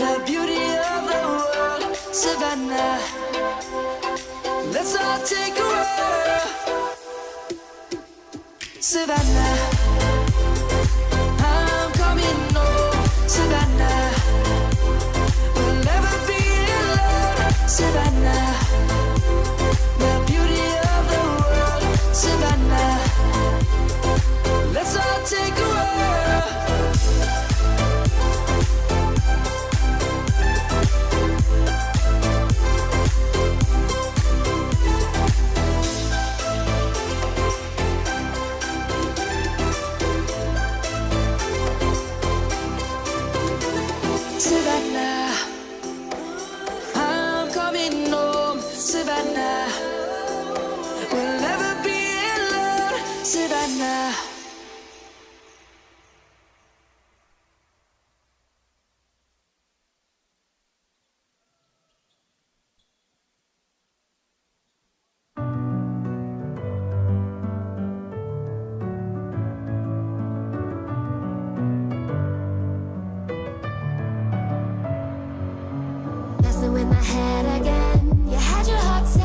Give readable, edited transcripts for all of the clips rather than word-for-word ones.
the beauty of the world, Savannah. Let's all take a whirl, Savannah. I'm coming home, Savannah. We'll never be alone, Savannah. The beauty of the world, Savannah. Let's all take a whirl. Savannah, I'm coming home, Savannah. We'll never be alone, Savannah. Messing with my head again. You had your heart set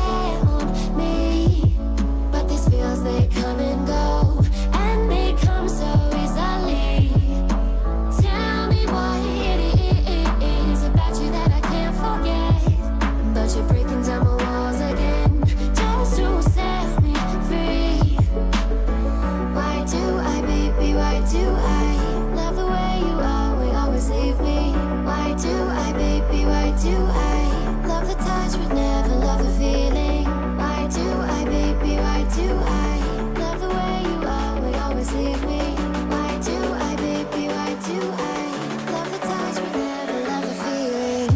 on me, but these feels, they come and go, and they come so easily. Tell me what it is about you that I can't forget, but you're breaking down my walls again just to set me free. Why do I, baby, why do I love the way you are, we always leave me? Why do I, baby, why do I love the touch but never love the feeling? Why do I, baby, why do I love the way you are, we always leave me? Why do I, baby, why do I love the touch but never love the feeling?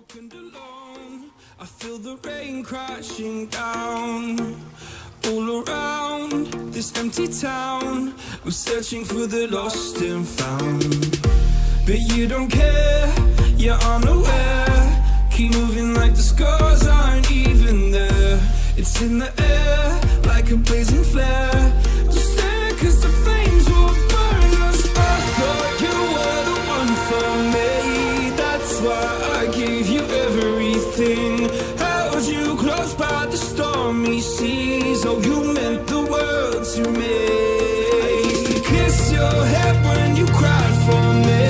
broken alone. I feel the rain crashing down all around this empty town. I'm searching for the lost and found, but you don't care, you're unaware. Keep moving like the scars aren't even there. It's in the air like a blazing flare. Just stare, cause the flames will burn us. I thought you were the one for me. That's why I gave you everything. Held you close by the stormy seas. Oh, you meant the world to me. I used to kiss your head when you cried for me.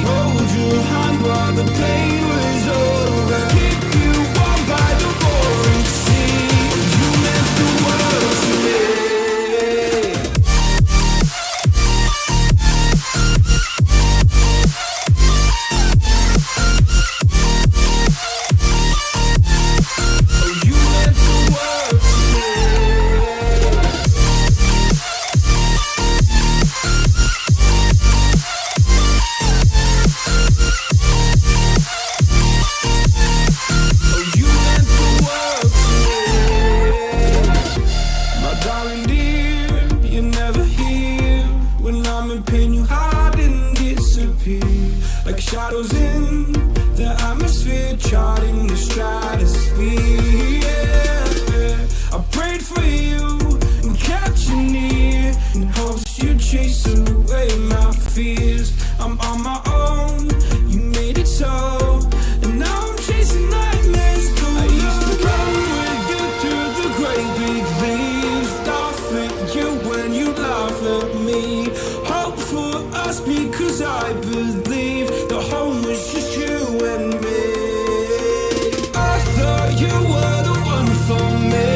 Hold your hand while the pain was over. Keep you warm by the roaring sea. You meant the world to me. Like shadows in the atmosphere, charting the stratosphere. Yeah. I prayed for you and kept you near in hopes you'd chase away my fears. I'm on my own, you made it so, and now I'm chasing nightmares through. I used to run with you through the great big leaves, laugh at you when you laugh at me. Hope for us because I believe the home was just you and me. I thought you were the one for me.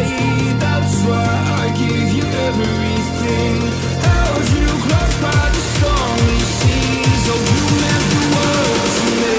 That's why I gave you everything. Held you close by the stormy seas. Oh, you meant the world to me.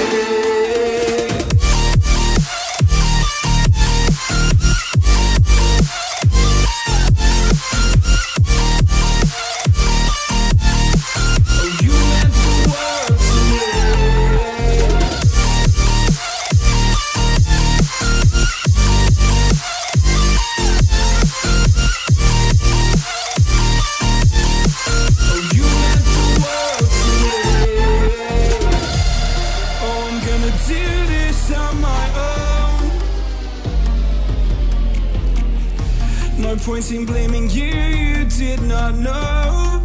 No point in blaming you, you did not know.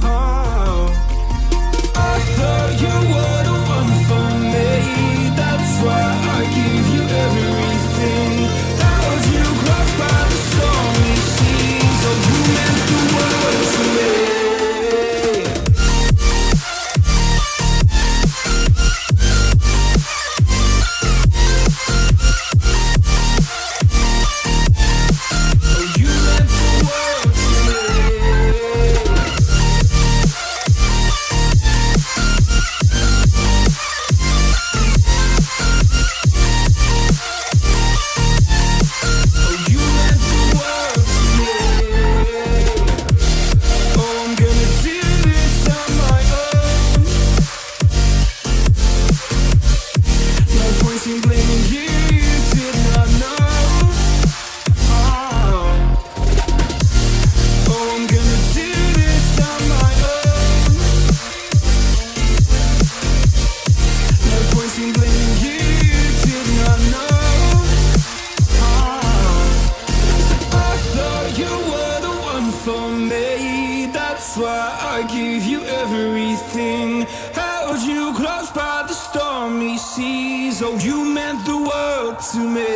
Oh. I thought you were the one for me. That's why I gave you everything. Held you close by the stormy seas. Oh, you meant the world to me. That's why I gave you everything. Held you close by the stormy seas. Oh, you meant the world to me.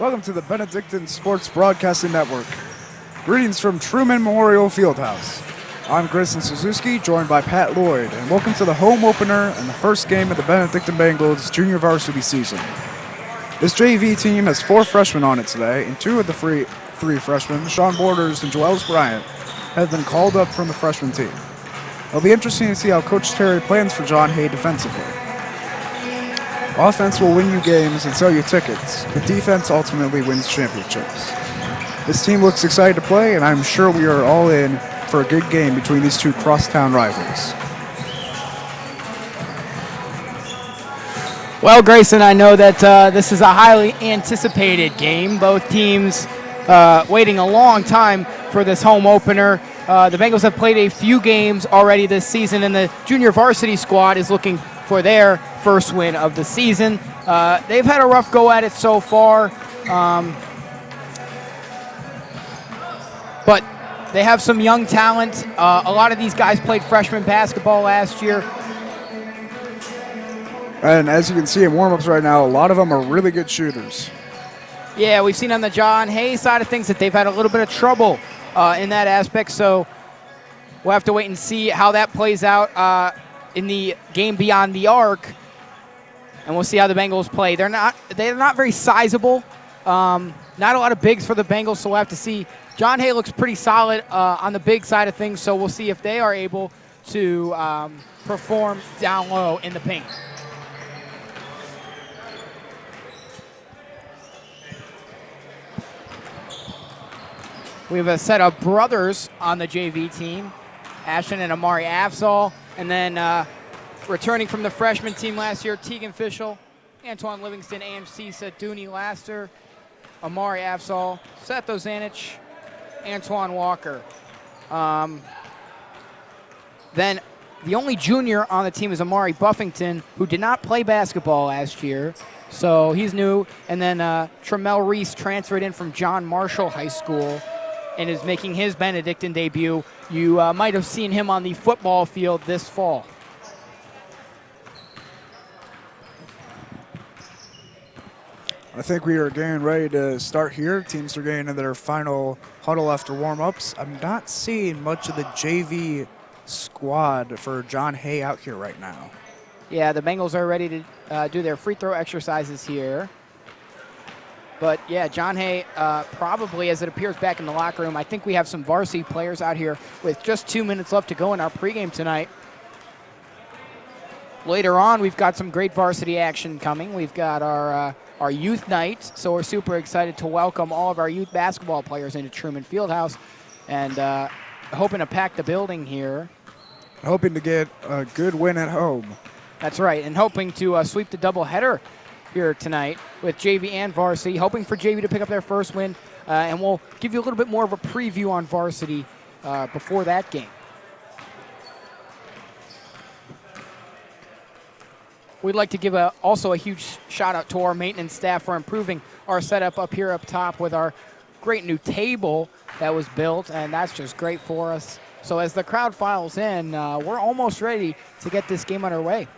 Welcome to the Benedictine Sports Broadcasting Network. Greetings from Truman Memorial Fieldhouse. I'm Grayson Suzuki, joined by Pat Lloyd, and welcome to the home opener and the first game of the Benedictine Bengals junior varsity season. This JV team has 4 freshmen on it today, and 2 of the three freshmen, Sean Borders and Joellis Bryant, have been called up from the freshman team. It'll be interesting to see how Coach Terry plans for John Hay defensively. Offense will win you games and sell you tickets, but defense ultimately wins championships. This team looks excited to play, and I'm sure we are all in for a good game between these 2 crosstown rivals. Well, Grayson, I know that this is a highly anticipated game. Both teams waiting a long time for this home opener. The Bengals have played a few games already this season, and the junior varsity squad is looking for their first win of the season. They've had a rough go at it so far, but they have some young talent. A lot of these guys played freshman basketball last year. And as you can see in warm-ups right now, a lot of them are really good shooters. Yeah, we've seen on the John Hay side of things that they've had a little bit of trouble in that aspect, so we'll have to wait and see how that plays out in the game beyond the arc, and we'll see how the Bengals play. They're not very sizable. Not a lot of bigs for the Bengals, so we'll have to see. John Hay looks pretty solid on the big side of things, so we'll see if they are able to perform down low in the paint. We have a set of brothers on the JV team, Ashton and Amari Afzal, and then returning from the freshman team last year, Tegan Fischel, Antoine Livingston, AMC Dooney Laster, Amari Afzal, Seth Ozanich, Antoine Walker. Then the only junior on the team is Amari Buffington, who did not play basketball last year, so he's new. And then Tremel Reese transferred in from John Marshall High School, and is making his Benedictine debut. You might have seen him on the football field this fall. I think we are getting ready to start here. Teams are getting into their final huddle after warm-ups. I'm not seeing much of the JV squad for John Hay out here right now. Yeah, the Bengals are ready to do their free throw exercises here. But, yeah, John Hay probably, as it appears, back in the locker room. I think we have some varsity players out here with just 2 minutes left to go in our pregame tonight. Later on, we've got some great varsity action coming. We've got our youth night, so we're super excited to welcome all of our youth basketball players into Truman Fieldhouse, and hoping to pack the building here. Hoping to get a good win at home. That's right, and hoping to sweep the doubleheader here tonight with JV and varsity, hoping for JV to pick up their first win, and we'll give you a little bit more of a preview on varsity before that game. We'd like to give also a huge shout out to our maintenance staff for improving our setup up here up top with our great new table that was built, and that's just great for us. So as the crowd files in, we're almost ready to get this game underway.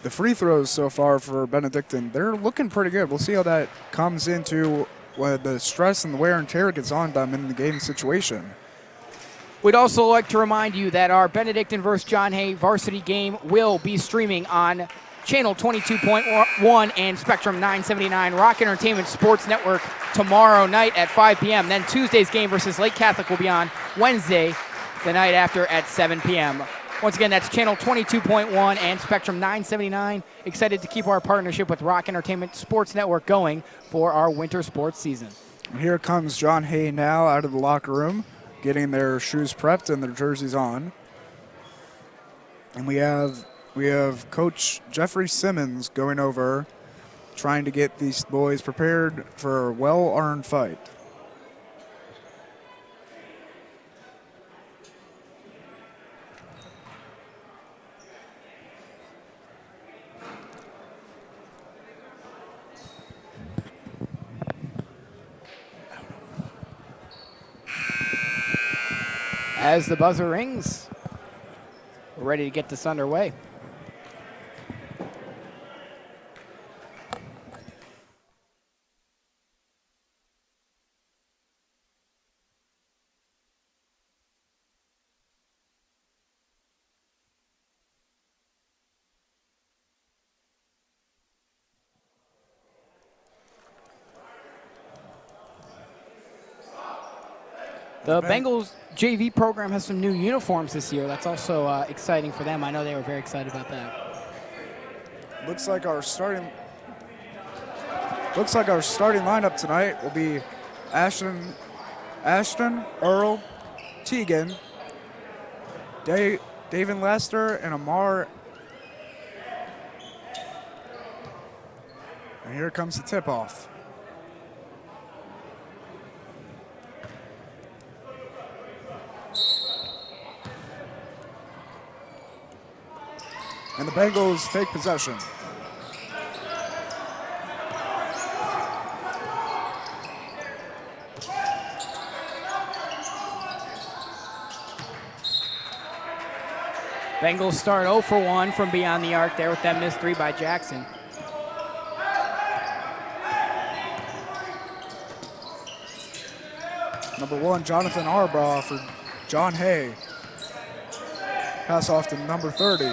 The free throws so far for Benedictine, they're looking pretty good. We'll see how that comes into when the stress and the wear and tear gets on them in the game situation. We'd also like to remind you that our Benedictine vs. John Hay varsity game will be streaming on Channel 22.1 and Spectrum 979 Rock Entertainment Sports Network tomorrow night at 5 p.m. Then Tuesday's game versus Lake Catholic will be on Wednesday, the night after at 7 p.m. Once again, that's Channel 22.1 and Spectrum 979. Excited to keep our partnership with Rock Entertainment Sports Network going for our winter sports season. And here comes John Hay now out of the locker room, getting their shoes prepped and their jerseys on. And we have Coach Jeffrey Simmons going over, trying to get these boys prepared for a well-earned fight. As the buzzer rings, we're ready to get this underway. The Bengals JV program has some new uniforms this year. That's also exciting for them. I know they were very excited about that. Looks like our starting lineup tonight will be Ashton, Earl, Teagan, David Lester, and Amar. And here comes the tip-off. And the Bengals take possession. Bengals start 0 for 1 from beyond the arc there with that missed three by Jackson. Number 1, Jonathan Arbaugh for John Hay. Pass off to number 30.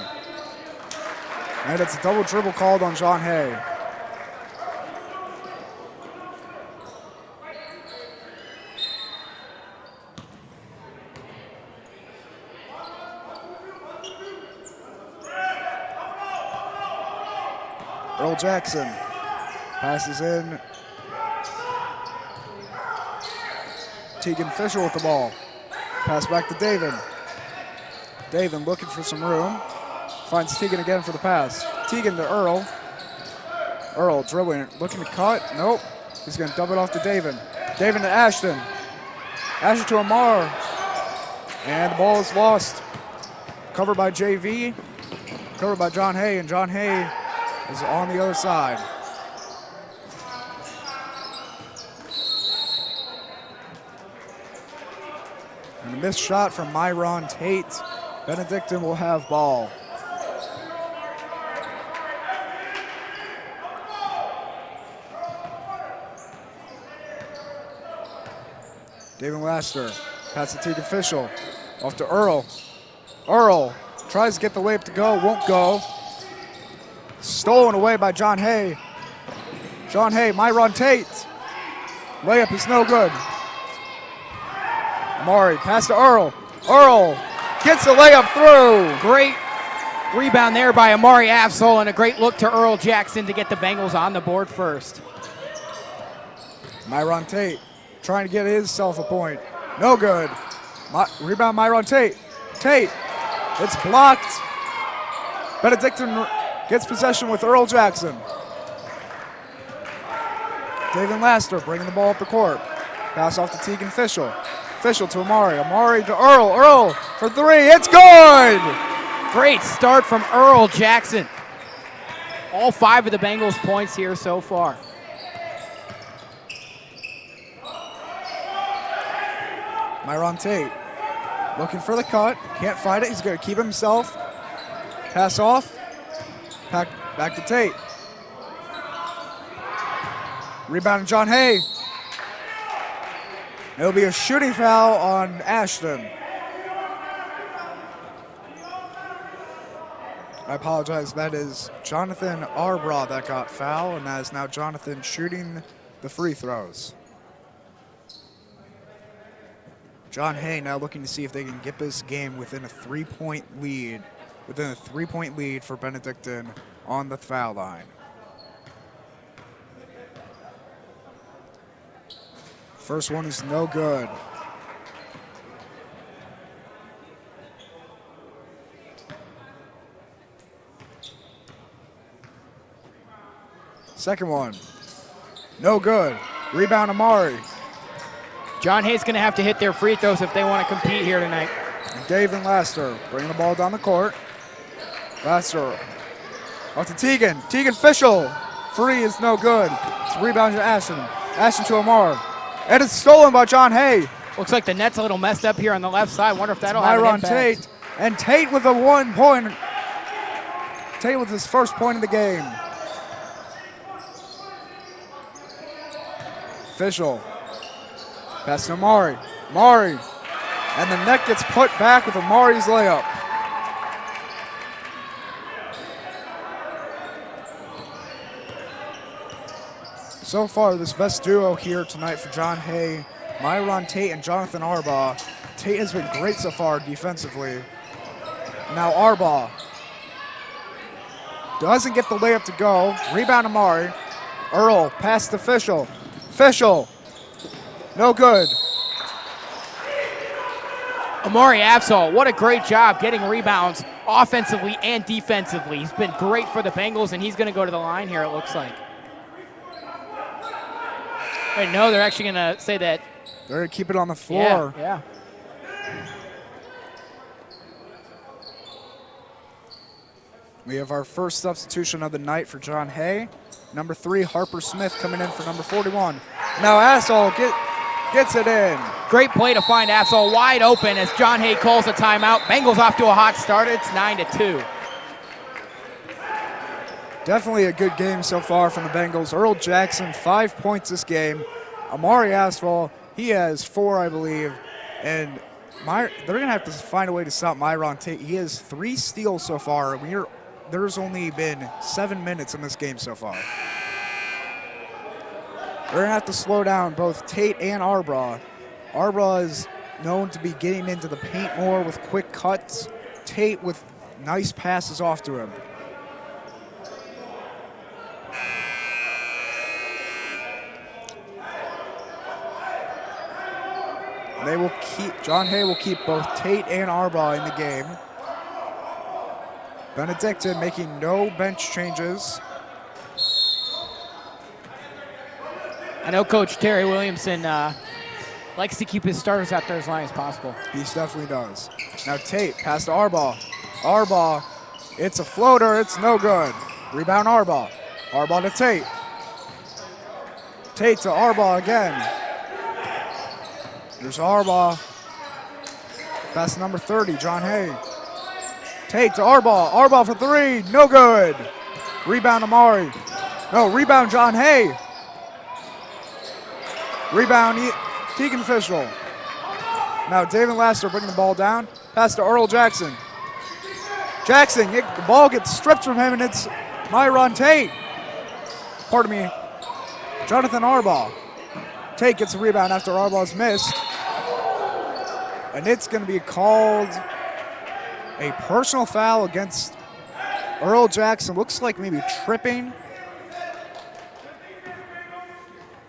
And it's a double dribble called on John Hay. Earl Jackson passes in. Teagan Fisher with the ball. Pass back to David. David looking for some room. Finds Teagan again for the pass. Teagan to Earl. Earl dribbling, looking to cut. Nope. He's going to dump it off to David. David to Ashton. Ashton to Amar. And the ball is lost. Covered by JV. Covered by John Hay. And John Hay is on the other side. And a missed shot from Myron Tate. Benedictine will have ball. David Laster, pass to Teagan Fischel. Off to Earl. Earl tries to get the layup to go, won't go. Stolen away by John Hay. John Hay, Myron Tate. Layup is no good. Amari, pass to Earl. Earl gets the layup through. Great rebound there by Amari Afzal, and a great look to Earl Jackson to get the Bengals on the board first. Myron Tate trying to get himself a point. No good. Rebound Myron Tate. Tate, it's blocked. Benedictine gets possession with Earl Jackson. David Laster bringing the ball up the court. Pass off to Teagan Fischel. Fischel to Amari. Amari to Earl. Earl for three. It's good! Great start from Earl Jackson. All 5 of the Bengals' points here so far. Myron Tate looking for the cut. Can't find it. He's going to keep himself. Pass off. Back to Tate. Rebound John Hay. It'll be a shooting foul on Ashton. I apologize. That is Jonathan Arbrough that got foul, and that is now Jonathan shooting the free throws. John Hay now looking to see if they can get this game within a 3-point lead. Within a 3-point lead for Benedictine on the foul line. First one is no good. Second one, no good. Rebound Amari. John Hay's going to have to hit their free throws if they want to compete here tonight. David Laster bringing the ball down the court. Laster off to Teagan. Teagan Fischel. Free is no good. It's a rebound to Ashton. Ashton to Amari. And it's stolen by John Hay. Looks like the net's a little messed up here on the left side. Wonder if that'll have an Myron impact. Tate. And Tate with a 1 point. Tate with his first point of the game. Fischel. Pass to Amari. Amari. And the net gets put back with Amari's layup. So far, this best duo here tonight for John Hay, Myron Tate and Jonathan Arbrough. Tate has been great so far defensively. Now Arbrough doesn't get the layup to go. Rebound Amari. Earl, pass to Fischel. Fischel, no good. Amari Afzal, what a great job getting rebounds offensively and defensively. He's been great for the Bengals, and he's going to go to the line here, it looks like. Wait, no, they're actually going to say that. They're going to keep it on the floor. Yeah. We have our first substitution of the night for John Hay. Number 3, Harper Smith coming in for number 41. Now Afzal gets it in. Great play to find Afzal wide open as John Hay calls a timeout. Bengals off to a hot start. It's 9-2. Definitely a good game so far from the Bengals. Earl Jackson, 5 points this game. Amari Afzal, he has 4, I believe. And they're going to have to find a way to stop Myron Tate. He has 3 steals so far. There's only been 7 minutes in this game so far. They're going to have to slow down both Tate and Arbrough. Arbrough is known to be getting into the paint more with quick cuts. Tate with nice passes off to him. John Hay will keep both Tate and Arbrough in the game. Benedictine making no bench changes. I know Coach Terry Williamson likes to keep his starters out there as long as possible. He definitely does. Now Tate, pass to Arbrough. Arbrough, it's a floater, it's no good. Rebound Arbrough. Arbrough to Tate. Tate to Arbrough again. There's Arbrough. Pass to number 30, John Hay. Tate to Arbaugh. Arbaugh for three. No good. Rebound Amari. No, rebound John Hay. Rebound Tegan Fischel. Now David Laster bringing the ball down. Pass to Earl Jackson. Jackson, the ball gets stripped from him, and it's Myron Tate. Pardon me, Jonathan Arbaugh. Tate gets a rebound after Arbaugh's missed. And it's going to be called a personal foul against Earl Jackson. Looks like maybe tripping.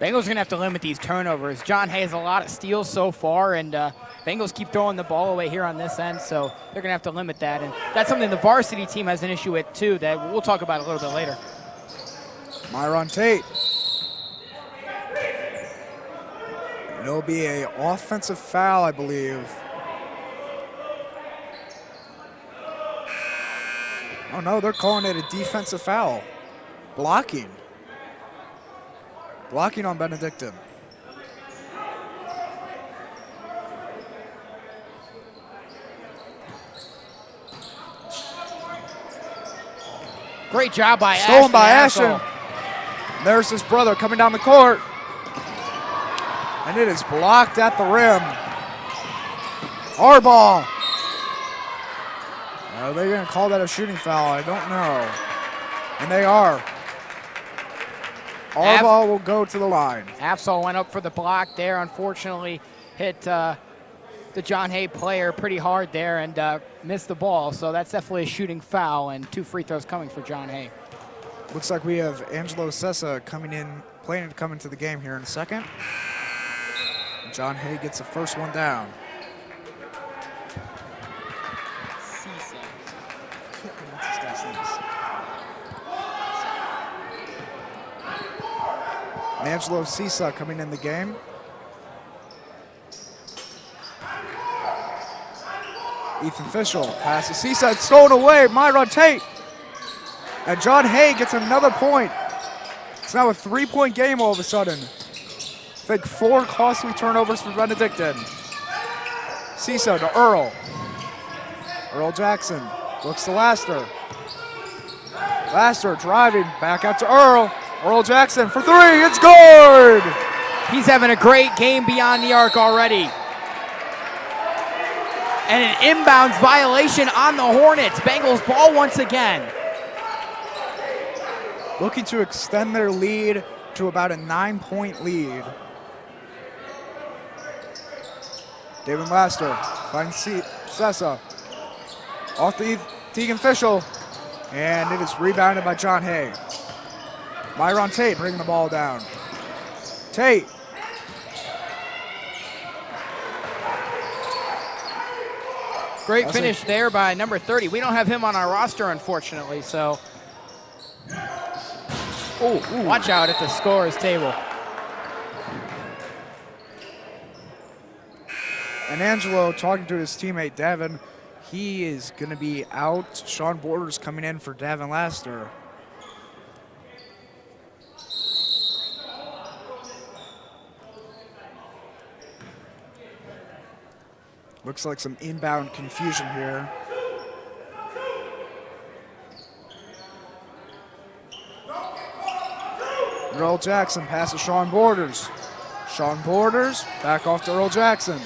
Bengals are going to have to limit these turnovers. John Hay has a lot of steals so far, and Bengals keep throwing the ball away here on this end, so they're going to have to limit that. And that's something the varsity team has an issue with, too, that we'll talk about a little bit later. Myron Tate. It'll be an offensive foul, I believe. Oh, no, they're calling it a defensive foul. Blocking. Blocking on Benedictine. Great job by Ashton. Stolen by Ashton. There's his brother coming down the court. And it is blocked at the rim. Arbaugh. Are they going to call that a shooting foul? I don't know. And they are. Arbaugh will go to the line. Afsal went up for the block there. Unfortunately, hit the John Hay player pretty hard there and missed the ball. So that's definitely a shooting foul, and 2 free throws coming for John Hay. Looks like we have Angelo Sessa planning to come into the game here in a second. John Hay gets the first one down. Angelo Sisa coming in the game. Ethan Fischel passes Sisa. It's stolen away. Myron Tate. And John Hay gets another point. It's now a 3-point game all of a sudden. I think 4 costly turnovers for Benedictine. Sisa to Earl. Earl Jackson looks to Laster. Laster driving back out to Earl. Earl Jackson for 3, it's good! He's having a great game beyond the arc already. And an inbounds violation on the Hornets. Bengals ball once again. Looking to extend their lead to about a 9-point lead. David Laster finds Sessa. Off the Tegan Fischel. And it is rebounded by John Hay. Myron Tate bringing the ball down. Tate. Great finish there by number 30. We don't have him on our roster, unfortunately, so. Ooh, watch out at the scorer's table. And Angelo talking to his teammate, Davin. He is going to be out. Sean Borders coming in for Davin Laster. Looks like some inbound confusion here. Earl Jackson passes Sean Borders. Sean Borders back off to Earl Jackson.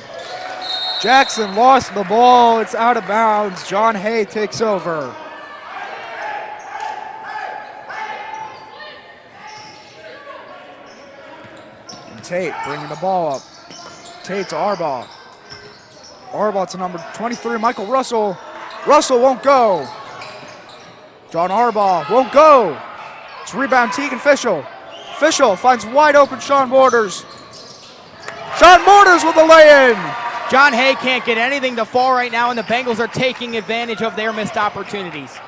Jackson lost the ball. It's out of bounds. John Hay takes over. And Tate bringing the ball up. Tate to Arbaugh. Arbaugh to number 23, Michael Russell. Russell won't go. John Arbaugh won't go. It's rebound Tegan Fischel. Fischel finds wide open Sean Borders. Sean Borders with the lay-in. John Hay can't get anything to fall right now, and the Bengals are taking advantage of their missed opportunities.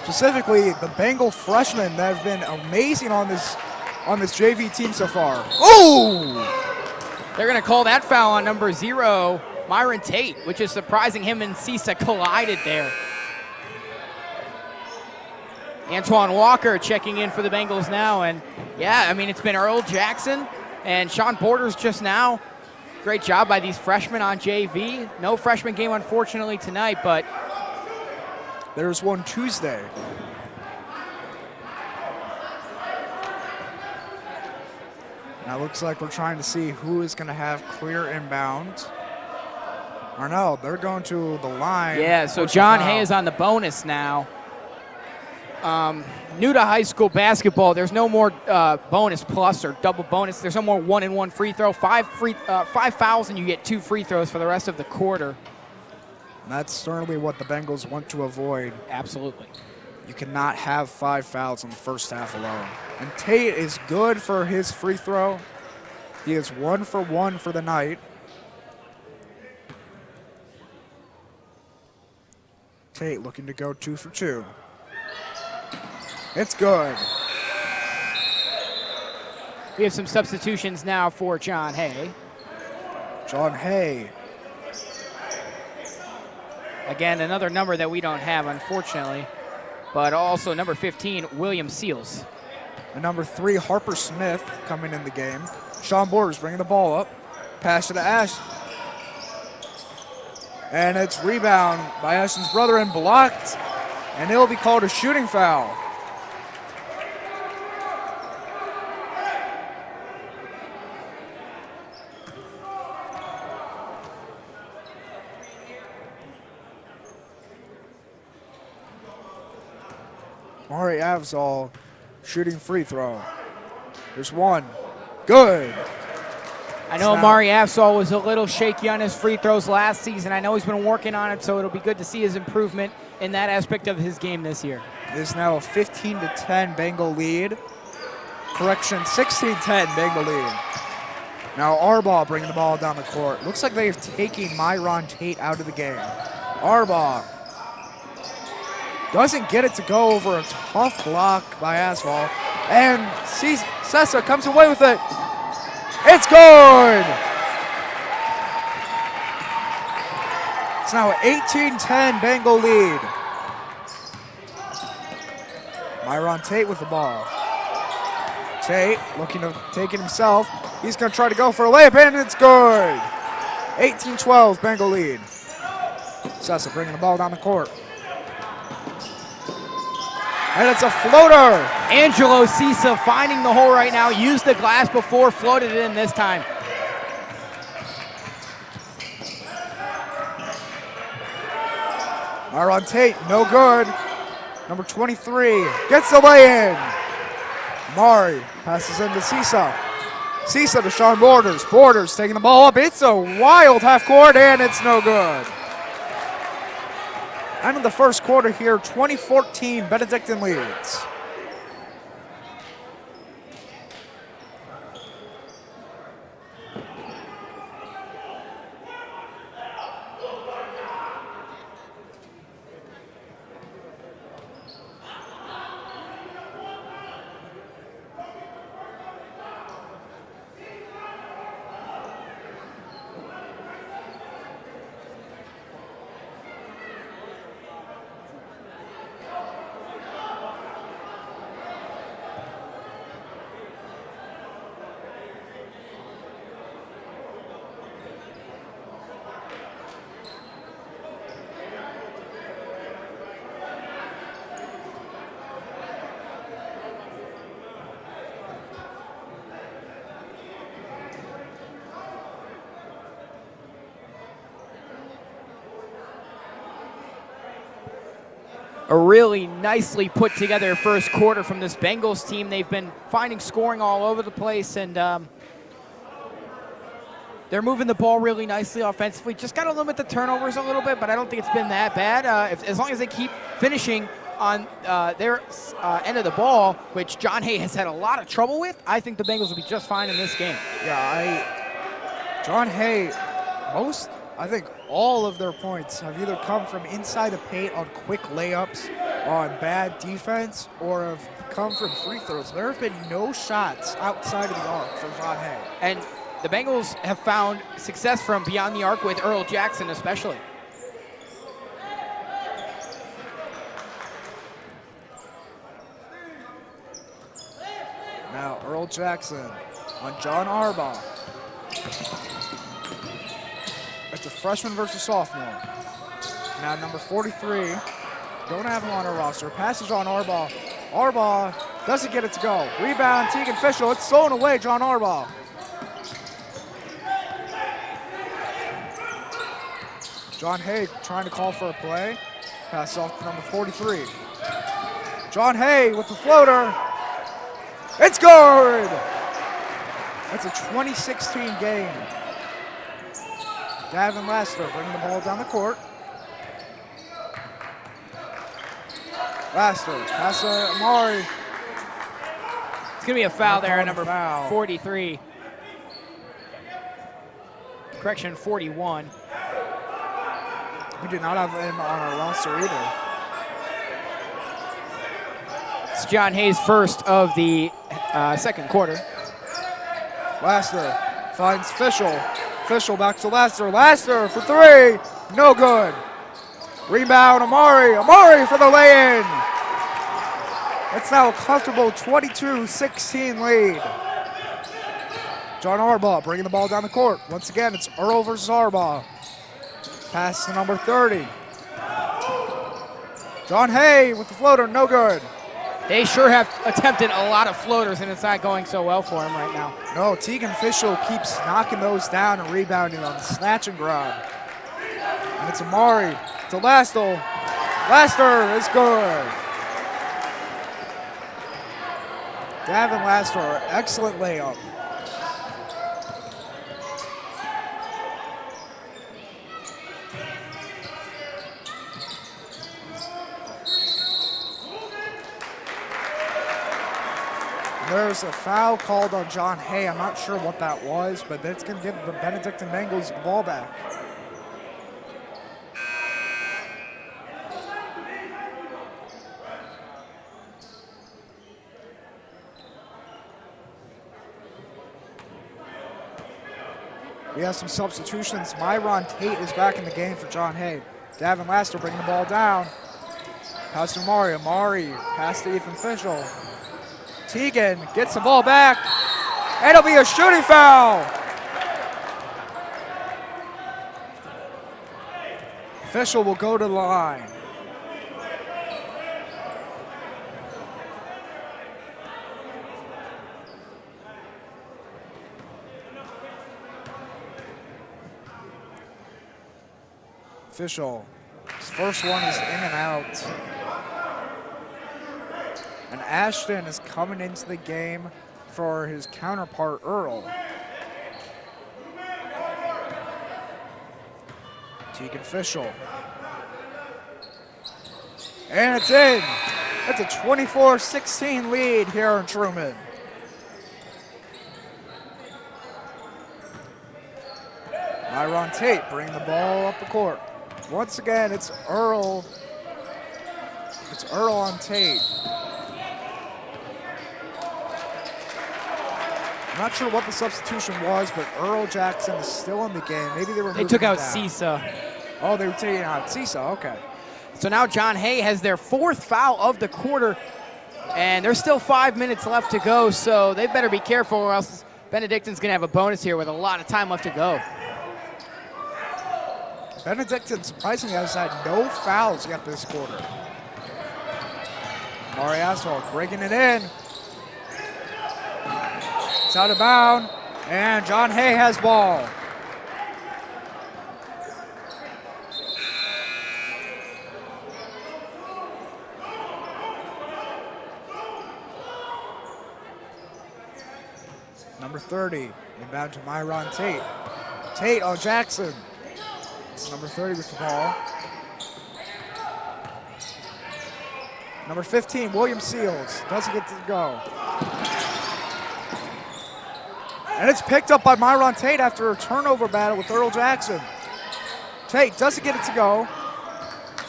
Specifically, the Bengal freshmen that have been amazing on this JV team so far. Ooh! They're going to call that foul on number 0, Myron Tate, which is surprising. Him and Sisa collided there. Antoine Walker checking in for the Bengals now. And, yeah, I mean, it's been Earl Jackson and Sean Borders just now. Great job by these freshmen on JV. No freshman game, unfortunately, tonight, but there's one Tuesday. Now looks like we're trying to see who is going to have clear inbound. Or no, they're going to the line. yeah, so John Hay is on the bonus now. New to high school basketball, there's no more bonus plus or double bonus. There's no more 1-and-1 free throw. Five fouls and you get 2 free throws for the rest of the quarter. And that's certainly what the Bengals want to avoid. Absolutely. You cannot have 5 fouls in the first half alone. And Tate is good for his free throw. He is 1 for 1 for the night. Tate looking to go 2 for 2. It's good. We have some substitutions now for John Hay. John Hay. Again, another number that we don't have, unfortunately. But also number 15, William Seals. And number 3, Harper Smith coming in the game. Sean Borders bringing the ball up. Pass it to Ash. And it's rebound by Ashton's brother and blocked. And it'll be called a shooting foul. Mari Avzal shooting free throw. There's one. Good. I know Amari Afsal was a little shaky on his free throws last season. I know he's been working on it, so it'll be good to see his improvement in that aspect of his game this year. It is now a 15-10 Bengal lead. Correction, 16-10 Bengal lead. Now Arbaugh bringing the ball down the court. Looks like they've taken Myron Tate out of the game. Arbaugh doesn't get it to go over a tough block by Asphalt. And Sessa comes away with it. It's good! It's now an 18-10 Bengal lead. Myron Tate with the ball. Tate looking to take it himself. He's going to try to go for a layup, and it's good. 18-12 Bengal lead. Sessa bringing the ball down the court. And it's a floater. Angelo Sisa finding the hole right now. Used the glass before, floated it in this time. Myron Tate, no good. Number 23 gets the lay-in. Mari passes into Sisa. Sisa to Sean Borders. Borders taking the ball up. It's a wild half court, and it's no good. End of the first quarter here, 20-14, Benedictine leads. A really nicely put together first quarter from this Bengals team. They've been finding scoring all over the place, and they're moving the ball really nicely offensively. Just got to limit the turnovers a little bit, but I don't think it's been that bad. As long as they keep finishing on their end of the ball, which John Hay has had a lot of trouble with, I think the Bengals will be just fine in this game. Yeah, John Hay, I think all of their points have either come from inside the paint on quick layups, on bad defense, or have come from free throws. There have been no shots outside of the arc for John Hay. And the Bengals have found success from beyond the arc with Earl Jackson especially. Now Earl Jackson on John Arbaugh. freshman versus sophomore. Now number 43, don't have him on our roster. Passage on Arbaugh. Arbaugh doesn't get it to go. Rebound, Tegan Fischel. It's stolen away, John Arbaugh. John Hay trying to call for a play. Pass off to number 43. John Hay with the floater. It's good! That's a 2016 game. Davin Laster bringing the ball down the court. Laster, pass to Amari. It's going to be a foul there, number 43. Correction, 41. We did not have him on our roster either. It's John Hayes' first of the second quarter. Laster finds Fischel. Fischel back to Laster. Laster for three. No good. Rebound, Amari. Amari for the lay-in. It's now a comfortable 22-16 lead. John Arbaugh bringing the ball down the court. Once again, it's Earl versus Arbaugh. Pass to number 30. John Hay with the floater, no good. They sure have attempted a lot of floaters, and it's not going so well for him right now. No, Tegan Fischel keeps knocking those down and rebounding on the snatch and grab. And it's Amari to Laster. Laster is good. Davin Laster, excellent layup. There's a foul called on John Hay. I'm not sure what that was, but that's going to give the Benedictine Bengals the ball back. We have some substitutions. Myron Tate is back in the game for John Hay. Davin Laster bringing the ball down. Pass to Amari. Amari pass to Ethan Fischel. Tegan gets the ball back, and it'll be a shooting foul. Fischel will go to the line. Fischel, his first one is in and out. And Ashton is coming into the game for his counterpart, Earl. Tegan Fischel. And it's in. That's a 24-16 lead here in Truman. Myron Tate bringing the ball up the court. Once again, it's Earl. It's Earl on Tate. I'm not sure what the substitution was, but Earl Jackson is still in the game. Maybe they took out Cisa. Oh, they were taking out Cisa, okay. So now John Hay has their fourth foul of the quarter, and there's still 5 minutes left to go, so they better be careful or else Benedictine's going to have a bonus here with a lot of time left to go. Benedictine surprisingly has had no fouls yet this quarter. Mari Asphalt breaking it in. It's out of bounds, and John Hay has ball. Number 30, inbound to Myron Tate. Tate on Jackson. It's number 30 with the ball. Number 15, William Seals, doesn't get to go. And it's picked up by Myron Tate after a turnover battle with Earl Jackson. Tate doesn't get it to go.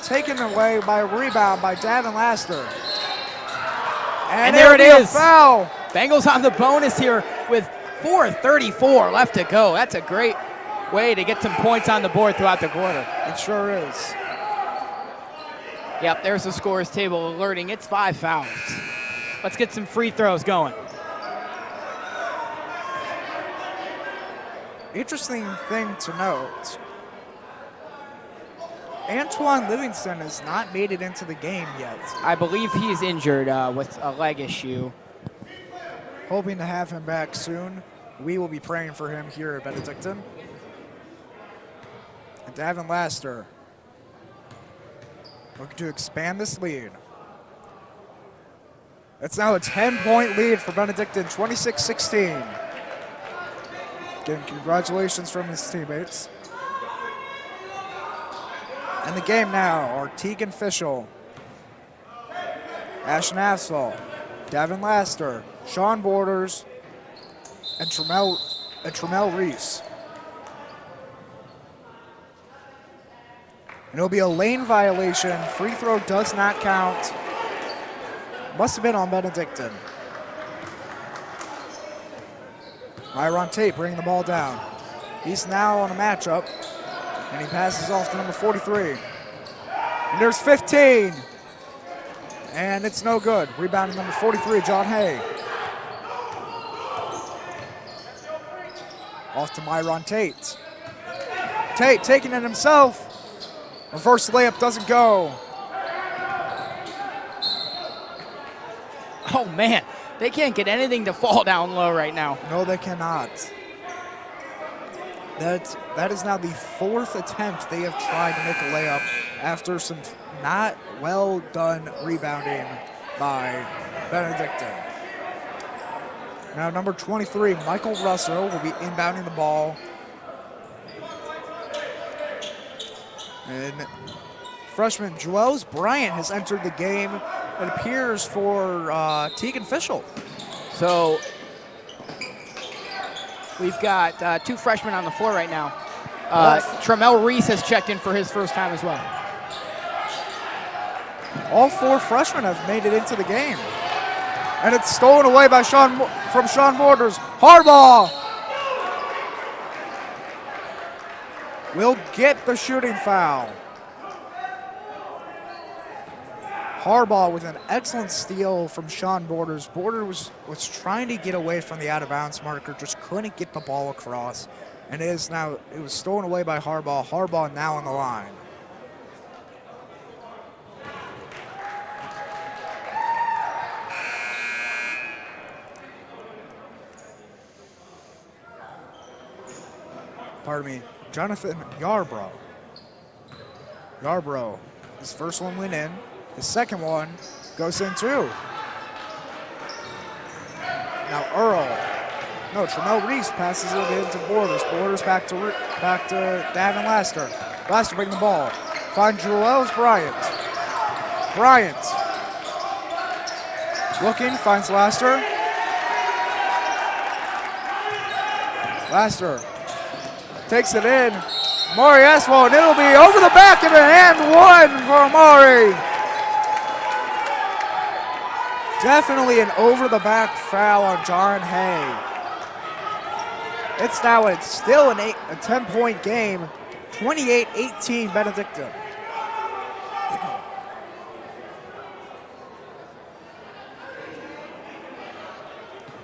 Taken away by a rebound by Davin Laster. And there it is. Foul. Bengals on the bonus here with 4:34 left to go. That's a great way to get some points on the board throughout the quarter. It sure is. Yep, there's the scores table alerting. It's 5 fouls. Let's get some free throws going. Interesting thing to note, Antoine Livingston has not made it into the game yet. I believe he's injured with a leg issue. Hoping to have him back soon. We will be praying for him here at Benedictine. And Davin Laster looking to expand this lead. It's now a 10-point lead for Benedictine, 26-16. Again, congratulations from his teammates. In the game now are Tegan Fischel, Ashton Afsall, Davin Laster, Sean Borders, and Tremel Reese. And it'll be a lane violation. Free throw does not count. Must have been on Benedictine. Myron Tate bringing the ball down. He's now on a matchup, and he passes off to number 43. And there's 15. And it's no good. Rebounding number 43, John Hay. Off to Myron Tate. Tate taking it himself. Reverse layup doesn't go. Oh, man. They can't get anything to fall down low right now. No, they cannot. That is now the fourth attempt they have tried to make a layup after some not well done rebounding by Benedictine. Now number 23, Michael Russell, will be inbounding the ball. And freshman Joels Bryant has entered the game. It appears for Tegan Fischel. So we've got two freshmen on the floor right now. Tremel Reese has checked in for his first time as well. All four freshmen have made it into the game. And it's stolen away by Sean Borders. Harbaugh will get the shooting foul. Harbaugh with an excellent steal from Sean Borders. Borders was trying to get away from the out-of-bounds marker, just couldn't get the ball across. And it was stolen away by Harbaugh. Harbaugh now on the line. Pardon me, Jonathan Yarbrough. Yarbrough, his first one went in. His second one goes in too. Now Tremel Reese passes it into Borders. Borders back to Davin Laster. Laster bringing the ball. Finds Joels Bryant. Bryant looking, finds Laster. Laster takes it in. Maury Aswell, and it'll be over the back and a hand one for Maury. Definitely an over-the-back foul on John Hay. It's still a 10-point game, 28-18 Benedictine.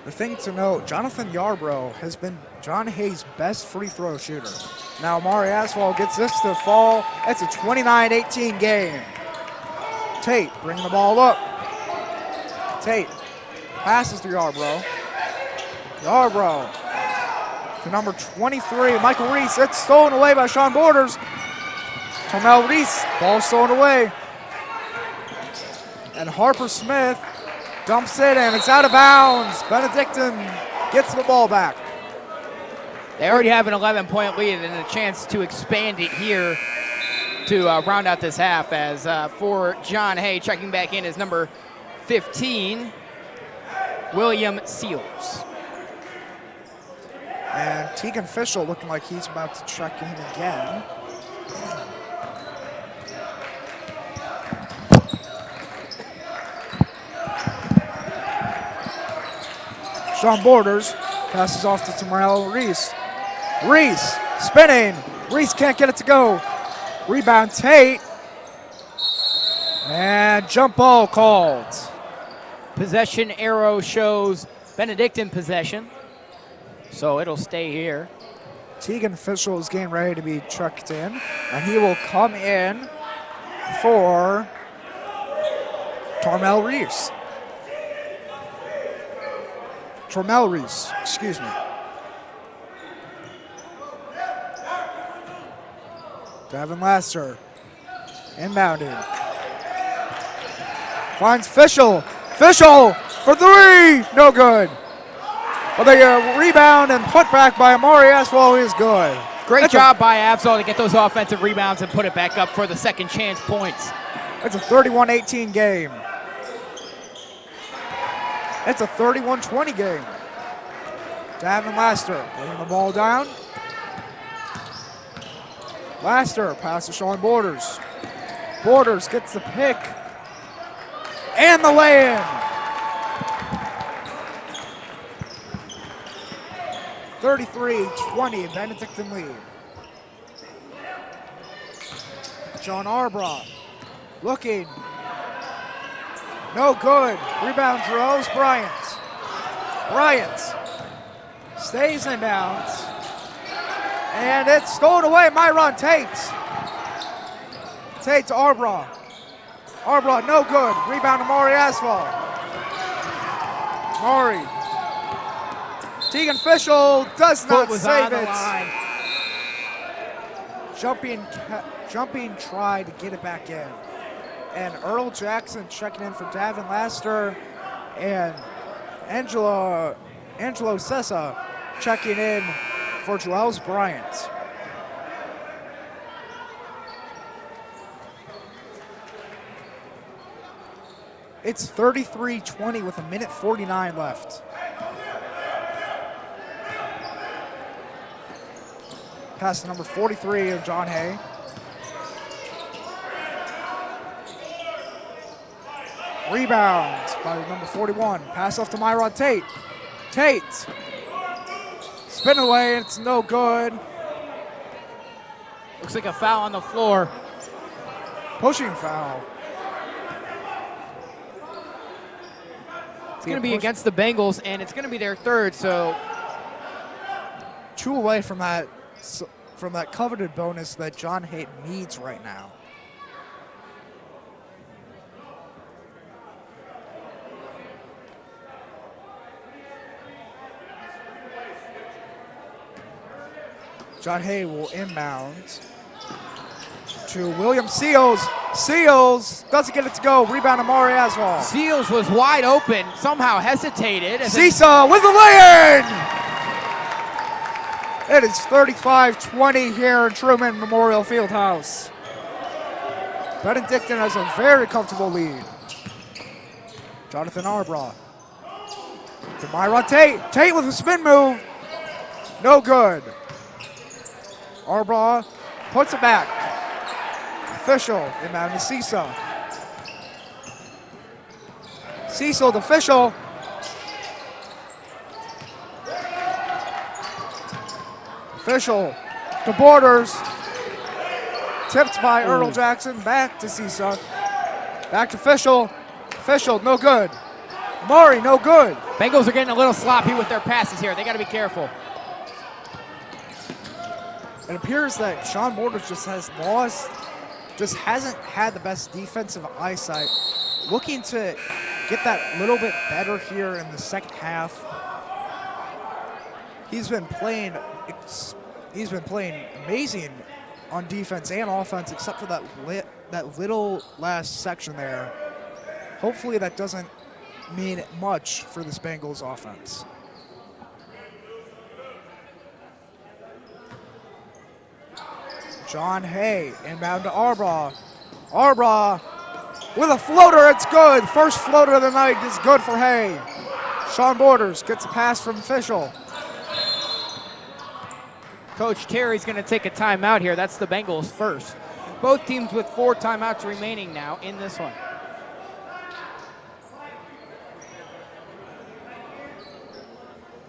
The thing to note, Jonathan Yarbrough has been John Hay's best free throw shooter. Now Amari Aswell gets this to fall. It's a 29-18 game. Tate bringing the ball up. Tate passes to Yarbrough. Yarbrough to number 23, Michael Reese. It's stolen away by Sean Borders. Tremel Reese, ball stolen away. And Harper Smith dumps it, and it's out of bounds. Benedictine gets the ball back. They already have an 11-point lead and a chance to expand it here to round out this half, as for John Hay, checking back in is number 15, William Seals. And Tegan Fischel looking like he's about to check in again. Sean Borders passes off to Tamarell Reese. Reese spinning. Reese can't get it to go. Rebound Tate. And jump ball called. Possession arrow shows Benedictine possession, so it'll stay here. Tegan Fischel is getting ready to be checked in, and he will come in for Tormel Reese. Tormel Reese, excuse me. Davin Laster, inbounded. Finds Fischel. Fischel for three, no good. But the rebound and put back by Amari Aswell is good. Great job by Absol to get those offensive rebounds and put it back up for the second chance points. It's a 31-18 game. It's a 31-20 game. Davin Laster bringing the ball down. Laster pass to Sean Borders. Borders gets the pick and the lay-in. 33-20, Benedictine lead. John Arbrough looking. No good. Rebound Rose Bryant. Bryant stays in bounds. And it's stolen away. Myron Tate. Tate to Arbrough. Arbrough, no good. Rebound to Maury Asphalt. Maury. Tegan Fischel does not save it. Jumping try to get it back in. And Earl Jackson checking in for Davin Laster. And Angelo Sessa checking in for Joels Bryant. It's 33-20 with 1:49 left. Pass to number 43 of John Hay. Rebound by number 41. Pass off to Myrod Tate. Tate. Spin away, it's no good. Looks like a foul on the floor. Pushing foul. It's going to be against the Bengals, and it's going to be their third, so 2 away from that coveted bonus that John Hay needs right now. John Hay will inbound to William Seals. Seals doesn't get it to go. Rebound to Maury Aswell. Seals was wide open, somehow hesitated. Seesaw with the lay-in! It is 35-20 here in Truman Memorial Fieldhouse. Benedictine has a very comfortable lead. Jonathan Arbrough to Myron Tate. Tate with a spin move. No good. Arbrough puts it back. Fischel inbound to Cecil. Cecil to Fischel. Fischel to Borders. Tipped by Earl Jackson. Back to Cecil. Back to Fischel. Fischel, no good. Maury, no good. Bengals are getting a little sloppy with their passes here. They got to be careful. It appears that Sean Borders just hasn't had the best defensive eyesight. Looking to get that little bit better here in the second half. He's been playing amazing on defense and offense, except for that little last section there. Hopefully that doesn't mean much for this Bengals offense. John Hay inbound to Arbrough. Arbrough with a floater, it's good. First floater of the night is good for Hay. Sean Borders gets a pass from Fischel. Coach Terry's going to take a timeout here. That's the Bengals first. Both teams with 4 timeouts remaining now in this one.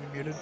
You muted.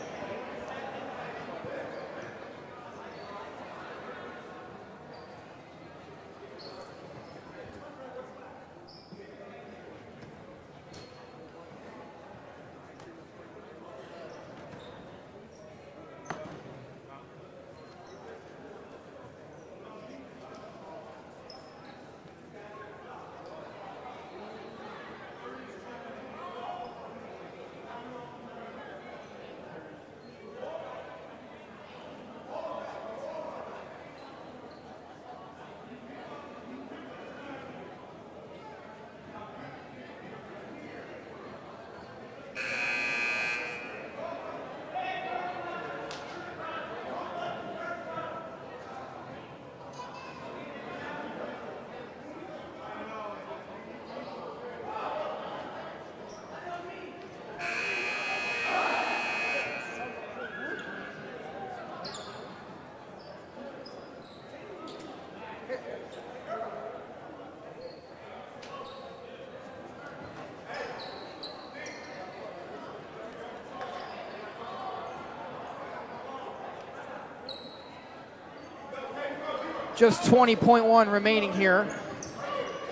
Just 20.1 remaining here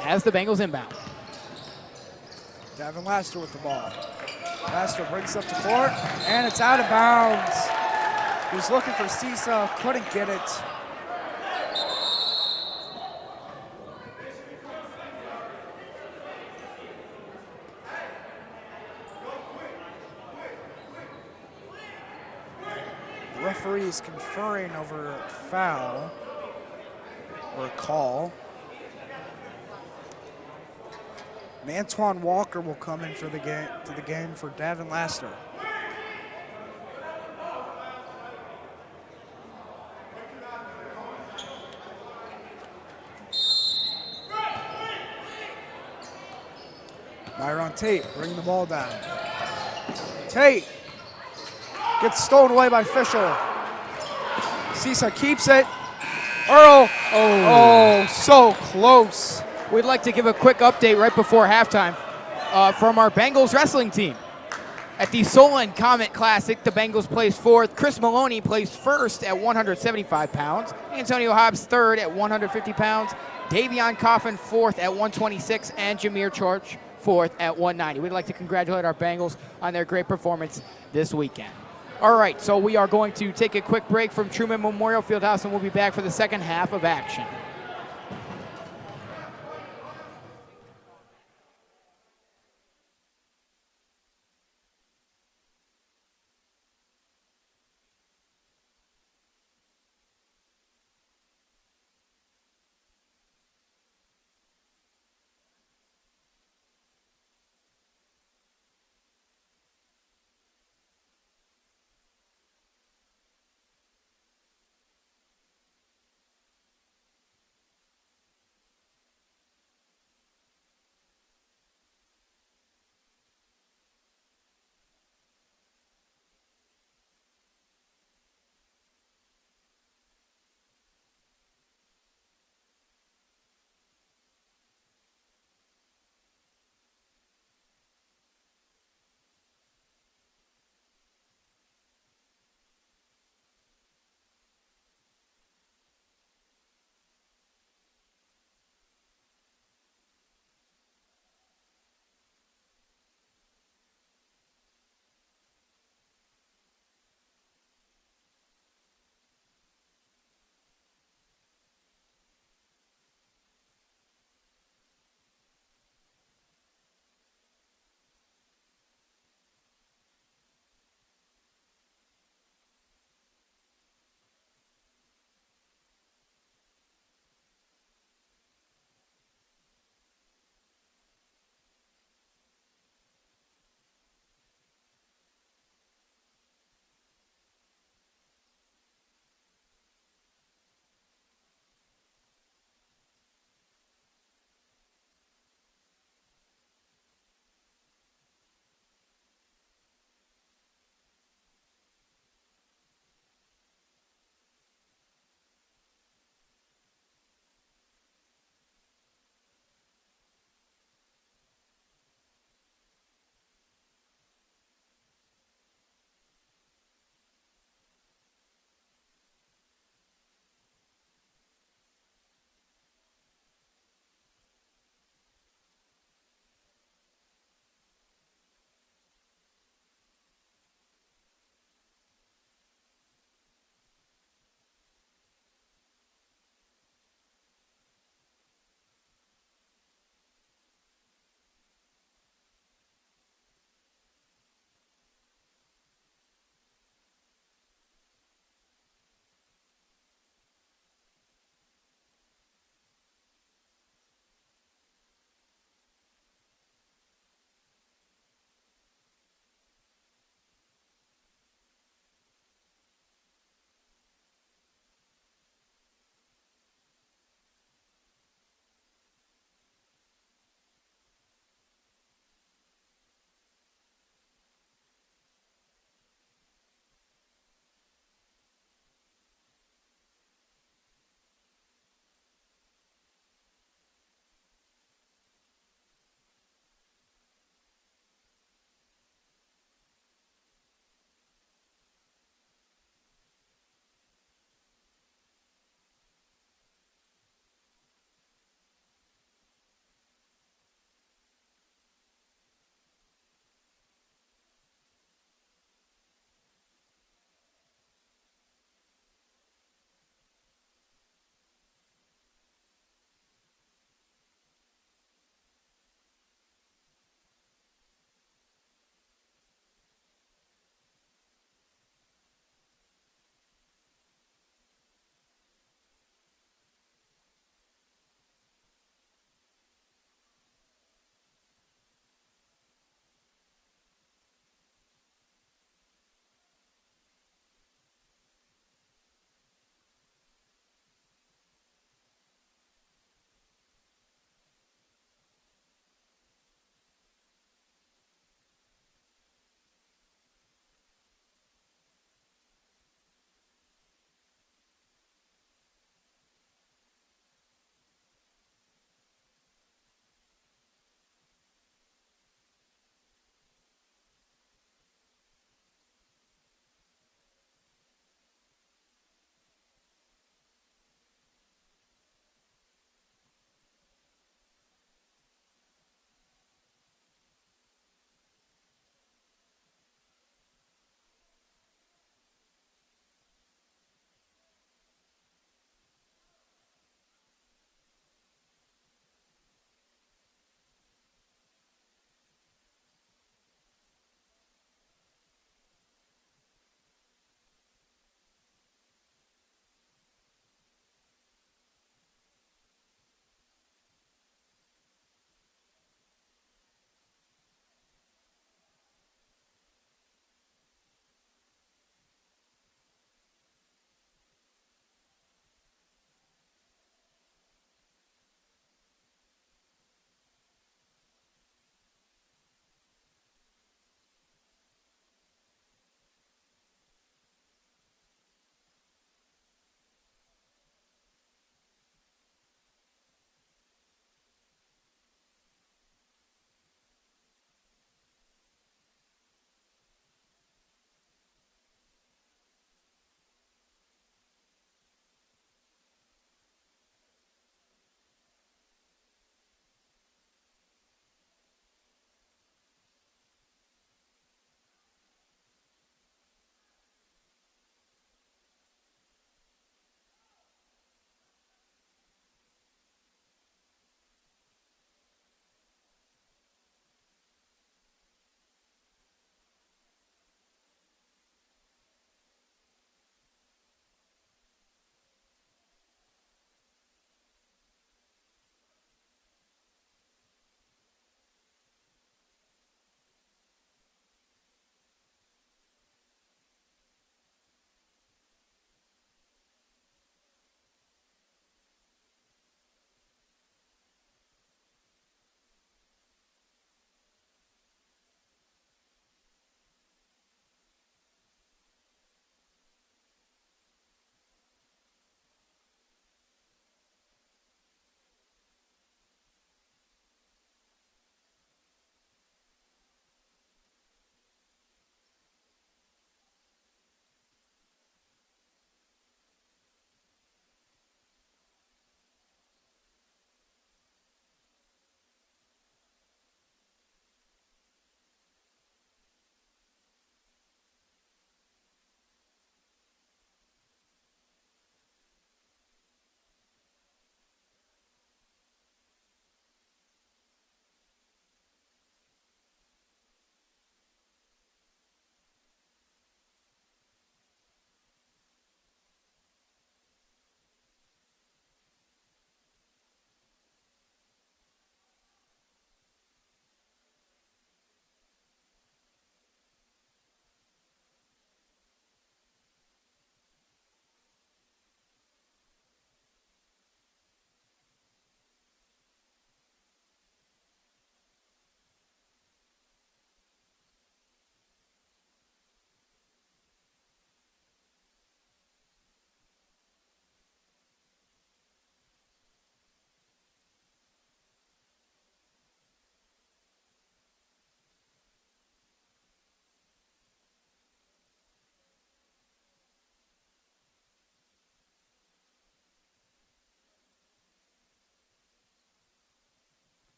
as the Bengals inbound. Davin Laster with the ball. Laster brings up the court, and it's out of bounds. He was looking for Sisa, couldn't get it. The referee is conferring over a foul or a call. And Antoine Walker will come in for the game for Davin Laster. Myron Tate bringing the ball down. Tate gets stolen away by Fischel. Sisa keeps it. Earl, oh, so close. We'd like to give a quick update right before halftime from our Bengals wrestling team. At the Solon Comet Classic, the Bengals placed fourth. Chris Maloney placed first at 175 pounds. Antonio Hobbs third at 150 pounds. Davion Coffin fourth at 126. And Jameer Church fourth at 190. We'd like to congratulate our Bengals on their great performance this weekend. All right, so we are going to take a quick break from Truman Memorial Fieldhouse, and we'll be back for the second half of action.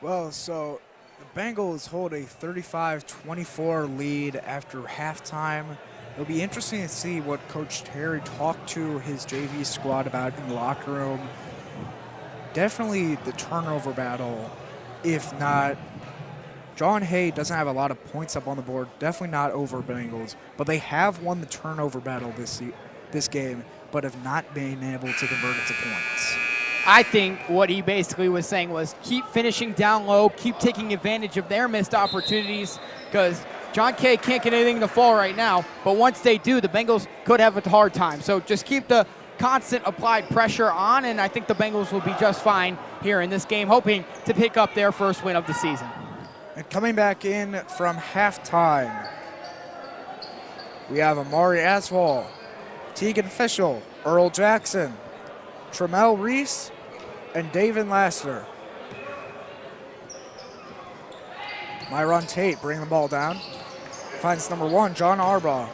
Well, so the Bengals hold a 35-24 lead after halftime. It'll be interesting to see what Coach Terry talked to his JV squad about in the locker room. Definitely the turnover battle, if not. John Hay doesn't have a lot of points up on the board, definitely not over Bengals, but they have won the turnover battle this game, but have not been able to convert it to points. I think what he basically was saying was keep finishing down low, keep taking advantage of their missed opportunities, because John Kay can't get anything to fall right now, but once they do, the Bengals could have a hard time. So just keep the constant applied pressure on, and I think the Bengals will be just fine here in this game, hoping to pick up their first win of the season. And coming back in from halftime, we have Amari Aswell, Tegan Fischel, Earl Jackson, Tremel Reese, and David Laster. Myron Tate bringing the ball down. Finds number 1, John Arbaugh.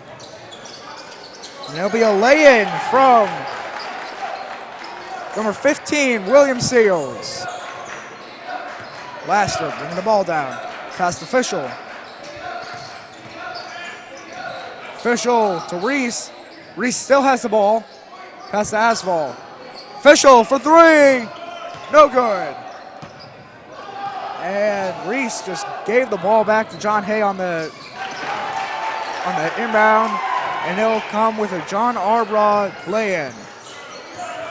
And there'll be a lay-in from number 15, William Seals. Laster bringing the ball down. Pass to Fischel. Fischel to Reese. Reese still has the ball. Pass to Asphalt. Fischel for 3. No good. And Reese just gave the ball back to John Hay on the inbound, and it'll come with a John Arbaugh lay-in.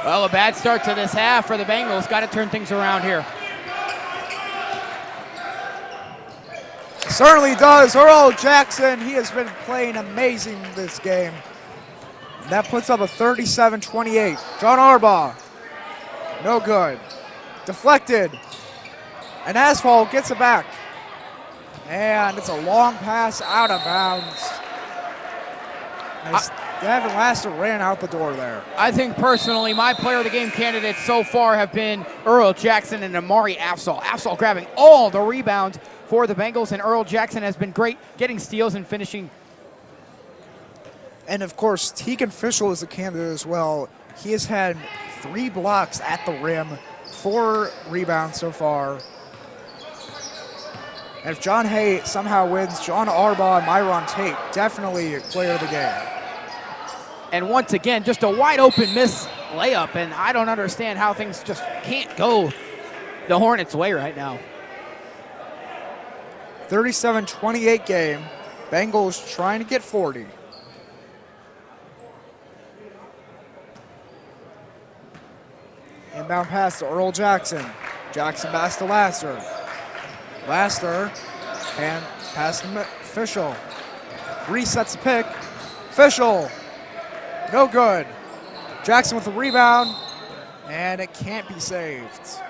Well, a bad start to this half for the Bengals. Got to turn things around here. Certainly does. Earl Jackson, he has been playing amazing this game. And that puts up a 37-28. John Arbaugh, no good. Deflected. And Asphalt gets it back. And it's a long pass out of bounds. Devin Laster ran out the door there. I think personally my player of the game candidates so far have been Earl Jackson and Amari Afzal. Afzal grabbing all the rebounds for the Bengals, and Earl Jackson has been great getting steals and finishing. And of course, Tegan Fischel is a candidate as well. He has had 3 blocks at the rim, 4 rebounds so far. And if John Hay somehow wins, John Arbaugh and Myron Tate definitely player of the game. And once again, just a wide open miss layup, and I don't understand how things just can't go the Hornets' way right now. 37-28 game. Bengals trying to get 40. Inbound pass to Earl Jackson. Jackson pass to Laster. Laster and pass to Fischel. Resets the pick. Fischel, no good. Jackson with the rebound, and it can't be saved.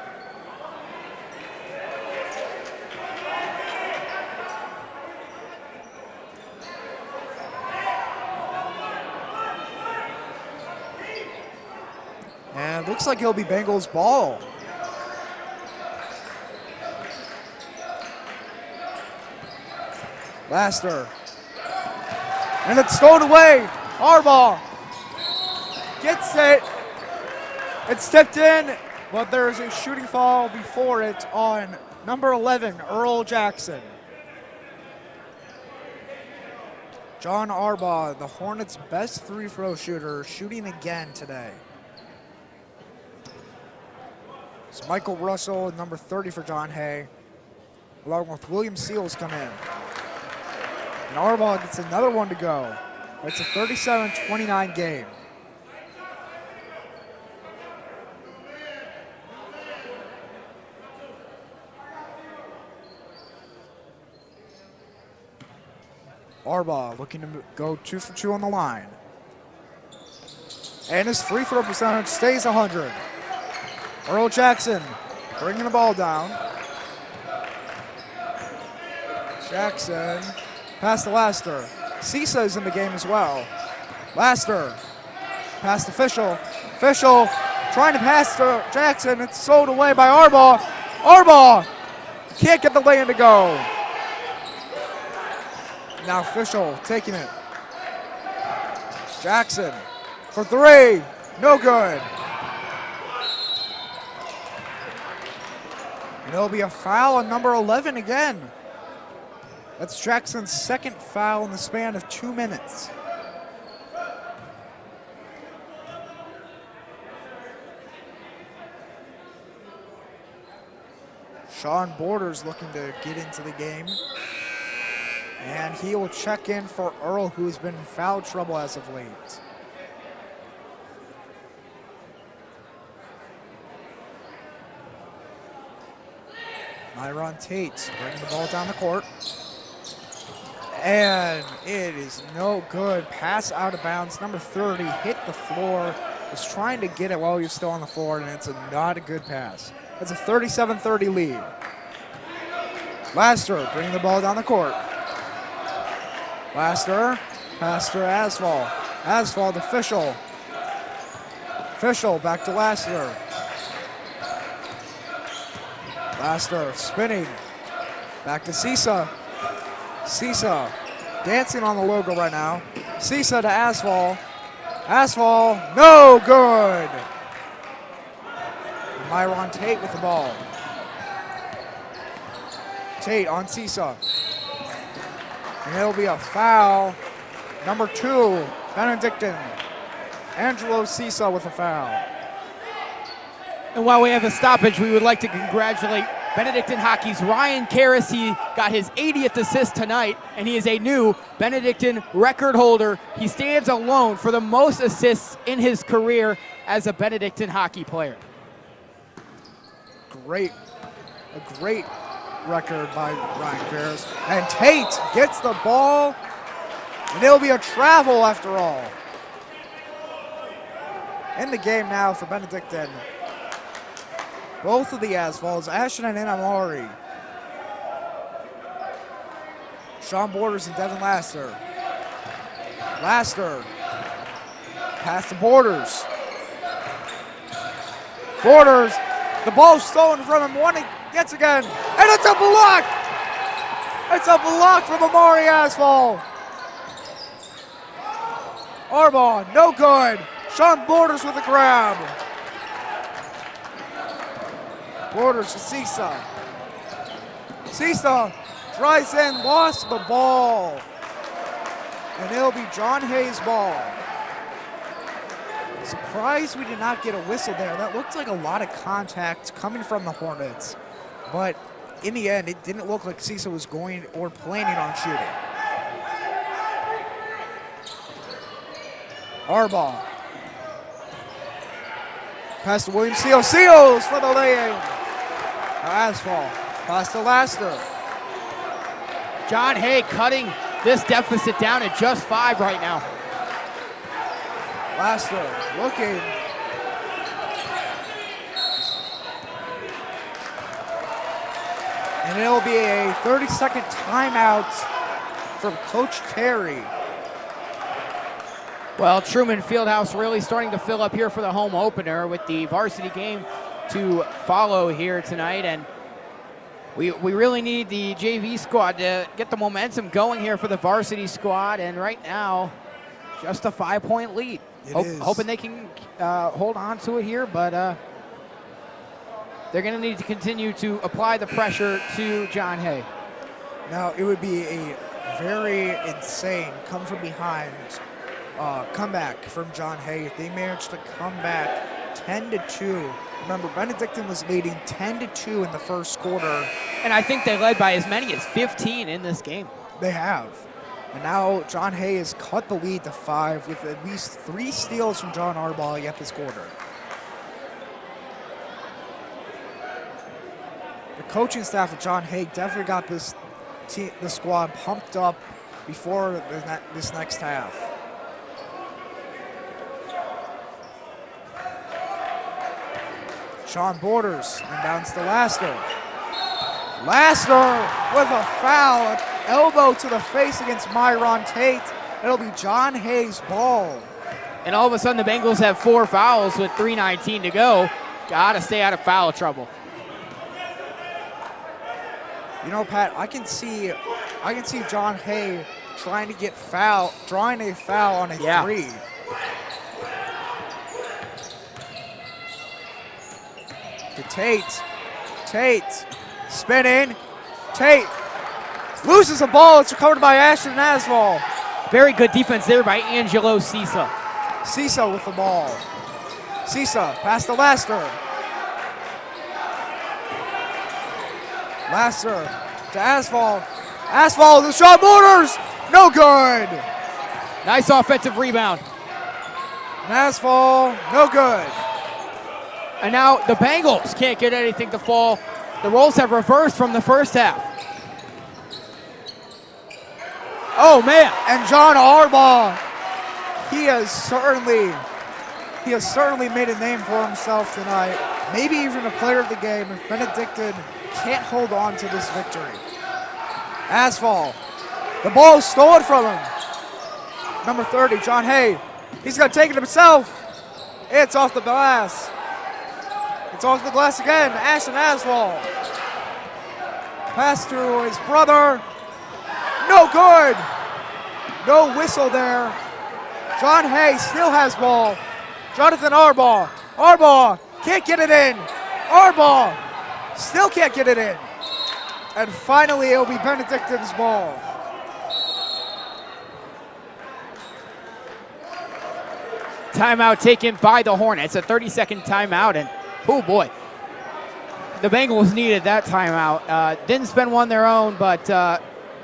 And it looks like it'll be Bengals ball. Laster. And it's stolen away. Arbaugh gets it. It's tipped in, but there's a shooting foul before it on number 11, Earl Jackson. John Arbaugh, the Hornets' best free-throw shooter, shooting again today. It's Michael Russell, number 30 for John Hay, along with William Seals come in. And Arbaugh gets another one to go. It's a 37-29 game. Arbaugh looking to go 2 for 2 on the line. And his free throw percentage stays 100. Earl Jackson bringing the ball down. Jackson, pass to Laster. Cisa is in the game as well. Laster, pass to Fischel. Fischel trying to pass to Jackson. It's sold away by Arbaugh. Arbaugh can't get the lay-in to go. Now Fischel taking it. Jackson for 3, no good. And it'll be a foul on number 11 again. That's Jackson's second foul in the span of 2 minutes. Sean Borders looking to get into the game. And he will check in for Earl, who's been in foul trouble as of late. Myron Tate bringing the ball down the court. And it is no good. Pass out of bounds. Number 30 hit the floor. Was trying to get it while he was still on the floor, and it's not a good pass. It's a 37-30 lead. Laster bringing the ball down the court. Laster, pass to Asphalt. Asphalt to Fischel. Fischel back to Laster. Laster spinning. Back to Sisa. Sisa dancing on the logo right now. Sisa to Asphalt. Asphalt, no good. Myron Tate with the ball. Tate on Sisa. And it'll be a foul. Number 2, Benedictine. Angelo Sisa with a foul. And while we have a stoppage, we would like to congratulate Benedictine Hockey's Ryan Karras. He got his 80th assist tonight, and he is a new Benedictine record holder. He stands alone for the most assists in his career as a Benedictine hockey player. A great record by Ryan Karras. And Tate gets the ball, and it'll be a travel after all. In the game now for Benedictine. Both of the Asphalts, Ashton and Inamari. Sean Borders and Devin Laster. Laster. Pass to Borders. Borders. The ball's stolen from him. One gets again. And it's a block. It's a block from Amari Asphalt. Arbaugh, no good. Sean Borders with a grab. Borders to Sisa. Sisa drives in, lost the ball. And it'll be John Hayes' ball. Surprised we did not get a whistle there. That looked like a lot of contact coming from the Hornets. But in the end, it didn't look like Sisa was going or planning on shooting. Arbaugh. Pass to William Seals. Seals for the lay-in. Asphalt. Pass to Laster. John Hay cutting this deficit down at just 5 right now. Laster looking. And it'll be a 30-second timeout from Coach Terry. Well, Truman Fieldhouse really starting to fill up here for the home opener with the varsity game to follow here tonight. And we really need the JV squad to get the momentum going here for the varsity squad. And right now, just a 5-point lead. Hoping they can hold on to it here, but they're going to need to continue to apply the pressure to John Hay. Now, it would be a very insane come from behind comeback from John Hay if they managed to come back 10-2. Remember, Benedictine was leading 10-2 in the first quarter. And I think they led by as many as 15 in this game. They have. And now John Hay has cut the lead to 5 with at least 3 steals from John Arbaugh yet this quarter. The coaching staff of John Hay definitely got the squad pumped up before this next half. Sean Borders inbounds to Laster. Laster with a foul, elbow to the face against Myron Tate. It'll be John Hayes' ball. And all of a sudden the Bengals have 4 fouls with 3:19 to go. Gotta stay out of foul trouble. You know, Pat, I can see John Hay trying to get drawing a foul on a 3. To Tate. Tate spinning. Tate loses the ball. It's recovered by Ashton Asval. Very good defense there by Angelo Sisa. Sisa with the ball. Sisa pass to Laster. Laster to Asval. Asval to Sean Borders. No good. Nice offensive rebound. Asval, no good. And now the Bengals can't get anything to fall. The roles have reversed from the first half. Oh, man. And John Harbaugh, he has certainly made a name for himself tonight. Maybe even a player of the game if Benedictine can't hold on to this victory. Asphalt, the ball is stolen from him. Number 30, John Hay, he's gonna take it himself. It's off the glass. It's off the glass again, Ashton Asphalt. Pass to his brother, no good. No whistle there. John Hay still has ball. Jonathan Harbaugh. Harbaugh can't get it in. Harbaugh still can't get it in. And finally, it'll be Benedictine's ball. Timeout taken by the Hornets, a 30-second timeout, and oh boy, the Bengals needed that timeout. Didn't spend one their own, but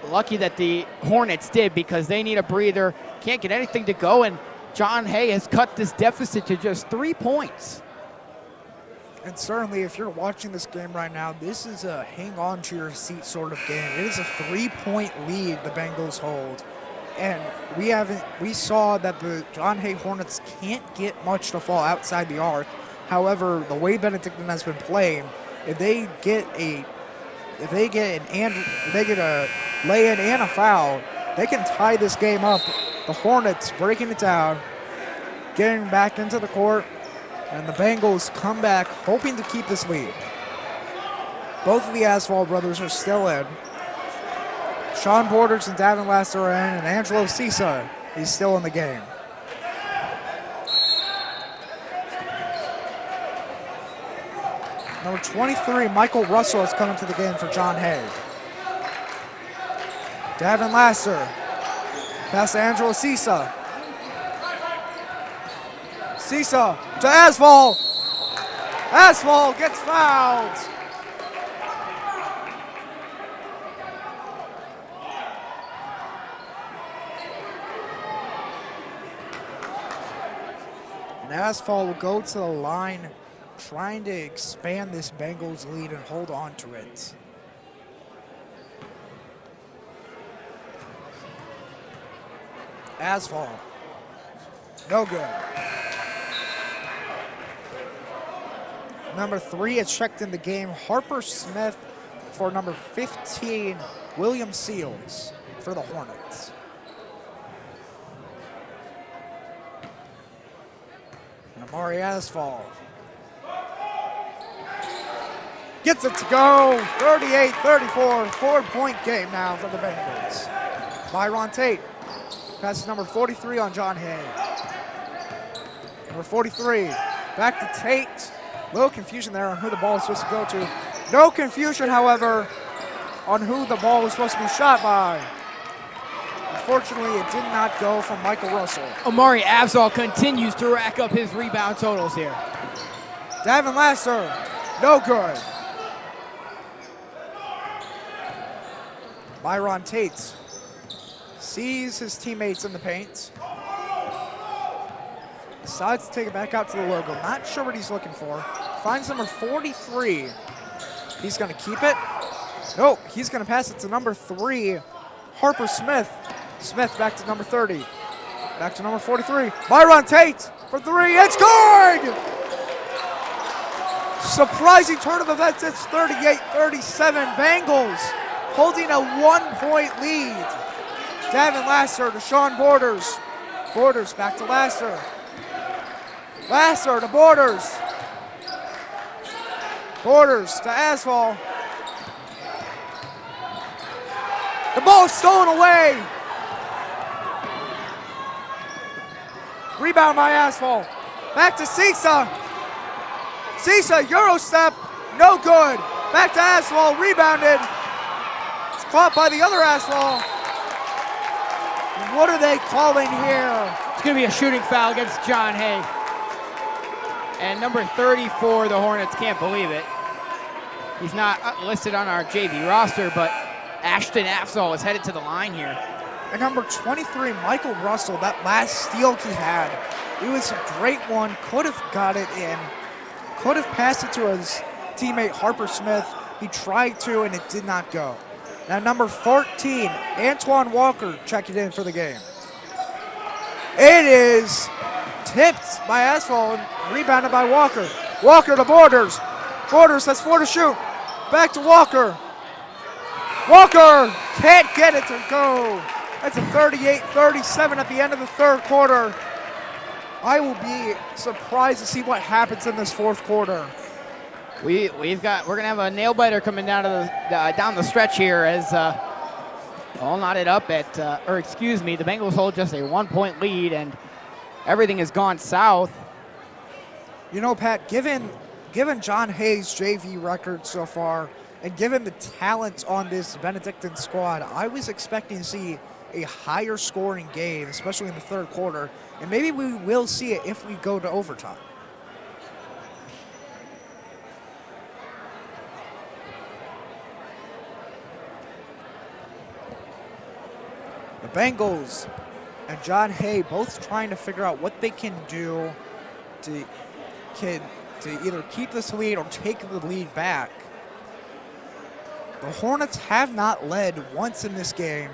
lucky that the Hornets did because they need a breather. Can't get anything to go, and John Hay has cut this deficit to just 3 points. And certainly, if you're watching this game right now, this is a hang on to your seat sort of game. It is a 3-point lead the Bengals hold. And we saw that the John Hay Hornets can't get much to fall outside the arc. However, the way Benedictine has been playing, if they get a lay-in and a foul, they can tie this game up. The Hornets breaking it down, getting back into the court, and the Bengals come back hoping to keep this lead. Both of the Asphalt brothers are still in. Sean Borders and Davin Laster are in, and Angelo Sisa is still in the game. Number 23, Michael Russell, is coming to the game for John Hay. Davin Laster, pass to Angelo Sisa. Sisa to Asphalt. Asphalt gets fouled. And Asphalt will go to the line, trying to expand this Bengals lead and hold on to it. Asphalt, no good. Number 3 is checked in the game, Harper Smith for number 15, William Seals for the Hornets. And Amari Asphalt gets it to go, 38-34, 4-point game now for the Bengals. Byron Tate passes number 43 on John Hay. Number 43, back to Tate. Little confusion there on who the ball is supposed to go to. No confusion, however, on who the ball was supposed to be shot by. Unfortunately, it did not go from Michael Russell. Amari Avzal continues to rack up his rebound totals here. Davin Laster, no good. Byron Tate sees his teammates in the paint. Decides to take it back out to the logo. Not sure what he's looking for. Finds number 43. He's going to keep it. Nope, he's going to pass it to number 3, Harper Smith. Smith back to number 30. Back to number 43. Byron Tate for 3. It's good! Surprising turn of events. It's 38-37. Bengals holding a 1-point lead. Davin Laster to Sean Borders. Borders back to Laster. Laster to Borders. Borders to Asphalt. The ball is stolen away. Rebound by Asphalt. Back to Sisa. Sisa, Euro step, no good. Back to Asphalt, rebounded. It's caught by the other Asphalt. What are they calling here? It's going to be a shooting foul against John Hay. And number 34, the Hornets can't believe it. He's not listed on our JV roster, but Ashton Afzal is headed to the line here. And number 23, Michael Russell, that last steal he had, it was a great one. Could have got it in. Could have passed it to his teammate Harper Smith. He tried to, and it did not go. Now number 14, Antoine Walker checking in for the game. It is tipped by Asphalt and rebounded by Walker. Walker to Borders. Borders has 4 to shoot. Back to Walker. Walker can't get it to go. That's a 38-37 at the end of the third quarter. I will be surprised to see what happens in this fourth quarter. We're gonna have a nail biter coming down the stretch here as all knotted up at the Bengals hold just a 1-point lead and everything has gone south. You know, Pat, given John Hay's JV record so far and given the talent on this Benedictine squad, I was expecting to see a higher scoring game, especially in the third quarter, and maybe we will see it if we go to overtime. The Bengals and John Hay both trying to figure out what they can do to either keep this lead or take the lead back. The Hornets have not led once in this game.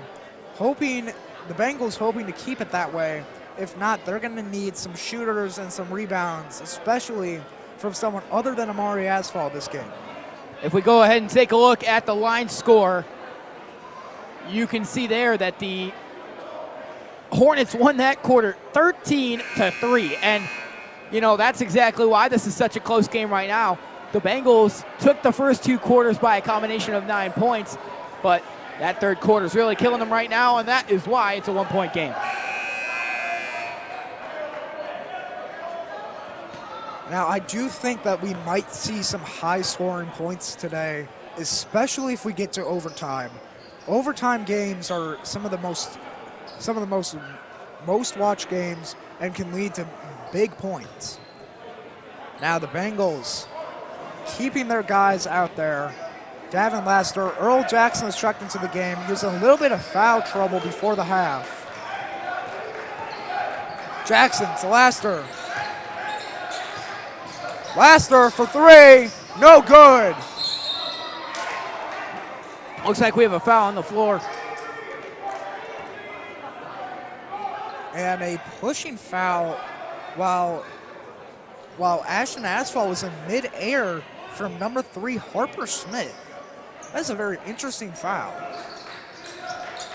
The Bengals hoping to keep it that way. If not, they're going to need some shooters and some rebounds, especially from someone other than Amari Asphalt this game. If we go ahead and take a look at the line score, you can see there that the Hornets won that quarter 13-3. And, you know, that's exactly why this is such a close game right now. The Bengals took the first 2 quarters by a combination of 9 points, but that third quarter is really killing them right now, and that is why it's a 1-point game. Now, I do think that we might see some high-scoring points today, especially if we get to overtime. Overtime games are some of the most watched games and can lead to big points. Now, the Bengals keeping their guys out there. Davin Laster, Earl Jackson is checked into the game. He was in a little bit of foul trouble before the half. Jackson to Laster. Laster for 3, no good. Looks like we have a foul on the floor. And a pushing foul while Ashton Asphalt was in mid-air from number 3, Harper Smith. That's a very interesting foul.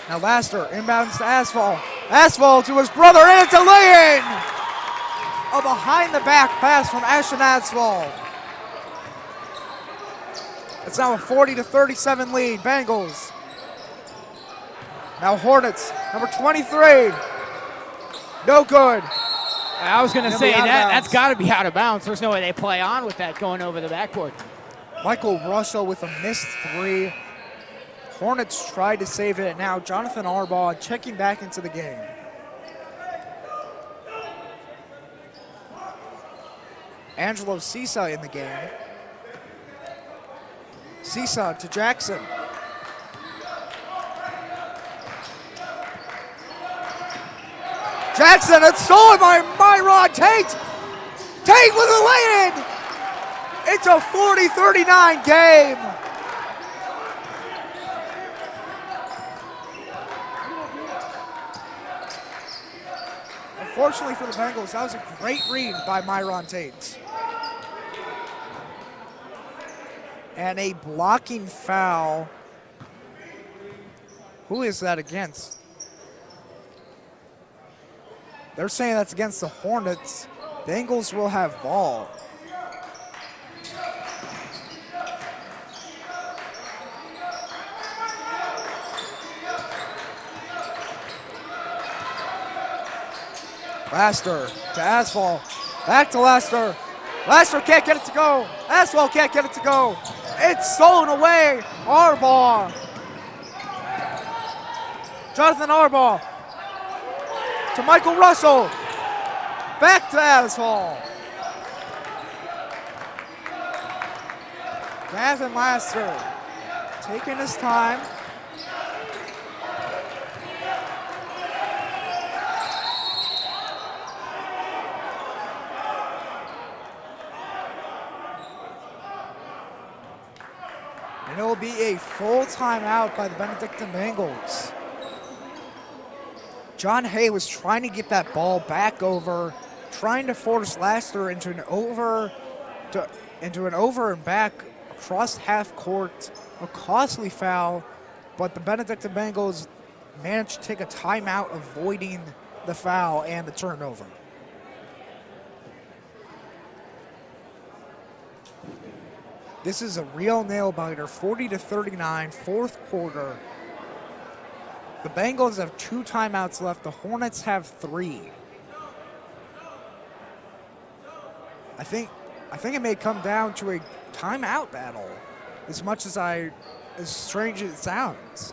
Now Laster inbounds to Asphalt. Asphalt to his brother, and it's a lay-in! A behind-the-back pass from Ashton Asphalt. It's now a 40-37 lead, Bengals. Now Hornets, number 23. No good. I was going to say that's got to be out of bounds. There's no way they play on with that going over the backboard. Michael Russell with a missed 3. Hornets tried to save it, and now Jonathan Arbaugh checking back into the game. Angelo Sisa in the game. Sisa to Jackson. Jackson, it's stolen by Myron Tate. Tate with a lay-in. It's a 40-39 game. Unfortunately for the Bengals, that was a great read by Myron Tate. And a blocking foul. Who is that against? They're saying that's against the Hornets. Bengals will have ball. Laster to Asphalt. Back to Laster. Laster can't get it to go. Asphalt can't get it to go. It's stolen away. Arbaugh. Jonathan Arbaugh to Michael Russell. Back to Asphalt. Gavin Laster taking his time. And it will be a full timeout by the Benedictine Bengals. John Hay was trying to get that ball back over, trying to force Laster into an over and back across half court, a costly foul, but the Benedictine Bengals managed to take a timeout, avoiding the foul and the turnover. This is a real nail-biter, 40-39, fourth quarter. The Bengals have 2 timeouts left. The Hornets have 3. I think it may come down to a timeout battle, as strange as it sounds.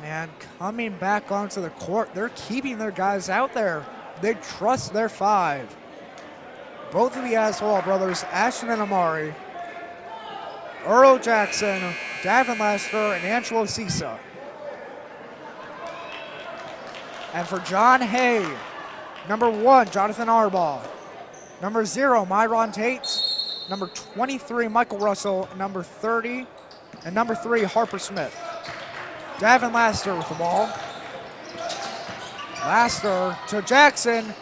And coming back onto the court, they're keeping their guys out there. They trust their 5. Both of the Aswell brothers, Ashton and Amari, Earl Jackson, Davin Laster, and Angelo Sisa. And for John Hay, number 1, Jonathan Arbaugh. Number 0, Myron Tate. Number 23, Michael Russell. Number 30, and number 3, Harper Smith. Davin Laster with the ball. Laster to Jackson.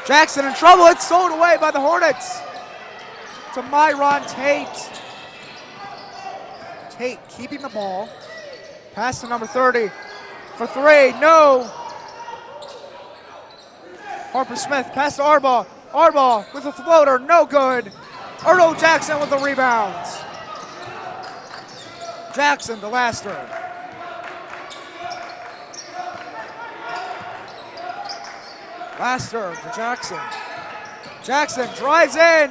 Jackson in trouble. It's stolen away by the Hornets. To Myron Tate. Tate keeping the ball. Pass to number 30 for 3. No. Harper Smith. Pass to Arbaugh. Arbaugh with a floater. No good. Earl Jackson with the rebound. Jackson to Laster. Laster to Jackson. Jackson drives in,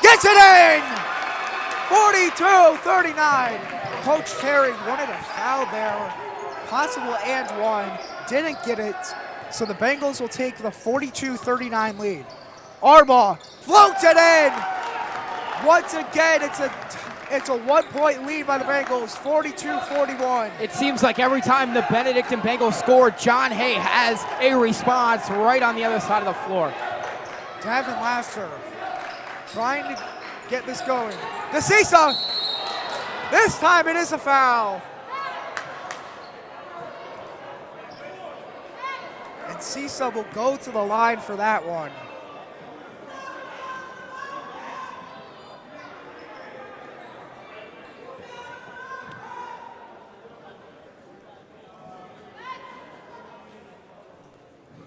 gets it in! 42-39. Coach Terry wanted a foul there, possible and one, didn't get it. So the Bengals will take the 42-39 lead. Arbaugh floats it in. Once again, it's a 1-point lead by the Bengals, 42-41. It seems like every time the Benedictine Bengals score, John Hay has a response right on the other side of the floor. Davin Laster trying to get this going. The Sisa. This time it is a foul. And Sisa will go to the line for that one.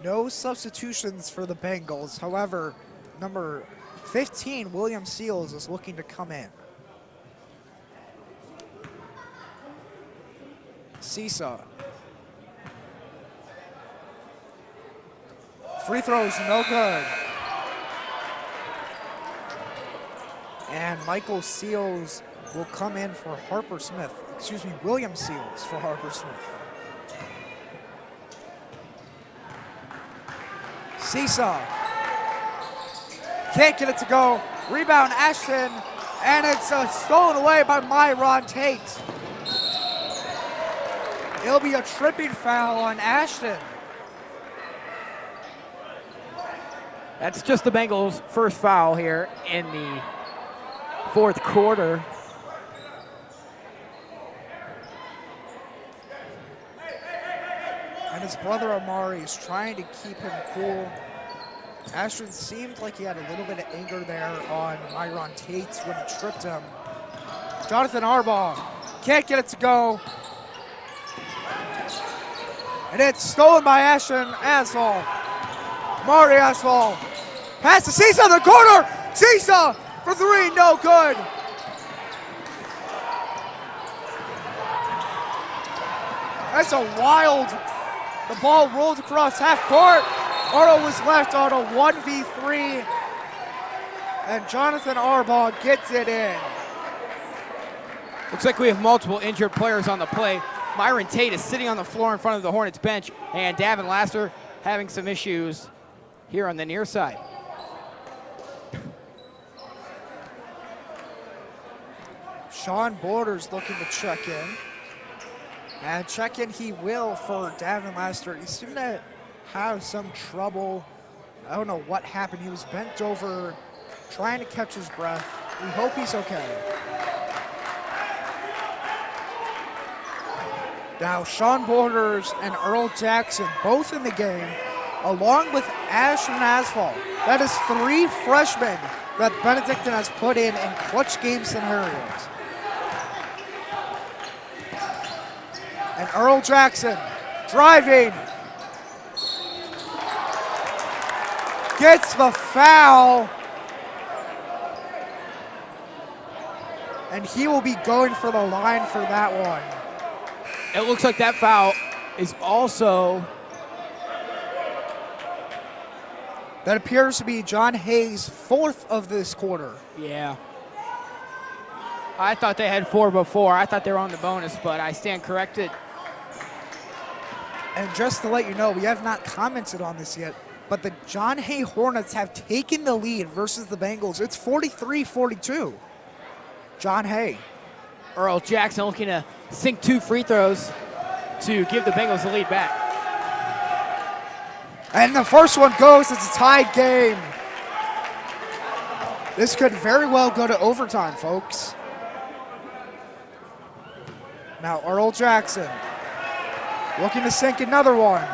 No substitutions for the Bengals. However, number 15, William Seals, is looking to come in. Sisa. Free throws, no good. And Michael Seals will come in for Harper Smith. Excuse me, William Seals for Harper Smith. Sisa can't get it to go. Rebound Ashton, and it's stolen away by Myron Tate. It'll be a tripping foul on Ashton. That's just the Bengals' first foul here in the fourth quarter. And his brother Amari is trying to keep him cool. Ashton seemed like he had a little bit of anger there on Myron Tate when he tripped him. Jonathan Arbaugh can't get it to go. And it's stolen by Ashton Asphalt. Amari Asphalt. Pass to Sisa in the corner. Sisa for 3, no good. That's a wild. The ball rolled across half court. Arnold was left on a 1v3. And Jonathan Arbaugh gets it in. Looks like we have multiple injured players on the play. Myron Tate is sitting on the floor in front of the Hornets bench, and Davin Laster having some issues here on the near side. Sean Borders looking to check in. And check in he will for Davin Laster. He seemed to have some trouble. I don't know what happened. He was bent over trying to catch his breath. We hope he's okay. Now, Sean Borders and Earl Jackson both in the game, along with Ashton Asphalt. That is 3 freshmen that Benedictine has put in clutch game scenarios. And Earl Jackson driving. Gets the foul. And he will be going for the line for that one. It looks like that foul is also... That appears to be John Hayes' 4th of this quarter. Yeah. I thought they had 4 before. I thought they were on the bonus, but I stand corrected. And just to let you know, we have not commented on this yet, but the John Hay Hornets have taken the lead versus the Bengals. It's 43-42. John Hay. Earl Jackson looking to sink 2 free throws to give the Bengals the lead back. And the first one goes. It's a tied game. This could very well go to overtime, folks. Now Earl Jackson looking to sink another one.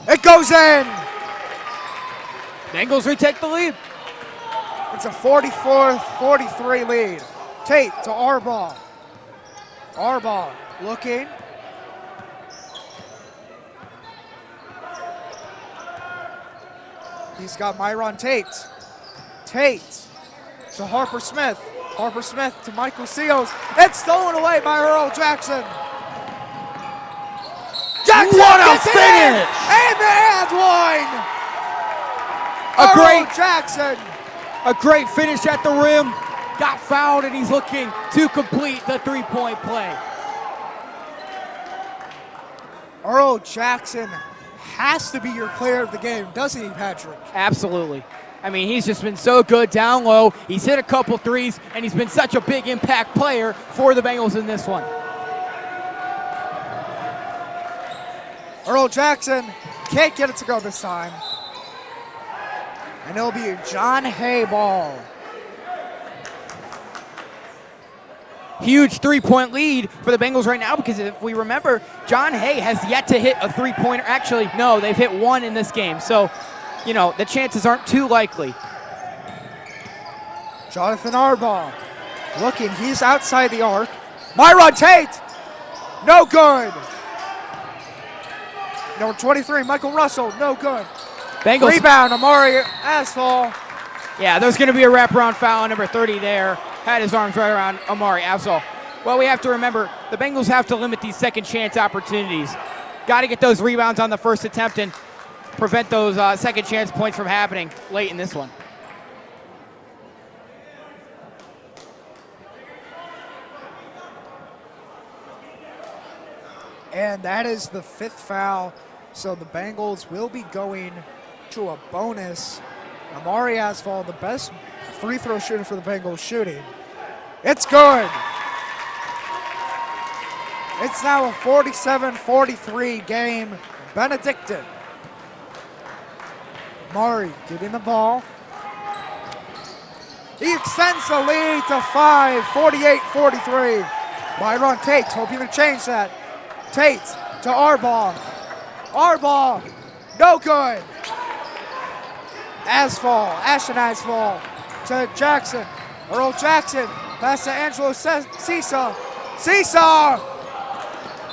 It goes in. Bengals retake the lead. It's a 44-43 lead. Tate to Arbaugh. Arbaugh looking. He's got Myron Tate. Tate to Harper Smith. Harper Smith to Michael Seals. It's stolen away by Earl Jackson. Jackson What a gets it in, finish! and the and one. Earl Jackson. A great finish at the rim. Got fouled, and he's looking to complete the 3-point play. Earl Jackson has to be your player of the game, doesn't he, Patrick? Absolutely. I mean, he's just been so good down low. He's hit a couple threes, and he's been such a big impact player for the Bengals in this one. Earl Jackson can't get it to go this time. And it'll be a John Hay ball. Huge 3-point lead for the Bengals right now, because if we remember, John Hay has yet to hit a 3-pointer. Actually, no, they've hit 1 in this game. So, you know, the chances aren't too likely. Jonathan Arbaugh looking, he's outside the arc. Myron Tate, no good. Number 23, Michael Russell, no good. Bengals. Rebound, Amari Asphalt. Yeah, there's going to be a wraparound foul on number 30 there. Had his arms right around Amari Asphalt. Well, we have to remember, the Bengals have to limit these second chance opportunities. Got to get those rebounds on the first attempt and prevent those second chance points from happening late in this one. And that is the 5th foul. So the Bengals will be going to a bonus. Amari Asphalt, the best free throw shooter for the Bengals shooting. It's good. It's now a 47-43 game. Benedictine. Amari getting the ball. He extends the lead to 5, 48-43. Myron Tate hoping to change that. Tate to Arbaugh. Arbaugh, no good. Ashton Asphalt to Jackson. Earl Jackson, pass to Angelo Seesaw. Seesaw,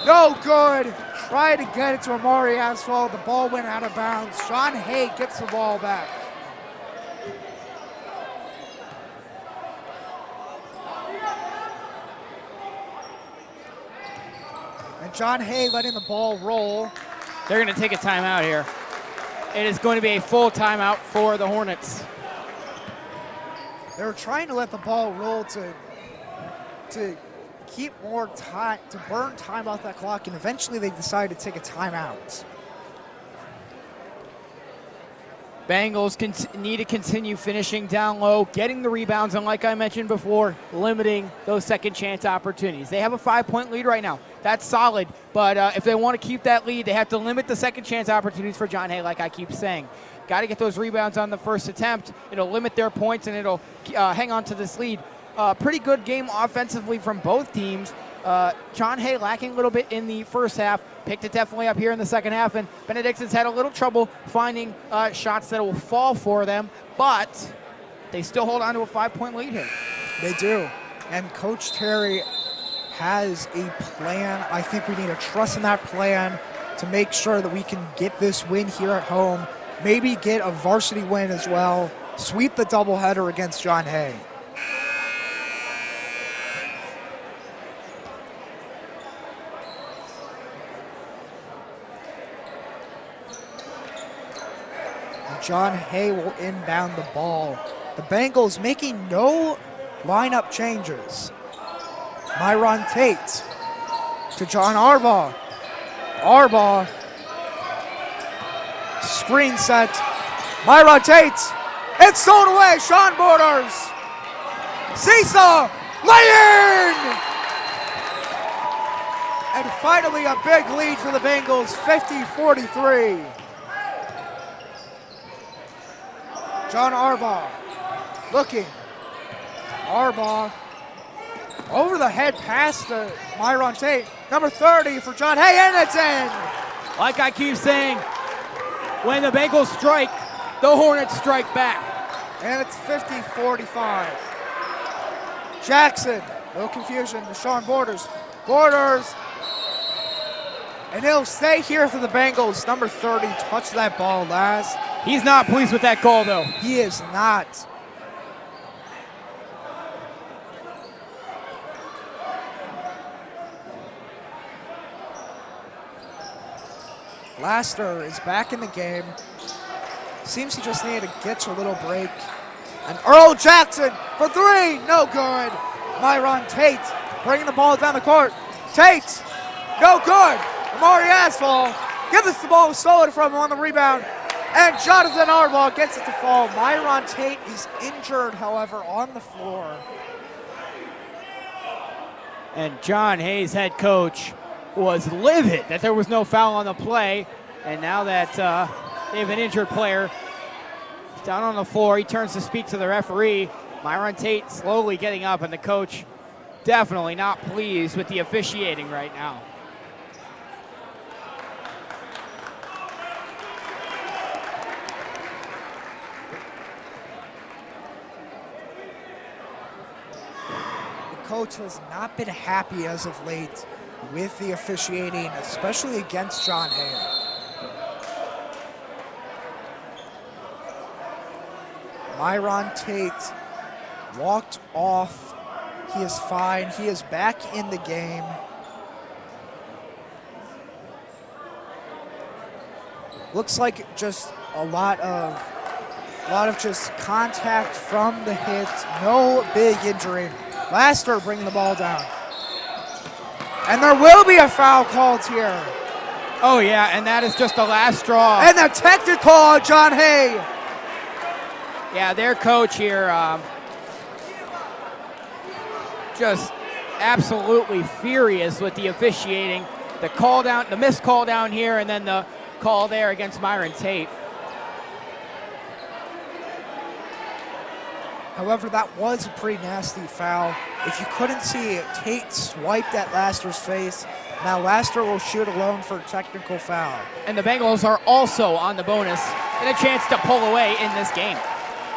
no good. Try to get it to Amari Asphalt. The ball went out of bounds. Sean Hay gets the ball back. And John Hay letting the ball roll. They're going to take a timeout here. It is going to be a full timeout for the Hornets. They were trying to let the ball roll to keep more time, to burn time off that clock, and eventually they decided to take a timeout. Bengals need to continue finishing down low, getting the rebounds, and like I mentioned before, limiting those second chance opportunities. They have a 5-point lead right now. That's solid, but if they want to keep that lead, they have to limit the second chance opportunities for John Hay, like I keep saying. Got to get those rebounds on the first attempt. It'll limit their points, and it'll hang on to this lead. Pretty good game offensively from both teams. John Hay lacking a little bit in the first half, picked it definitely up here in the second half, and Benedictine's had a little trouble finding shots that will fall for them, but they still hold on to a 5-point lead here. They do, and Coach Terry has a plan. I think we need to trust in that plan to make sure that we can get this win here at home, maybe get a varsity win as well, sweep the doubleheader against John Hay. John Hay will inbound the ball. The Bengals making no lineup changes. Myron Tate to John Arbaugh. Arbaugh, screen set. Myron Tate, it's thrown away. Sean Borders, seesaw, lay in! And finally a big lead for the Bengals, 50-43. John Arbaugh looking. Arbaugh over the head pass to Myron Tate. Number 30 for John Hay, and it's in. Like I keep saying, when the Bengals strike, the Hornets strike back. And it's 50-45. Jackson, no confusion to Sean Borders. Borders. And he'll stay here for the Bengals. Number 30 touched that ball last. He's not pleased with that call, though. He is not. Laster is back in the game. Seems he just needed to get a little break. And Earl Jackson for three, no good. Myron Tate bringing the ball down the court. Tate, no good. Amari Asphalt gives us the ball stolen from him on the rebound. And Jonathan Arbaugh gets it to fall. Myron Tate is injured, however, on the floor. And John Hay's head coach was livid that there was no foul on the play. And now that they have an injured player down on the floor, he turns to speak to the referee. Myron Tate slowly getting up, and the coach definitely not pleased with the officiating right now. Coach has not been happy as of late with the officiating, especially against John Hay. Myron Tate walked off. He is fine. He is back in the game. Looks like just a lot of just contact from the hit. No big injury. Laster bringing the ball down. And there will be a foul called here. Oh, yeah, and that is just the last straw. And the technical on John Hay. Yeah, their coach here just absolutely furious with the officiating. The call down, the missed call down here, and then the call there against Myron Tate. However, that was a pretty nasty foul. If you couldn't see it, Tate swiped at Laster's face. Now Laster will shoot alone for a technical foul. And the Bengals are also on the bonus and a chance to pull away in this game.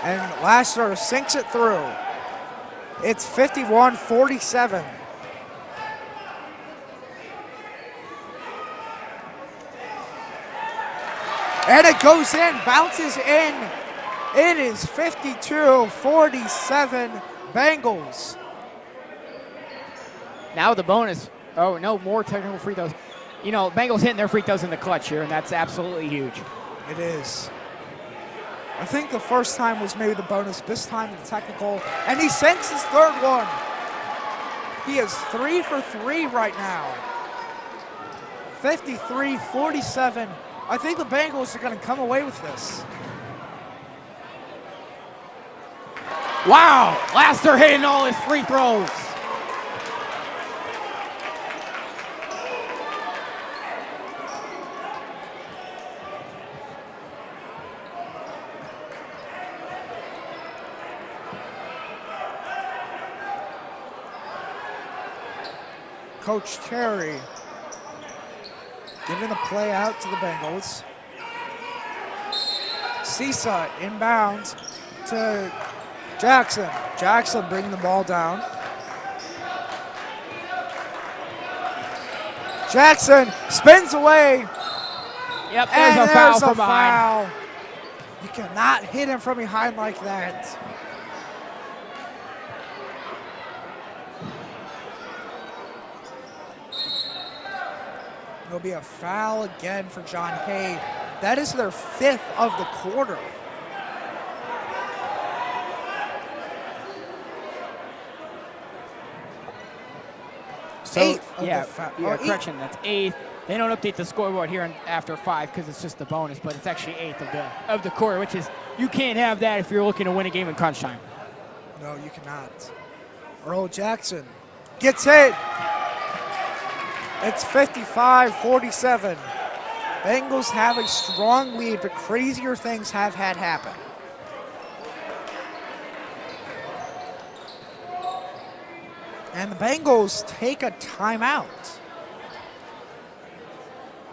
And Laster sinks it through. It's 51-47. And it goes in, bounces in. It is 52-47 Bengals. Now the bonus Oh, no, more technical free throws. You know, Bengals hitting their free throws in the clutch here, and that's absolutely huge. It is. I think the first time was maybe the bonus, this time the technical, and he sinks his third one. He is 3 for 3 right now. 53-47. I think the Bengals are going to come away with this. Wow, Laster hitting all his free throws. Coach Terry giving the play out to the Bengals. Cisa inbounds to Jackson. Jackson bringing the ball down. Jackson spins away. Yep, there's a foul from behind. Foul. You cannot hit him from behind like that. There'll be a foul again for John Hay. That is their 5th of the quarter. So, 8th of yeah, the foul. correction, that's 8th. They don't update the scoreboard here after 5 because it's just the bonus, but it's actually 8th of the quarter, which is, you can't have that if you're looking to win a game in crunch time. No, you cannot. Earl Jackson gets hit. It's 55-47. Bengals have a strong lead, but crazier things have had happen. And the Bengals take a timeout.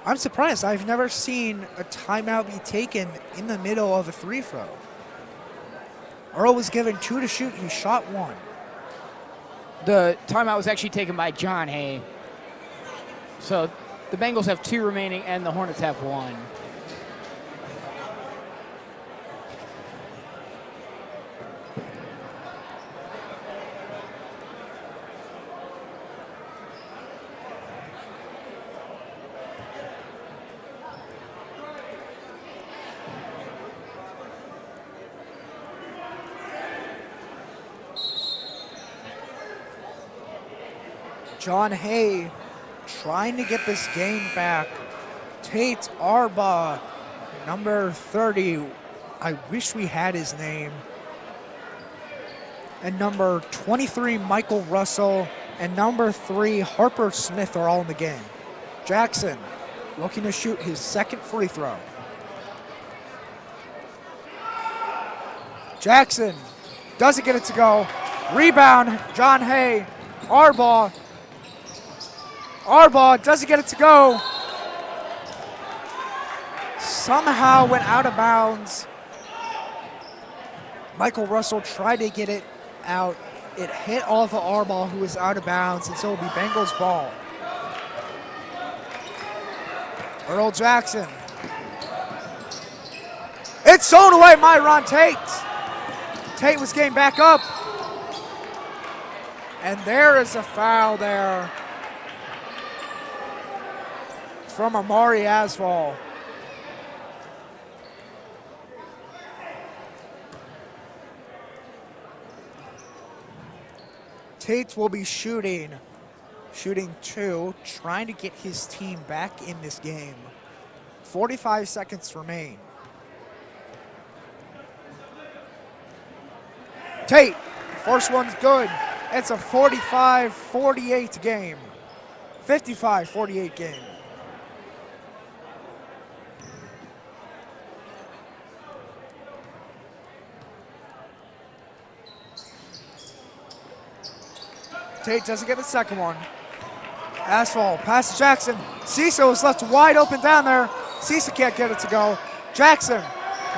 I'm surprised. I've never seen a timeout be taken in the middle of a free throw. Earl was given 2 to shoot. He shot 1. The timeout was actually taken by John Hay. So the Bengals have 2 remaining and the Hornets have 1. John Hay trying to get this game back. Tate Arba, number 30. I wish we had his name. And number 23, Michael Russell. And number 3, Harper Smith are all in the game. Jackson looking to shoot his 2nd free throw. Jackson doesn't get it to go. Rebound, John Hay. Arba doesn't get it to go. Somehow went out of bounds. Michael Russell tried to get it out. It hit off of Arba, who was out of bounds, and so it'll be Bengals ball. Earl Jackson. It's stolen away, Myron Tate. Tate was getting back up. And there is a foul there from Amari Asval. Tate will be shooting 2, trying to get his team back in this game. 45 seconds remain. Tate, first one's good. It's a 45-48 game. 55-48 game. Tate doesn't get the second one. Asphalt, pass to Jackson. Cisa is left wide open down there. Cisa can't get it to go. Jackson.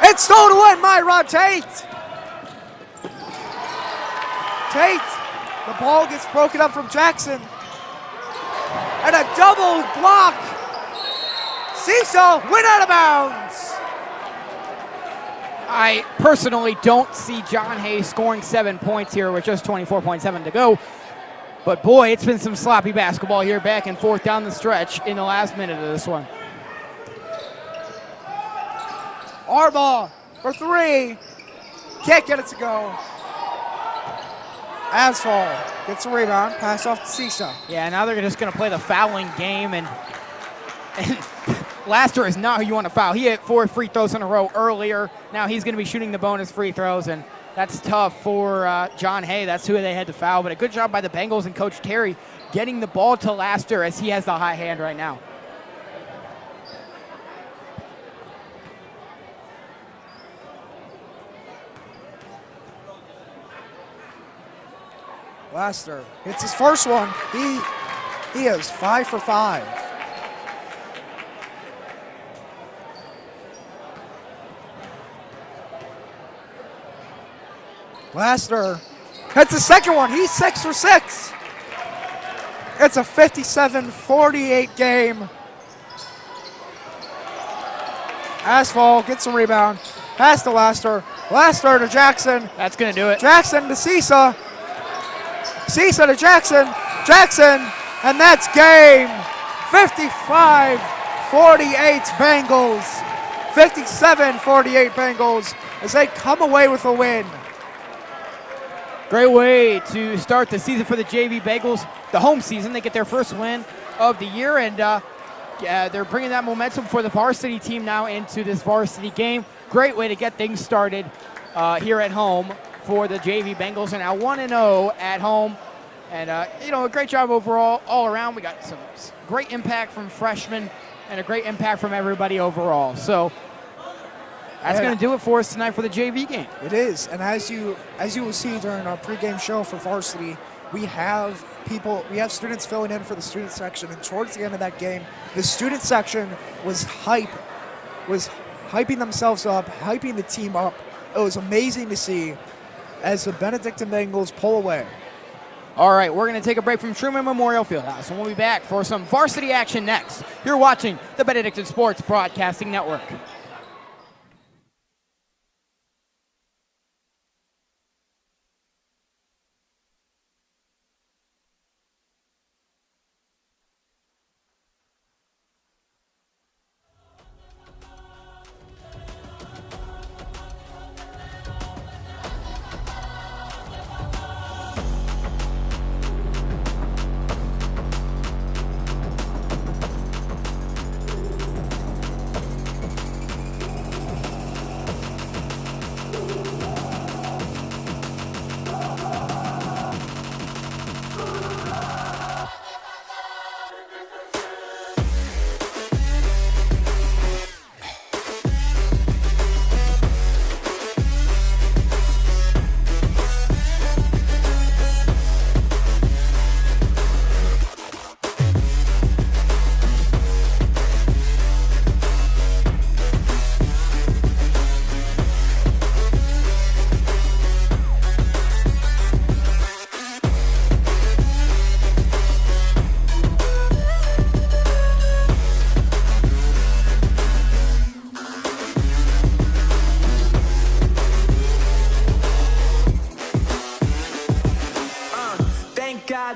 It's stolen away by Rod Tate. Tate. The ball gets broken up from Jackson. And a double block. Cisa went out of bounds. I personally don't see John Hay scoring 7 points here with just 24.7 to go. But boy, it's been some sloppy basketball here, back and forth down the stretch in the last minute of this one. Arbaugh for three. Can't get it to go. Asphalt gets a rebound. Pass off to Sisa. Yeah, now they're just going to play the fouling game, and Laster is not who you want to foul. He hit 4 free throws in a row earlier. Now he's going to be shooting the bonus free throws, and that's tough for John Hay. That's who they had to foul. But a good job by the Bengals and Coach Terry getting the ball to Laster, as he has the high hand right now. Laster hits his first one. He is 5 for 5. Laster hits the second one. He's 6 for 6. It's a 57-48 game. Asphalt gets a rebound. Pass to Laster. Laster to Jackson. That's going to do it. Jackson to Sisa. Sisa to Jackson. Jackson, and that's game. 55-48 Bengals. 57-48 Bengals as they come away with a win. Great way to start the season for the JV Bengals, the home season. They get their first win of the year, and they're bringing that momentum for the varsity team now into this varsity game. Great way to get things started here at home for the JV Bengals, and now 1-0 at home. And, a great job overall, all around. We got some great impact from freshmen and a great impact from everybody overall. So that's going to do it for us tonight for the JV game. It is, and as you will see during our pregame show for varsity, we have students filling in for the student section, and towards the end of that game, the student section was hyping themselves up, hyping the team up. It was amazing to see as the Benedictine Bengals pull away. All right, we're going to take a break from Truman Memorial Fieldhouse, and we'll be back for some varsity action next. You're watching the Benedictine Sports Broadcasting Network.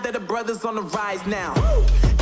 That the brothers on the rise now.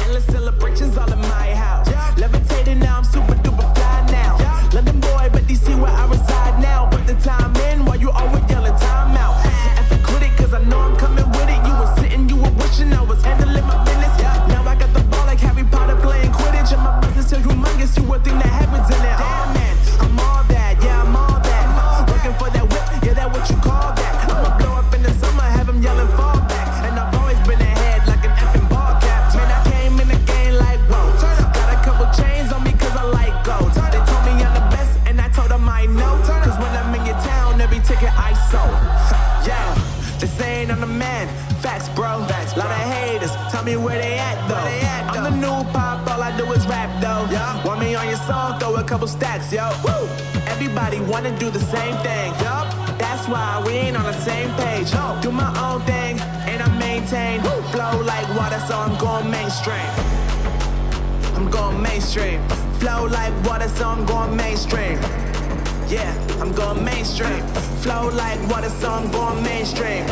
Endless celebrations all in my house. Levitating now, I'm super duper fly now. London boy, but DC where I reside now. Put the time in while you always yelling time out. And for quit it, cause I know I'm coming with it. You were sitting, you were wishing I was handling my business. Now I got the ball like Harry Potter playing Quidditch. And my business is humongous, you would think that happens in there. Damn man, I'm all that, yeah, I'm all that. Working for that whip, yeah, that what you call that. I'ma blow up in the summer, have them yelling fall back. And I've always been ahead like an effing ball cap. Man, I came in the game like, whoa. Got a couple chains on me cause I like gold. They told me I'm the best and I told them I know. Cause when I'm in your town, every ticket I sold. Yeah, they saying I'm the man. Facts, bro. Lot of haters, tell me where they at though. I'm the new pop, all I do is rap though. Want me on your song, throw a couple stacks, yo. Woo! Everybody wanna do the same thing. That's why we ain't on the same page. Do my own thing, and I maintain. Flow like water, so I'm going mainstream. I'm going mainstream. Flow like water, so I'm going mainstream. Yeah, I'm going mainstream. Flow like water, so I'm going mainstream.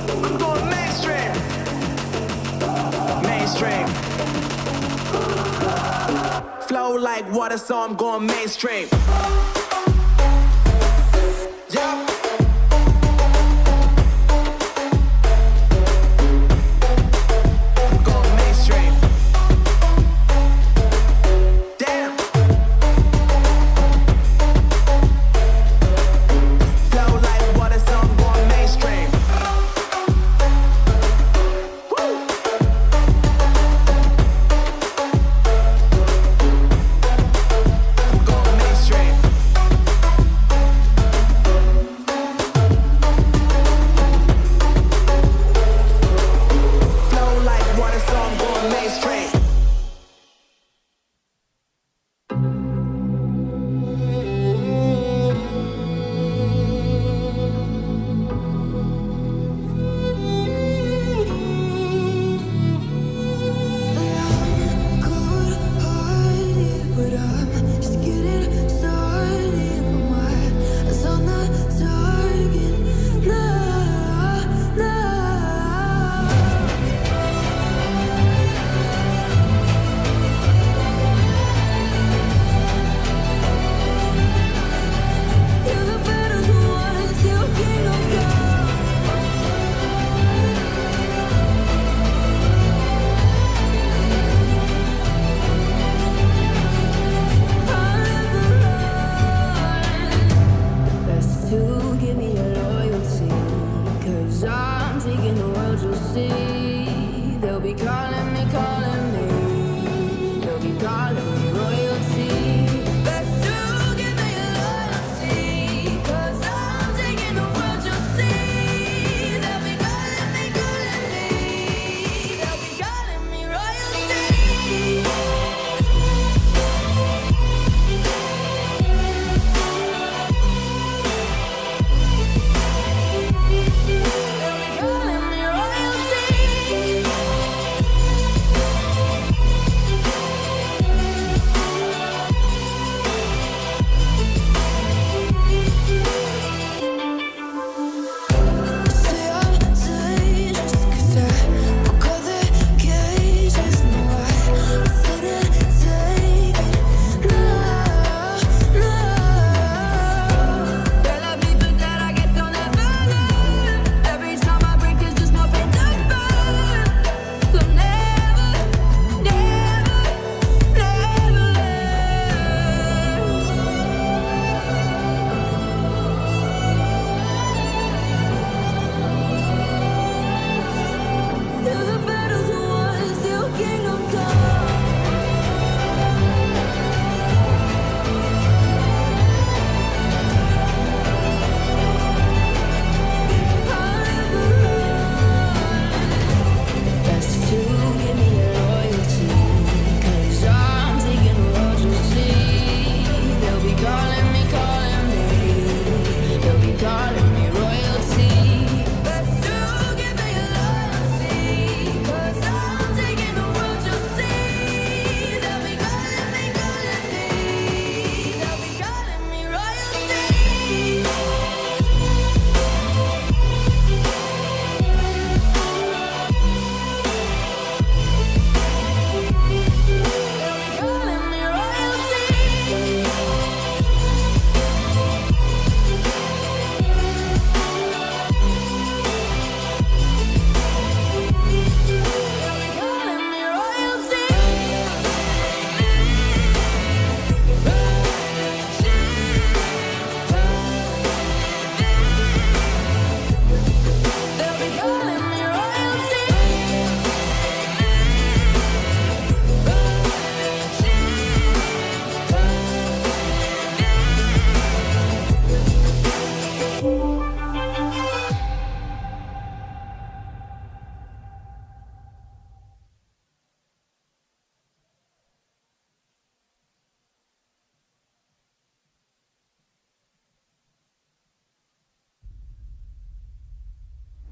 I'm going mainstream. mainstream. Flow like water, so I'm going mainstream. Yeah. Going mainstream. Damn. Flow like water, so I'm going mainstream. Woo. Going mainstream. Flow like water, so I'm going mainstream. Cold-hearted, but I'm just getting started. My eyes on the target. Nah, nah. You're the battles won, still kingdom come. Best to give me your loyalty, 'cause I'm taking the world, you'll see. They'll be calling me, they'll be calling me royalty. Best to give me your loyalty, 'cause I'm taking the world, you'll see. They'll be calling me, they'll be calling me royalty. Calling me royalty. Say I'm dangerous 'cause I broke all the cages. No, I didn't take it. No, no. Girl, I be the that I guess I'll never learn. Every time I break, there's just more pain to burn. So never, never, never till the battle's won, still kingdom come. Best to give me your loyalty, 'cause I'm taking the world, you'll see. They'll be calling me, they'll be calling me royalty. Best to give me your loyalty, 'cause I'm taking the world, you'll see. They'll be calling me, they'll be calling me royalty. Calling me royalty. Calling me royalty. They'll be calling me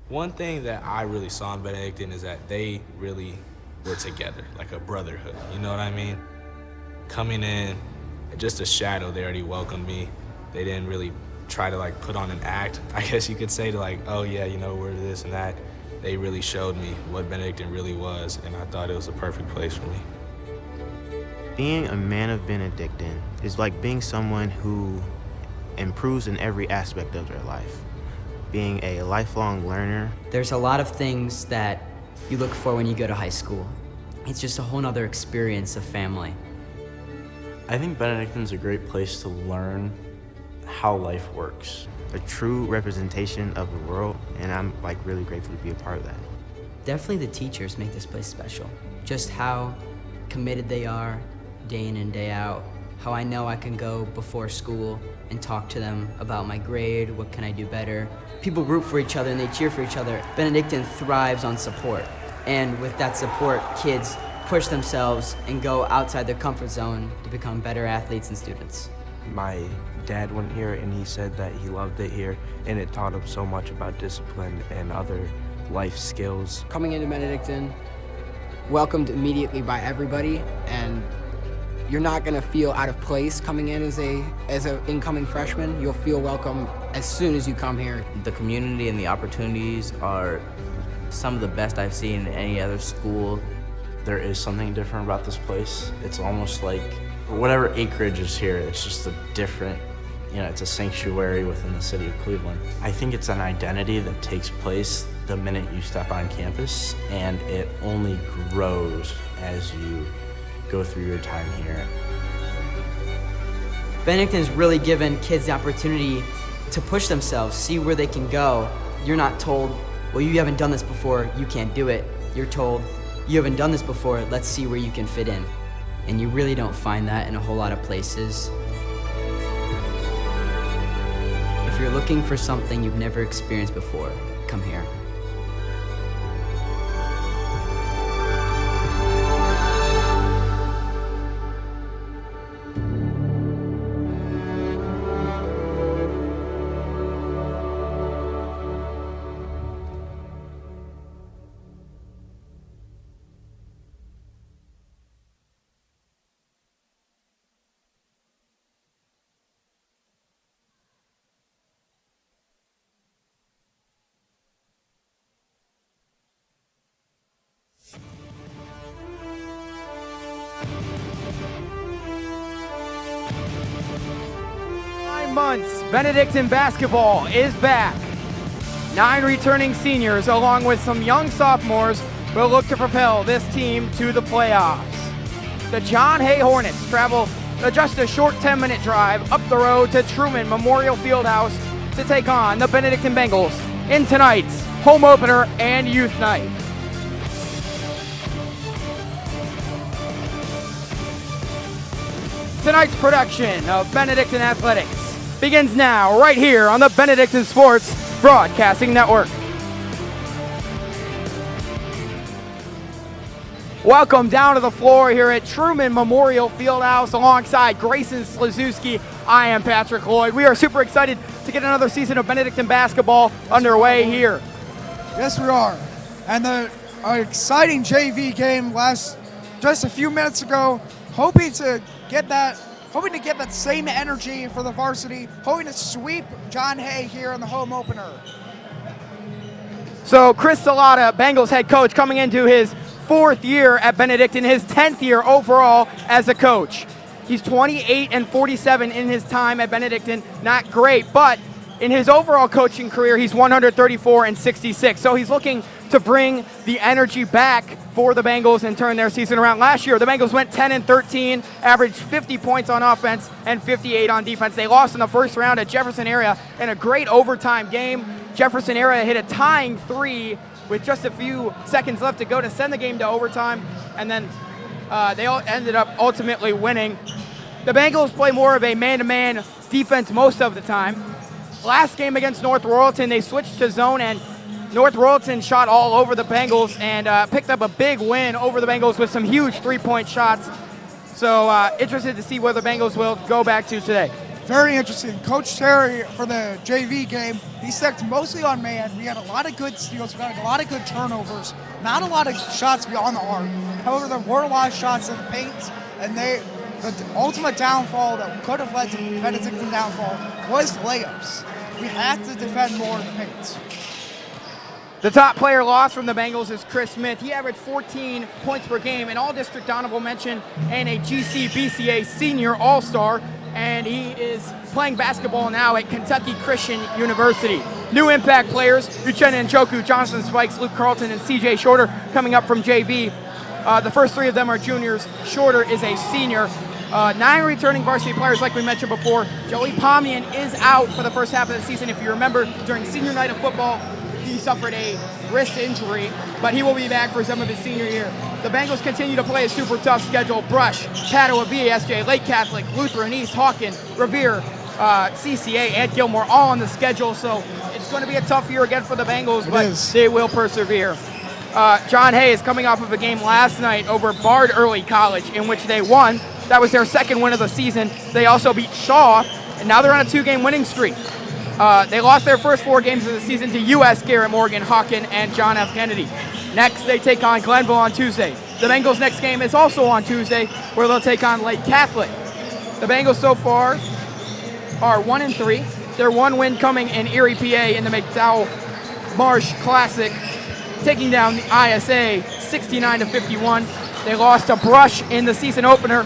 One thing that I really saw in Benedictine is that they really were together, like a brotherhood, you know what I mean? Coming in, just a shadow, they already welcomed me. They didn't really try to like put on an act, I guess you could say, to like, oh yeah, you know, we're this and that. they really showed me what Benedictine really was, and I thought it was a perfect place for me. Being a man of Benedictine is like being someone who improves in every aspect of their life. Being a lifelong learner. There's a lot of things that you look for when you go to high school. It's just a whole nother experience of family. I think Benedictine's a great place to learn how life works. A true representation of the world, and I'm really grateful to be a part of that. Definitely the teachers make this place special. Just how committed they are day in and day out. How I know I can go before school and talk to them about my grade, what can I do better. People root for each other and they cheer for each other. Benedictine thrives on support. And with that support, kids push themselves and go outside their comfort zone to become better athletes and students. My dad went here and he said that he loved it here and it taught him so much about discipline and other life skills. Coming into Benedictine, welcomed immediately by everybody, and you're not going to feel out of place coming in as a incoming freshman. You'll feel welcome as soon as you come here. The community and the opportunities are some of the best I've seen in any other school. There is something different about this place. It's almost like whatever acreage is here, it's just a different, it's a sanctuary within the city of Cleveland. I think it's an identity that takes place the minute you step on campus, and it only grows as you go through your time here. Benedictine's really given kids the opportunity to push themselves, see where they can go. You're not told, well, you haven't done this before, you can't do it. You're told, you haven't done this before, let's see where you can fit in. And you really don't find that in a whole lot of places. If you're looking for something you've never experienced before, come here. Months, Benedictine Basketball is back. 9 returning seniors along with some young sophomores will look to propel this team to the playoffs. The John Hay Hornets travel just a short 10-minute drive up the road to Truman Memorial Fieldhouse to take on the Benedictine Bengals in tonight's home opener and youth night. Tonight's production of Benedictine Athletics begins now, right here on the Benedictine Sports Broadcasting Network. Welcome down to the floor here at Truman Memorial Fieldhouse alongside Grayson Slazewski. I am Patrick Lloyd. We are super excited to get another season of Benedictine basketball underway here. Yes, we are. And the exciting JV game just a few minutes ago, hoping to get that same energy for the varsity, hoping to sweep John Hay here in the home opener. So Chris Salata, Bengals head coach, coming into his 4th year at Benedictine, his 10th year overall as a coach. He's 28-47 in his time at Benedictine. Not great, but in his overall coaching career, he's 134-66. So he's looking to bring the energy back for the Bengals and turn their season around. Last year, the Bengals went 10-13, averaged 50 points on offense and 58 on defense. They lost in the first round at Jefferson Area in a great overtime game. Jefferson Area hit a tying 3 with just a few seconds left to go to send the game to overtime, and then they all ended up ultimately winning. The Bengals play more of a man-to-man defense most of the time. Last game against North Royalton, they switched to zone, and North Royalton shot all over the Bengals and picked up a big win over the Bengals with some huge three-point shots. So interested to see where the Bengals will go back to today. Very interesting. Coach Terry for the JV game, he stuck mostly on man. We had a lot of good steals. We had a lot of good turnovers. Not a lot of shots beyond the arc. However, there were a lot of shots in the paint, and the ultimate downfall that could have led to Benedictine downfall was layups. We had to defend more in the paint. The top player lost from the Bengals is Chris Smith. He averaged 14 points per game, an all-district honorable mention, and a GC-BCA senior all-star, and he is playing basketball now at Kentucky Christian University. New impact players, Uchenna Njoku, Jonathan Spikes, Luke Carlton, and CJ Shorter coming up from JV. The first three of them are juniors. Shorter is a senior. 9 returning varsity players, like we mentioned before. Joey Pomian is out for the first half of the season. If you remember, during senior night of football, he suffered a wrist injury, but he will be back for some of his senior year. The Bengals continue to play a super tough schedule. Brush, Padua, VASJ, Lake Catholic, Lutheran, East, Hawken, Revere, CCA, and Gilmore all on the schedule, so it's going to be a tough year again for the Bengals, but they will persevere. John Hay is coming off of a game last night over Bard Early College in which they won. That was their second win of the season. They also beat Shaw, and now they're on a 2-game winning streak. They lost their first 4 games of the season to US, Garrett Morgan, Hawken, and John F. Kennedy. Next, they take on Glenville on Tuesday. The Bengals' next game is also on Tuesday, where they'll take on Lake Catholic. The Bengals so far are 1-3. Their one win coming in Erie, PA in the McDowell Marsh Classic, taking down the ISA 69-51. They lost to Brush in the season opener,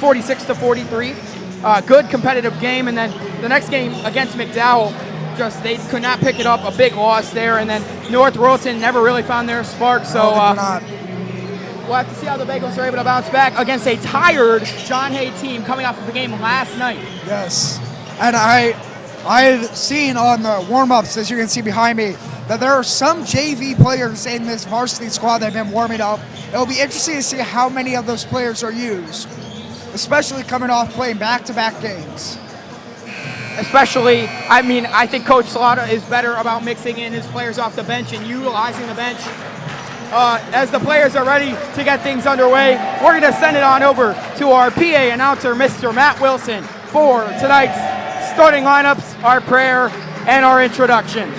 46-43. Good competitive game, and then the next game against McDowell, just they could not pick it up. A big loss there, and then North Royalton never really found their spark. So we'll have to see how the Bengals are able to bounce back against a tired John Hay team coming off of the game last night. Yes, and I've seen on the warm-ups, as you can see behind me, that there are some JV players in this varsity squad that have been warming up. It'll be interesting to see how many of those players are used, especially coming off playing back-to-back games. Especially, I think Coach Slaughter is better about mixing in his players off the bench and utilizing the bench. As the players are ready to get things underway, we're going to send it on over to our PA announcer, Mr. Matt Wilson, for tonight's starting lineups, our prayer, and our introductions.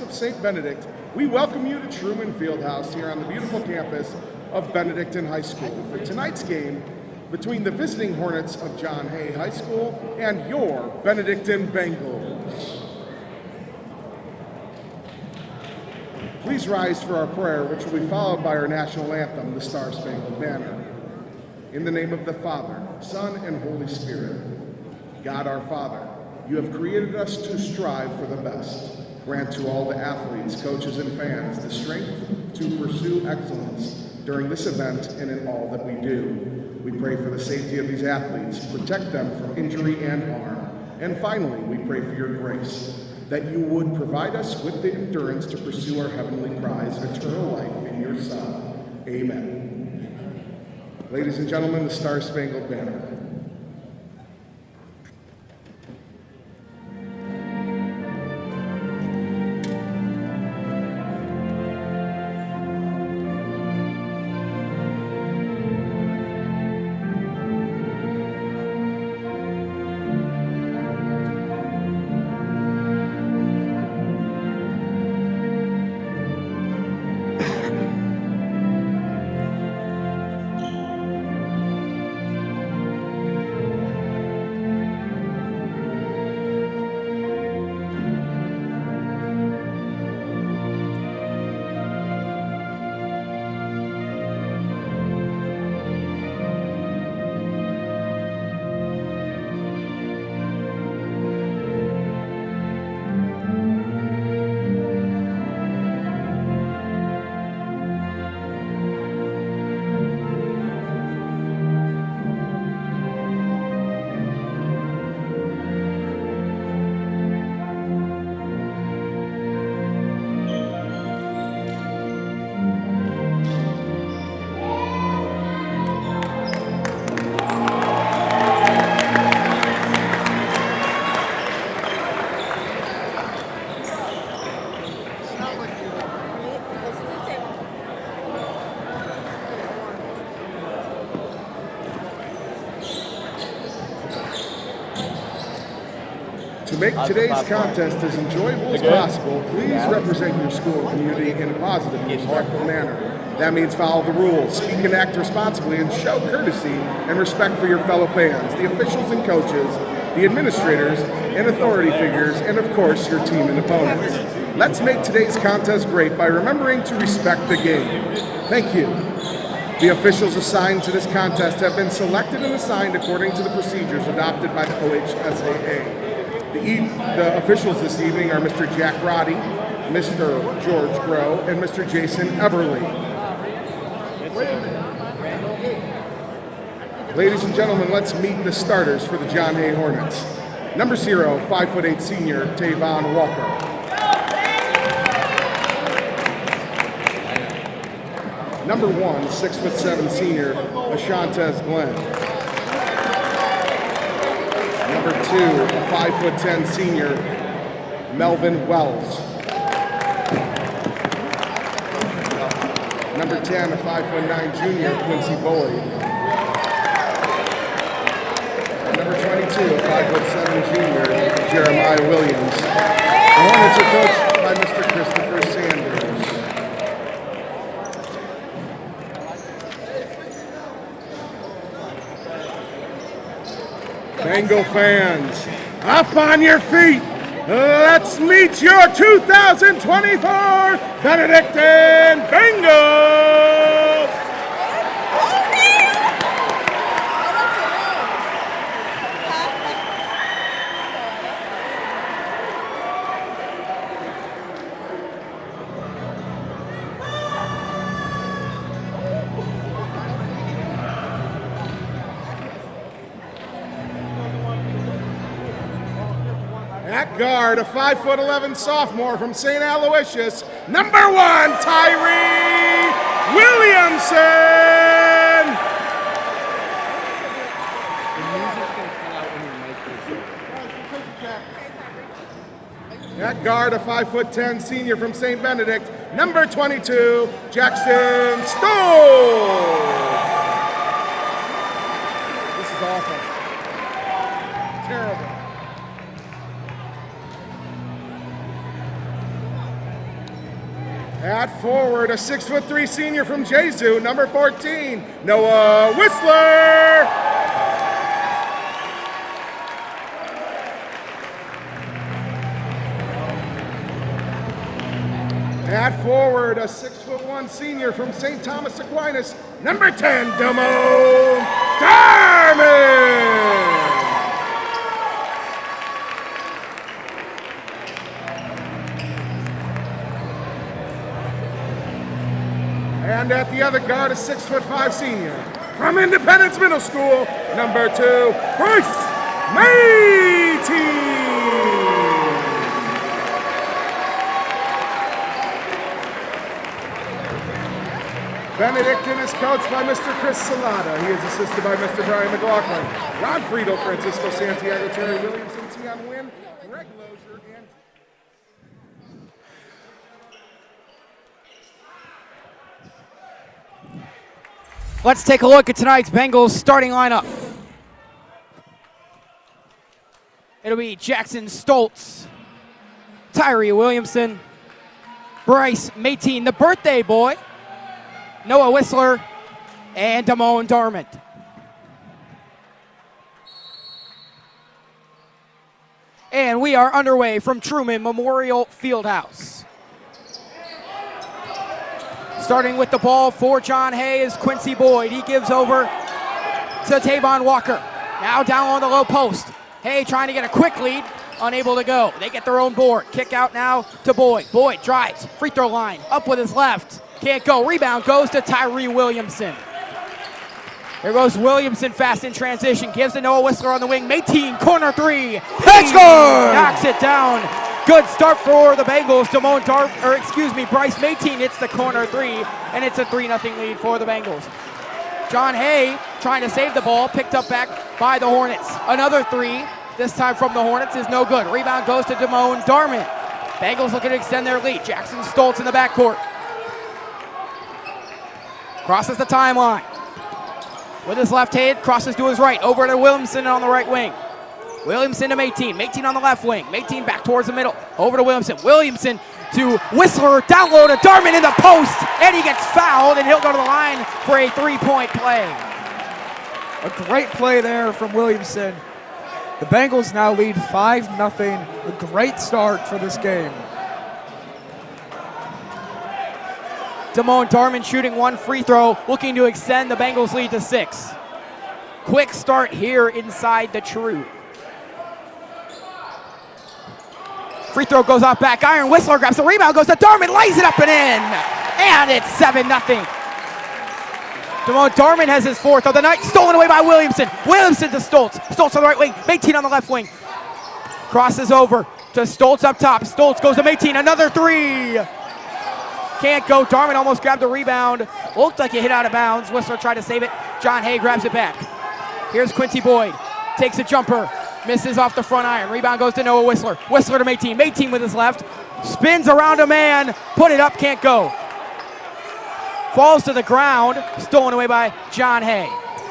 Of St. Benedict, we welcome you to Truman Fieldhouse here on the beautiful campus of Benedictine High School for tonight's game between the visiting Hornets of John Hay High School and your Benedictine Bengals. Please rise for our prayer, which will be followed by our national anthem, the Star-Spangled Banner. In the name of the Father, Son, and Holy Spirit, God our Father, you have created us to strive for the best. Grant to all the athletes, coaches, and fans the strength to pursue excellence during this event and in all that we do. We pray for the safety of these athletes, protect them from injury and harm. And finally, we pray for your grace, that you would provide us with the endurance to pursue our heavenly prize, eternal life in your Son. Amen. Ladies and gentlemen, the Star-Spangled Banner. To make today's contest as enjoyable as possible, please represent your school and community in a positive and respectful manner. That means follow the rules, speak and act responsibly, and show courtesy and respect for your fellow fans, the officials and coaches, the administrators and authority figures, and of course, your team and opponents. Let's make today's contest great by remembering to respect the game. Thank you. The officials assigned to this contest have been selected and assigned according to the procedures adopted by the OHSAA. The officials this evening are Mr. Jack Roddy, Mr. George Groh, and Mr. Jason Eberly. Ladies and gentlemen, let's meet the starters for the John Hay Hornets. Number 0, 5'8" senior, Tavon Walker. Number 1, 6'7" senior, Ashantez Glenn. Number 2, a 5'10" senior, Melvin Wells. Number 10, a 5'9" junior, Quincy Boyd. Number 22, a 5'7" junior, Jeremiah Williams. The Hornets are coached by Mr. Christopher Sanders. Bengal fans, up on your feet. Let's meet your 2024 Benedictine Bengals. At guard, a 5'11" sophomore from St. Aloysius, number 1, Tyree Williamson. At guard, a 5'10" senior from St. Benedict, number 22, Jackson Stoll. This is awful. Terrible. At forward, a 6'3" senior from Jesu, number 14, Noah Whistler. At forward, a 6'1" senior from St. Thomas Aquinas, number 10, Damone Darman. And at the other guard, a 6'5" senior from Independence Middle School, number 2, Bryce Matey. Benedictine is coached by Mr. Chris Salata. He is assisted by Mr. Brian McLaughlin, Ron Friedel, Francisco Santiago, Terry Williamson, Tion Wynn, Greg Lozier, and Let's take a look at tonight's Bengals starting lineup. It'll be Jackson Stoltz, Tyree Williamson, Bryce Mateen, the birthday boy, Noah Whistler, and Damone Darman. And we are underway from Truman Memorial Fieldhouse. Starting with the ball for John Hay is Quincy Boyd. He gives over to Tavon Walker. Now down on the low post. Hay trying to get a quick lead, unable to go. They get their own board. Kick out now to Boyd. Boyd drives, free throw line, up with his left. Can't go. Rebound goes to Tyree Williamson. There goes Williamson fast in transition. Gives to Noah Whistler on the wing. Mateen, corner 3. Let's go! Knocks it down. Good start for the Bengals. Bryce Mateen hits the corner 3, and it's a 3-0 lead for the Bengals. John Hay trying to save the ball, picked up back by the Hornets. Another 3, this time from the Hornets, is no good. Rebound goes to Damone Darman. Bengals looking to extend their lead. Jackson Stoltz in the backcourt. Crosses the timeline. With his left hand, crosses to his right, over to Williamson on the right wing. Williamson to Mayteen. Mayteen on the left wing. Mayteen back towards the middle. Over to Williamson. Williamson to Whistler. Down low to Darman in the post. And he gets fouled, and he'll go to the line for a 3-point play. A great play there from Williamson. The Bengals now lead 5-0. A great start for this game. Damone Darman shooting 1 free throw, looking to extend the Bengals lead to 6. Quick start here inside the True. Free throw goes off back iron. Whistler grabs the rebound, goes to Darman, lays it up and in. And it's 7-0. Damone Darman has his 4th of the night, stolen away by Williamson. Williamson to Stoltz. Stoltz on the right wing, Mayteen on the left wing. Crosses over to Stoltz up top. Stoltz goes to Mayteen, another 3. Can't go. Darman almost grabbed the rebound. Looked like it hit out of bounds. Whistler tried to save it. John Hay grabs it back. Here's Quincy Boyd. Takes a jumper. Misses off the front iron. Rebound goes to Noah Whistler. Whistler to Mayteen. Mayteen with his left. Spins around a man. Put it up. Can't go. Falls to the ground. Stolen away by John Hay.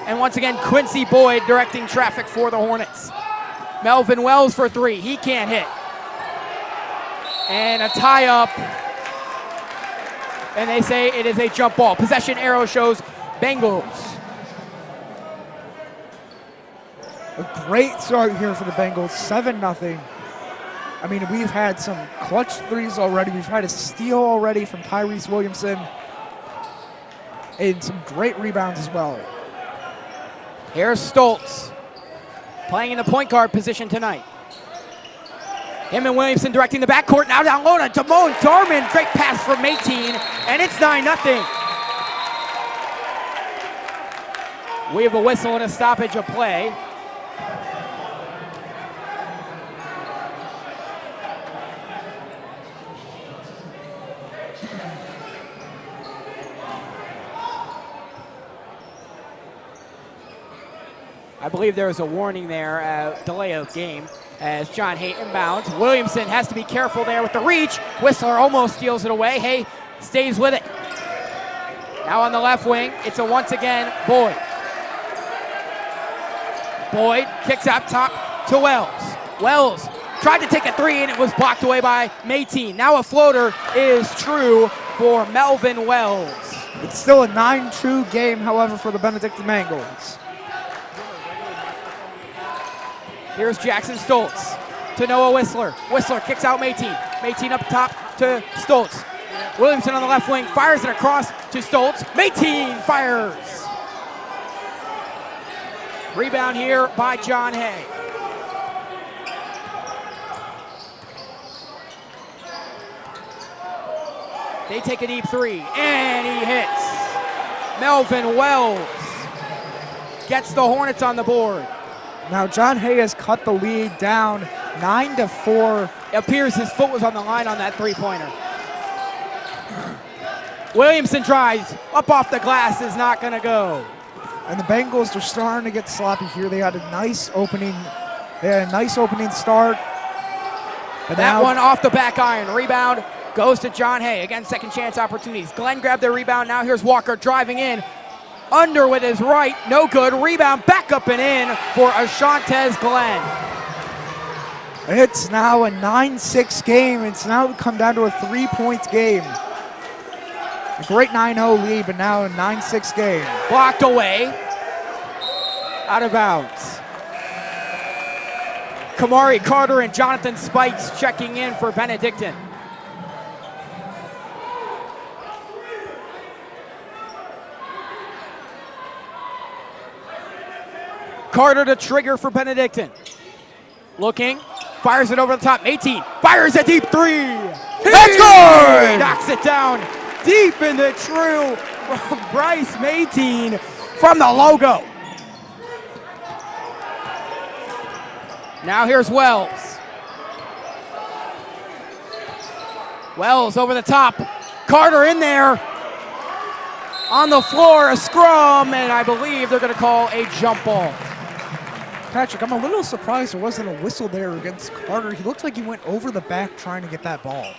And once again, Quincy Boyd directing traffic for the Hornets. Melvin Wells for 3. He can't hit. And a tie-up. And they say it is a jump ball. Possession arrow shows Bengals. A great start here for the Bengals, 7-0. I mean, we've had some clutch threes already. We've had a steal already from Tyrese Williamson. And some great rebounds as well. Here's Stoltz, playing in the point guard position tonight. Him and Williamson directing the backcourt. Now down low to Damone Darman. Great pass from Mayteen, and it's 9-0. We have a whistle and a stoppage of play. I believe there was a warning there, delay of game, as John Hay inbounds. Williamson has to be careful there with the reach. Whistler almost steals it away. Hay stays with it. Now on the left wing, it's a once again Boyd. Boyd kicks up top to Wells. Wells tried to take a 3 and it was blocked away by Mayteen. Now a floater is true for Melvin Wells. It's still a 9-2 game, however, for the Benedictine Bengals. Here's Jackson Stoltz to Noah Whistler. Whistler kicks out Mayteen. Mayteen up top to Stoltz. Williamson on the left wing fires it across to Stoltz. Mayteen fires. Rebound here by John Hay. They take a deep 3, and he hits. Melvin Wells gets the Hornets on the board. Now John Hay has cut the lead down 9-4. It appears his foot was on the line on that 3-pointer. Williamson tries, up off the glass, is not gonna go. And the Bengals are starting to get sloppy here. They had a nice opening. They had a nice opening start. But that one off the back iron. Rebound goes to John Hay. Again, second chance opportunities. Glenn grabbed the rebound. Now here's Walker driving in. Under with his right, no good. Rebound back up and in for Ashantez Glenn. It's now a 9-6 game. It's now come down to a 3-point game. A great 9-0 lead, but now a 9-6 game. Blocked away. Out of bounds. Kamari Carter and Jonathan Spikes checking in for Benedictine. Carter to trigger for Benedictine. Looking, fires it over the top. Mayteen fires a deep 3. That's good! Knocks it down deep in the true from Bryce Mayteen from the logo. Now here's Wells. Wells over the top. Carter in there. On the floor, a scrum, and I believe they're going to call a jump ball. Patrick, I'm a little surprised there wasn't a whistle there against Carter. He looked like he went over the back trying to get that ball.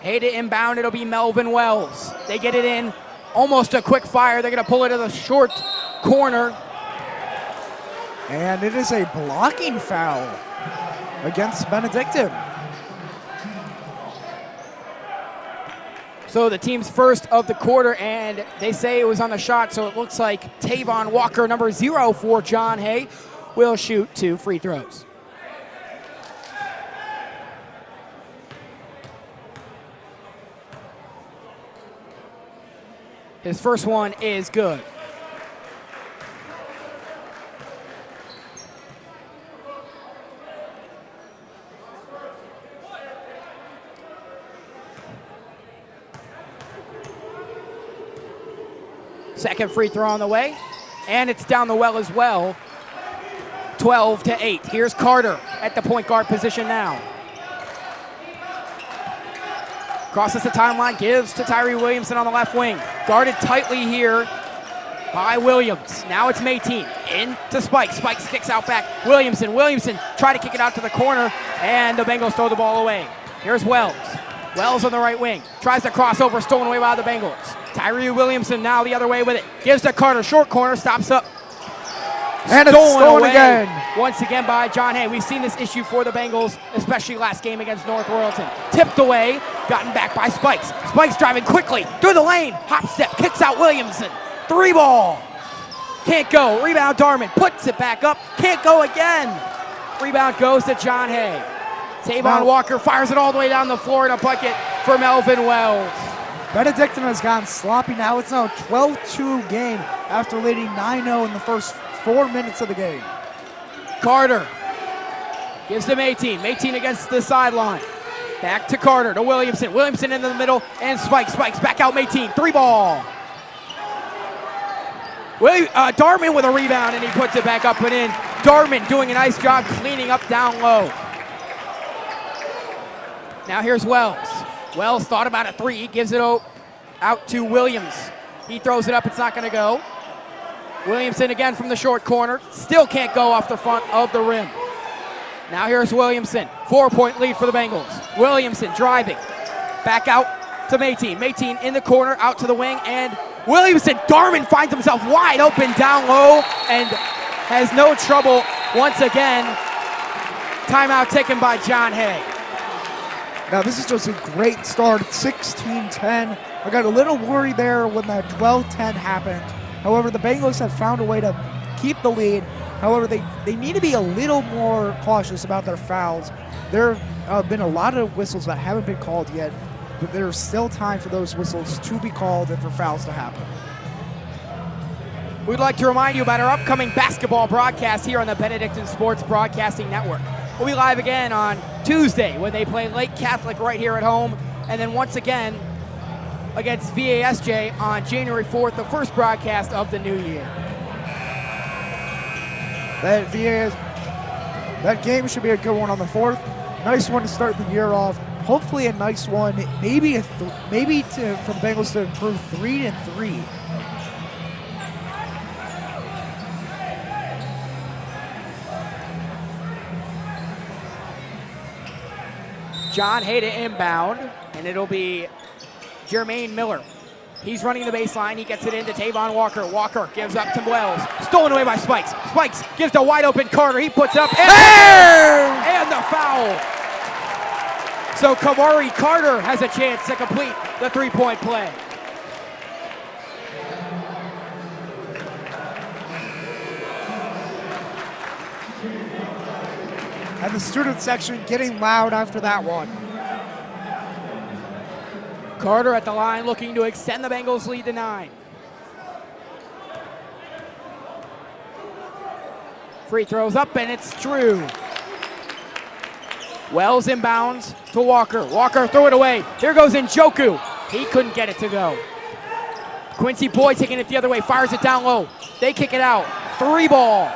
Hay to inbound, it'll be Melvin Wells. They get it in, almost a quick fire. They're going to pull it to the short corner. And it is a blocking foul against Benedictine. So the team's first of the quarter, and they say it was on the shot, so it looks like Tavon Walker, number 0 for John Hay, will shoot 2 free throws. His first one is good. Second free throw on the way, and it's down the well as well. 12-8. Here's Carter at the point guard position now. Crosses the timeline, gives to Tyree Williamson on the left wing. Guarded tightly here by Williams. Now it's Mayteen into Spikes. Spikes kicks out back. Williamson try to kick it out to the corner, and the Bengals throw the ball away. Here's Wells. Wells on the right wing. Tries to cross over, stolen away by the Bengals. Tyree Williamson now the other way with it. Gives to Carter, short corner, stops up. And it's stolen again. Once again by John Hay. We've seen this issue for the Bengals, especially last game against North Royalton. Tipped away, gotten back by Spikes. Spikes driving quickly through the lane. Hop step, kicks out Williamson. 3 ball. Can't go. Rebound Darman. Puts it back up. Can't go again. Rebound goes to John Hay. Tavon Walker fires it all the way down the floor in a bucket for Melvin Wells. Benedictine has gotten sloppy now. It's now a 12-2 game after leading 9-0 in the first 4 minutes of the game. Carter gives to Mayteen. Mayteen against the sideline. Back to Carter, to Williamson. Williamson in the middle, and Spikes back out Mayteen. 3 ball. Darman with a rebound, and he puts it back up and in. Darman doing a nice job cleaning up down low. Now here's Wells. Wells thought about a 3. He gives it out to Williams. He throws it up. It's not going to go. Williamson again from the short corner. Still can't go off the front of the rim. Now here's Williamson. 4-point lead for the Bengals. Williamson driving. Back out to Mayteen. Mayteen in the corner, out to the wing, and Williamson. Darman finds himself wide open down low and has no trouble once again. Timeout taken by John Hay. Now this is just a great start, 16-10. I got a little worried there when that 12-10 happened. However, the Bengals have found a way to keep the lead. However, they need to be a little more cautious about their fouls. There have been a lot of whistles that haven't been called yet, but there's still time for those whistles to be called and for fouls to happen. We'd like to remind you about our upcoming basketball broadcast here on the Benedictine Sports Broadcasting Network. We'll be live again on Tuesday when they play Lake Catholic right here at home, and then once again against VASJ on January 4th, the first broadcast of the new year. That game should be a good one on the 4th. Nice one to start the year off. Hopefully a nice one, for the Bengals to improve 3-3. John Hay to inbound, and it'll be Jermaine Miller. He's running the baseline. He gets it into Tavon Walker. Walker gives up to Wells. Stolen away by Spikes. Spikes gives to wide open Carter. He puts up and the foul. So Kamari Carter has a chance to complete the 3-point play. And the student section getting loud after that one. Carter at the line looking to extend the Bengals lead to 9. Free throws up, and it's true. Wells inbounds to Walker. Walker threw it away. Here goes Njoku. He couldn't get it to go. Quincy Boyd taking it the other way, fires it down low. They kick it out. 3 ball.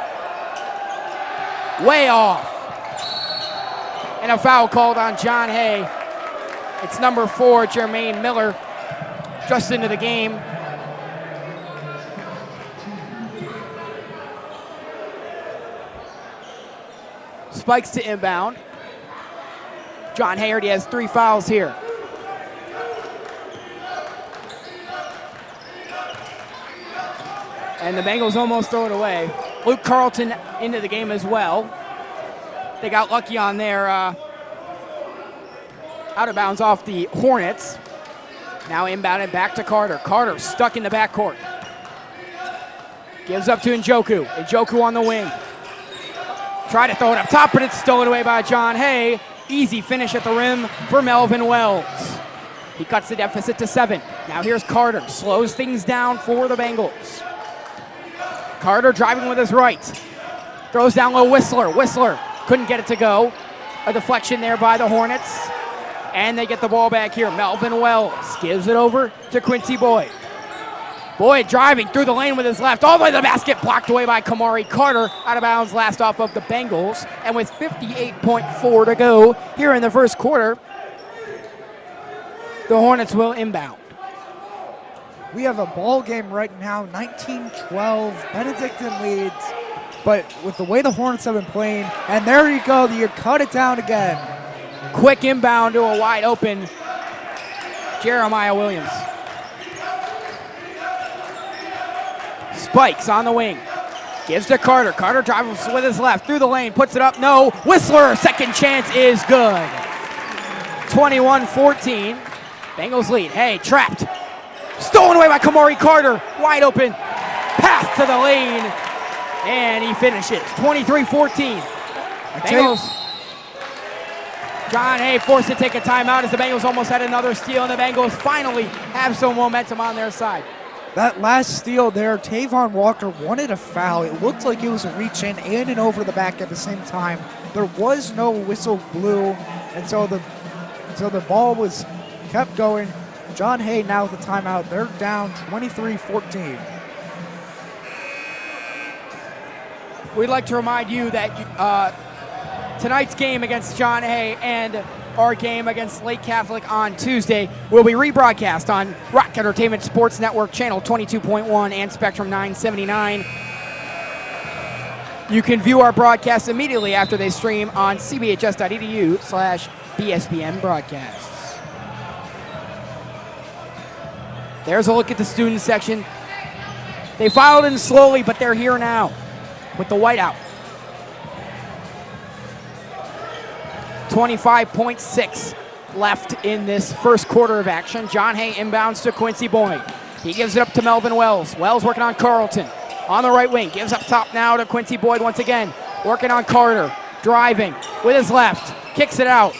Way off. And a foul called on John Hay. It's number 4, Jermaine Miller, just into the game. Spikes to inbound. John Hay already has 3 fouls here. And the Bengals almost throw it away. Luke Carlton into the game as well. They got lucky on their out of bounds off the Hornets. Now inbounded back to Carter. Carter stuck in the backcourt. Gives up to Njoku. Njoku on the wing. Try to throw it up top, but it's stolen away by John Hay. Easy finish at the rim for Melvin Wells. He cuts the deficit to 7. Now here's Carter. Slows things down for the Bengals. Carter driving with his right. Throws down low Whistler. Whistler couldn't get it to go. A deflection there by the Hornets. And they get the ball back here. Melvin Wells gives it over to Quincy Boyd. Boyd driving through the lane with his left. All the way to the basket. Blocked away by Kamari Carter. Out of bounds last off of the Bengals. And with 58.4 to go here in the first quarter, the Hornets will inbound. We have a ball game right now, 19-12. Benedictine leads, but with the way the Hornets have been playing, and there you go, you cut it down again. Quick inbound to a wide open Jeremiah Williams. Spikes on the wing. Gives to Carter. Carter drives with his left through the lane, puts it up. No. Whistler, second chance is good. 21-14. Bengals lead. Hey, trapped. Stolen away by Kamari Carter. Wide open. Pass to the lane. And he finishes. 23-14. Bengals. John Hay forced to take a timeout as the Bengals almost had another steal, and the Bengals finally have some momentum on their side. That last steal there, Tavon Walker wanted a foul. It looked like it was a reach in and an over the back at the same time. There was no whistle blew, and so the ball was kept going. John Hay now with the timeout. They're down 23-14. We'd like to remind you that tonight's game against John Hay and our game against Lake Catholic on Tuesday will be rebroadcast on Rock Entertainment Sports Network Channel 22.1 and Spectrum 979. You can view our broadcasts immediately after they stream on cbhs.edu/BSBN broadcasts. There's a look at the student section. They filed in slowly, but they're here now with the whiteout. 25.6 left in this first quarter of action. John Hay inbounds to Quincy Boyd. He gives it up to Melvin Wells. Wells working on Carlton on the right wing. Gives up top now to Quincy Boyd once again. Working on Carter. Driving with his left. Kicks it out.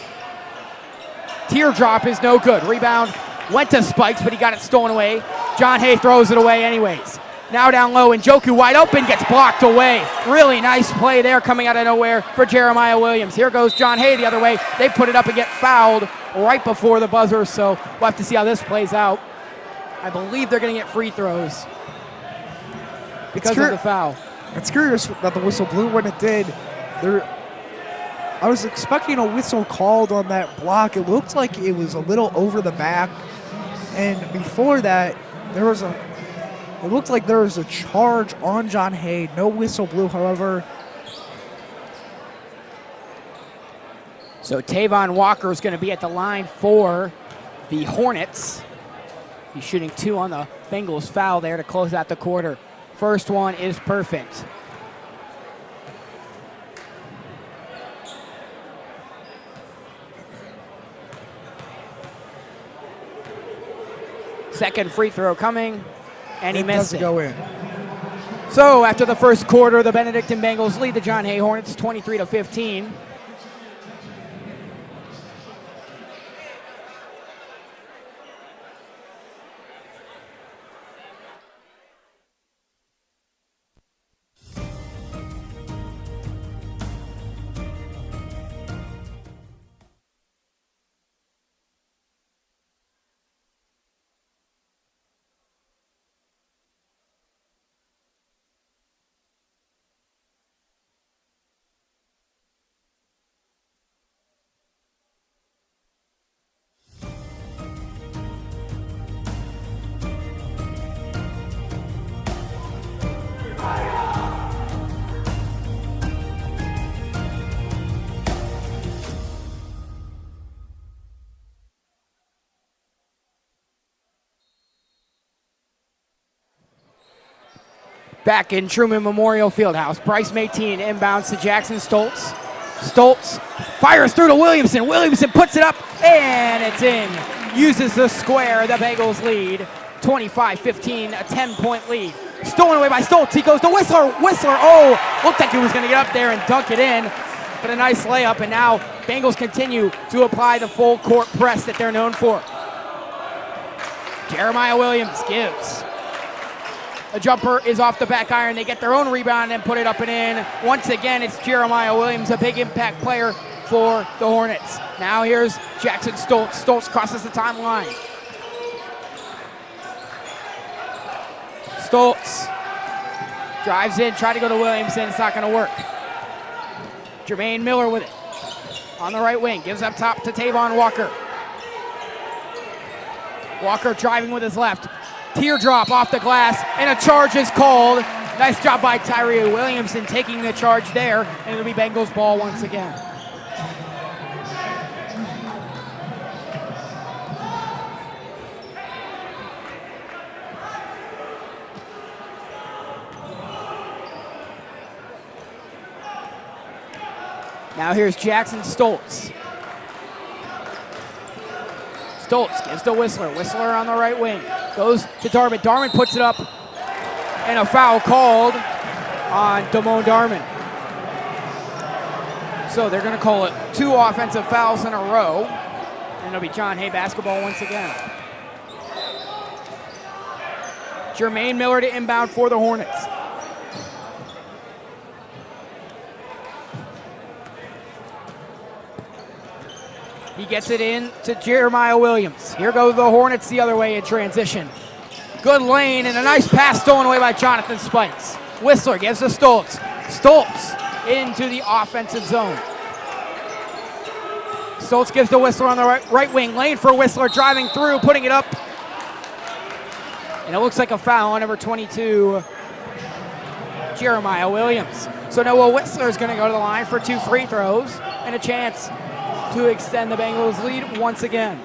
Teardrop is no good. Rebound went to Spikes, but he got it stolen away. John Hay throws it away anyways. Now down low, and Njoku wide open, gets blocked away. Really nice play there coming out of nowhere for Jeremiah Williams. Here goes John Hay the other way. They put it up and get fouled right before the buzzer, so we'll have to see how this plays out. I believe they're going to get free throws because of the foul. It's curious that the whistle blew when it did. I was expecting a whistle called on that block. It looked like it was a little over the back, and before that, it looked like there was a charge on John Hay. No whistle blew, however. So Tavon Walker is going to be at the line for the Hornets. He's shooting 2 on the Bengals foul there to close out the quarter. First one is perfect. Second free throw coming. And he missed it. Go in. So after the first quarter, the Benedictine Bengals lead the John Hay Hornets 23-15. Back in Truman Memorial Fieldhouse, Bryce Mayteen inbounds to Jackson Stoltz. Stoltz fires through to Williamson. Williamson puts it up, and it's in. Uses the square. The Bengals lead 25-15, a 10-point lead. Stolen away by Stoltz. He goes to Whistler. Whistler, looked like he was going to get up there and dunk it in, but a nice layup, and now Bengals continue to apply the full court press that they're known for. Jeremiah Williams gives. A jumper is off the back iron. They get their own rebound and put it up and in. Once again, it's Jeremiah Williams, a big impact player for the Hornets. Now here's Jackson Stoltz. Stoltz crosses the timeline. Stoltz drives in, try to go to Williamson. It's not going to work. Jermaine Miller with it. On the right wing, gives up top to Tavon Walker. Walker driving with his left. Teardrop off the glass, and a charge is called. Nice job by Tyree Williamson taking the charge there, and it'll be Bengals ball once again. Now here's Jackson Stoltz. Stoltz gives to Whistler. Whistler on the right wing. Goes to Darman. Darman puts it up. And a foul called on Damone Darman. So they're going to call it 2 offensive fouls in a row. And it'll be John Hay basketball once again. Jermaine Miller to inbound for the Hornets. He gets it in to Jeremiah Williams. Here go the Hornets the other way in transition. Good lane and a nice pass stolen away by Jonathan Spikes. Whistler gives to Stoltz. Stoltz into the offensive zone. Stoltz gives to Whistler on the right wing. Lane for Whistler, driving through, putting it up. And it looks like a foul on number 22, Jeremiah Williams. So Noah Whistler is going to go to the line for 2 free throws and a chance to extend the Bengals lead once again.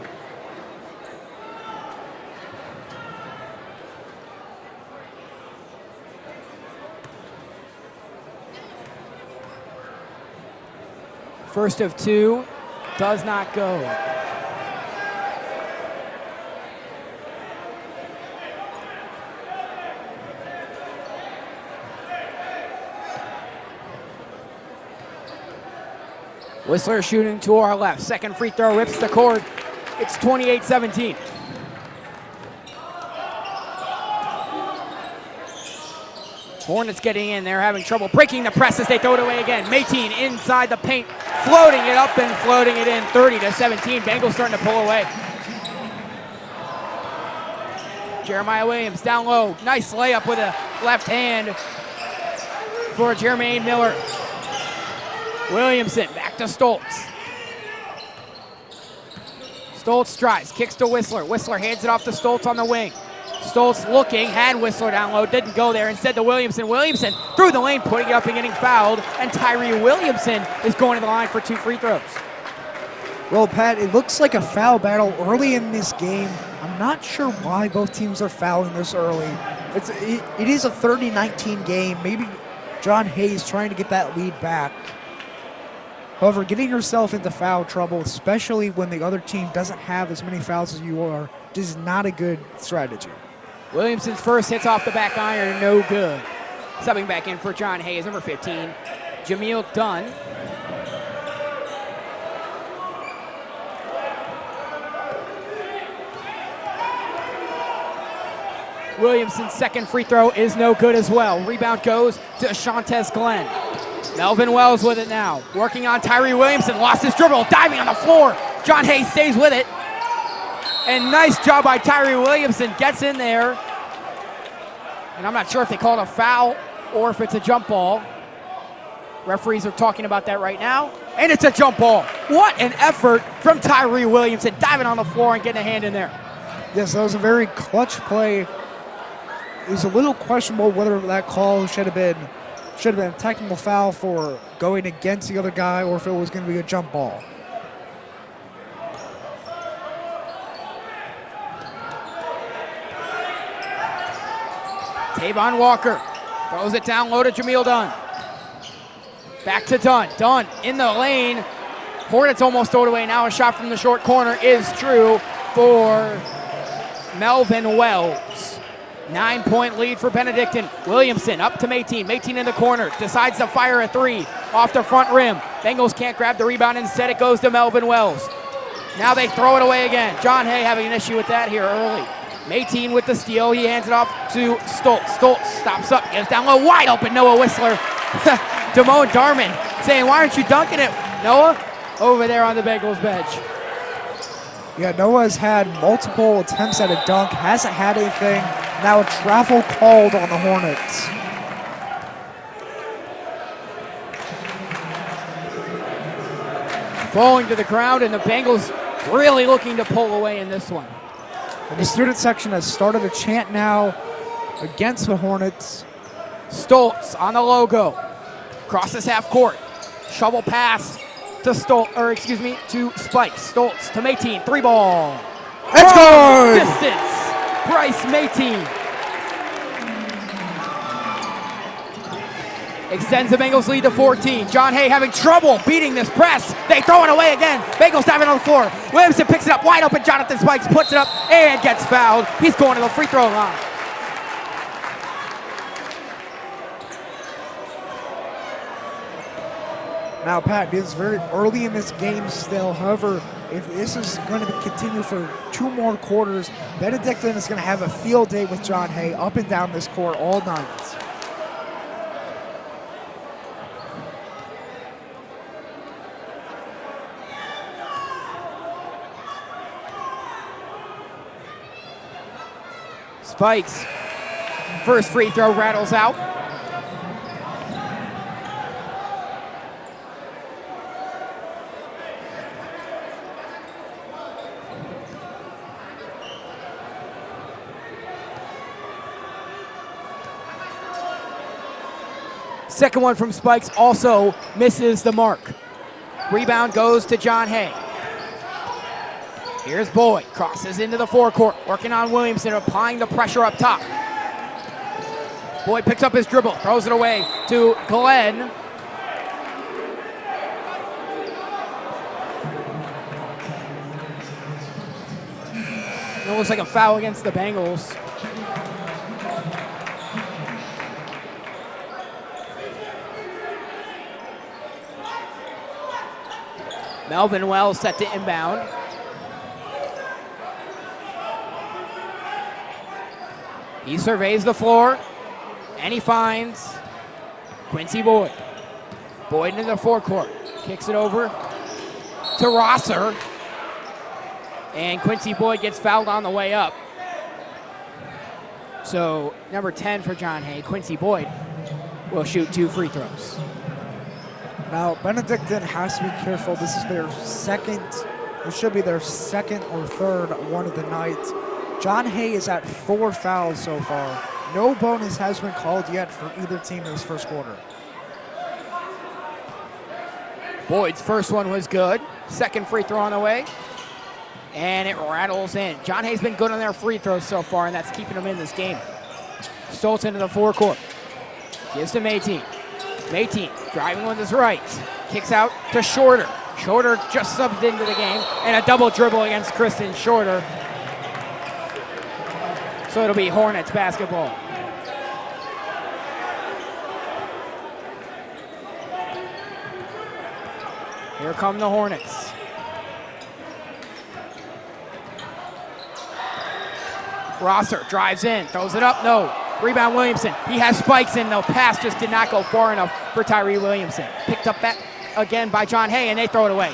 First of 2 does not go. Whistler shooting to our left. Second free throw rips the cord. It's 28-17. Hornets getting in. They're having trouble breaking the press as they throw it away again. Mayteen inside the paint, floating it up and floating it in. 30-17. Bengals starting to pull away. Jeremiah Williams down low. Nice layup with a left hand for Jermaine Miller. Williamson back to Stoltz. Stoltz drives, kicks to Whistler. Whistler hands it off to Stoltz on the wing. Stoltz looking, had Whistler down low, didn't go there. Instead to Williamson. Williamson through the lane, putting it up and getting fouled. And Tyree Williamson is going to the line for 2 free throws. Well, Pat, it looks like a foul battle early in this game. I'm not sure why both teams are fouling this early. It is a 30-19 game. Maybe John Hayes trying to get that lead back. However, getting yourself into foul trouble, especially when the other team doesn't have as many fouls as you are, is not a good strategy. Williamson's first hits off the back iron, no good. Subbing back in for John Hayes, number 15, Jameel Dunn. Williamson's second free throw is no good as well. Rebound goes to Shantez Glenn. Melvin Wells with it now. Working on Tyree Williamson. Lost his dribble. Diving on the floor. John Hayes stays with it. And nice job by Tyree Williamson. Gets in there. And I'm not sure if they called a foul or if it's a jump ball. Referees are talking about that right now. And it's a jump ball. What an effort from Tyree Williamson. Diving on the floor and getting a hand in there. Yes, that was a very clutch play. It was a little questionable whether that call should have been a technical foul for going against the other guy or if it was going to be a jump ball. Tavon Walker Throws it down low to Jameel Dunn. Back to Dunn. Dunn in the lane. Hornets almost throw it away. Now a shot from the short corner is true for Melvin Wells. 9-point lead for Benedictine. Williamson up to Mayteen. Mayteen in the corner. Decides to fire a three off the front rim. Bengals can't grab the rebound. Instead, it goes to Melvin Wells. Now they throw it away again. John Hay having an issue with that here early. Mayteen with the steal. He hands it off to Stoltz. Stoltz stops up. Gets down low. Wide open. Noah Whistler. Damone Darman saying, why aren't you dunking it, Noah? Over there on the Bengals bench. Yeah, Noah's had multiple attempts at a dunk, hasn't had anything. Now a travel called on the Hornets. Falling to the ground, and the Bengals really looking to pull away in this one. And the student section has started a chant now against the Hornets. Stoltz on the logo. Crosses half court. Shovel pass to to Spikes. Stoltz to Mayteen. 3-ball. It's good! Distance. Bryce Mayteen. Extends the Bengals lead to 14. John Hay having trouble beating this press. They throw it away again. Bengals diving on the floor. Williamson picks it up wide open. Jonathan Spikes puts it up and gets fouled. He's going to the free throw line. Now, Pat, it is very early in this game still. However, if this is going to continue for 2 more quarters, Benedictine is going to have a field day with John Hay up and down this court all night. Spikes. First free throw rattles out. Second one from Spikes also misses the mark. Rebound goes to John Hay. Here's Boyd, crosses into the forecourt, working on Williamson, applying the pressure up top. Boyd picks up his dribble, throws it away to Glenn. It looks like a foul against the Bengals. Melvin Wells set to inbound. He surveys the floor, and he finds Quincy Boyd. Boyd into the forecourt, kicks it over to Rosser, and Quincy Boyd gets fouled on the way up. So number 10 for John Hay, Quincy Boyd, will shoot 2 free throws. Now, Benedictine has to be careful. This is their second, it should be their second or third one of the night. John Hay is at 4 fouls so far. No bonus has been called yet for either team in this first quarter. Boyd's first one was good. Second free throw on the way. And it rattles in. John Hay's been good on their free throws so far, and that's keeping them in this game. Stoltz into the forecourt. Gives to Mayteen. Mayteen driving with his right. Kicks out to Shorter. Shorter just subbed into the game. And a double dribble against Kristen Shorter. So it'll be Hornets basketball. Here come the Hornets. Rosser drives in, throws it up, no. Rebound Williamson, he has Spikes in, the pass just did not go far enough for Tyree Williamson. Picked up back again by John Hay, and they throw it away.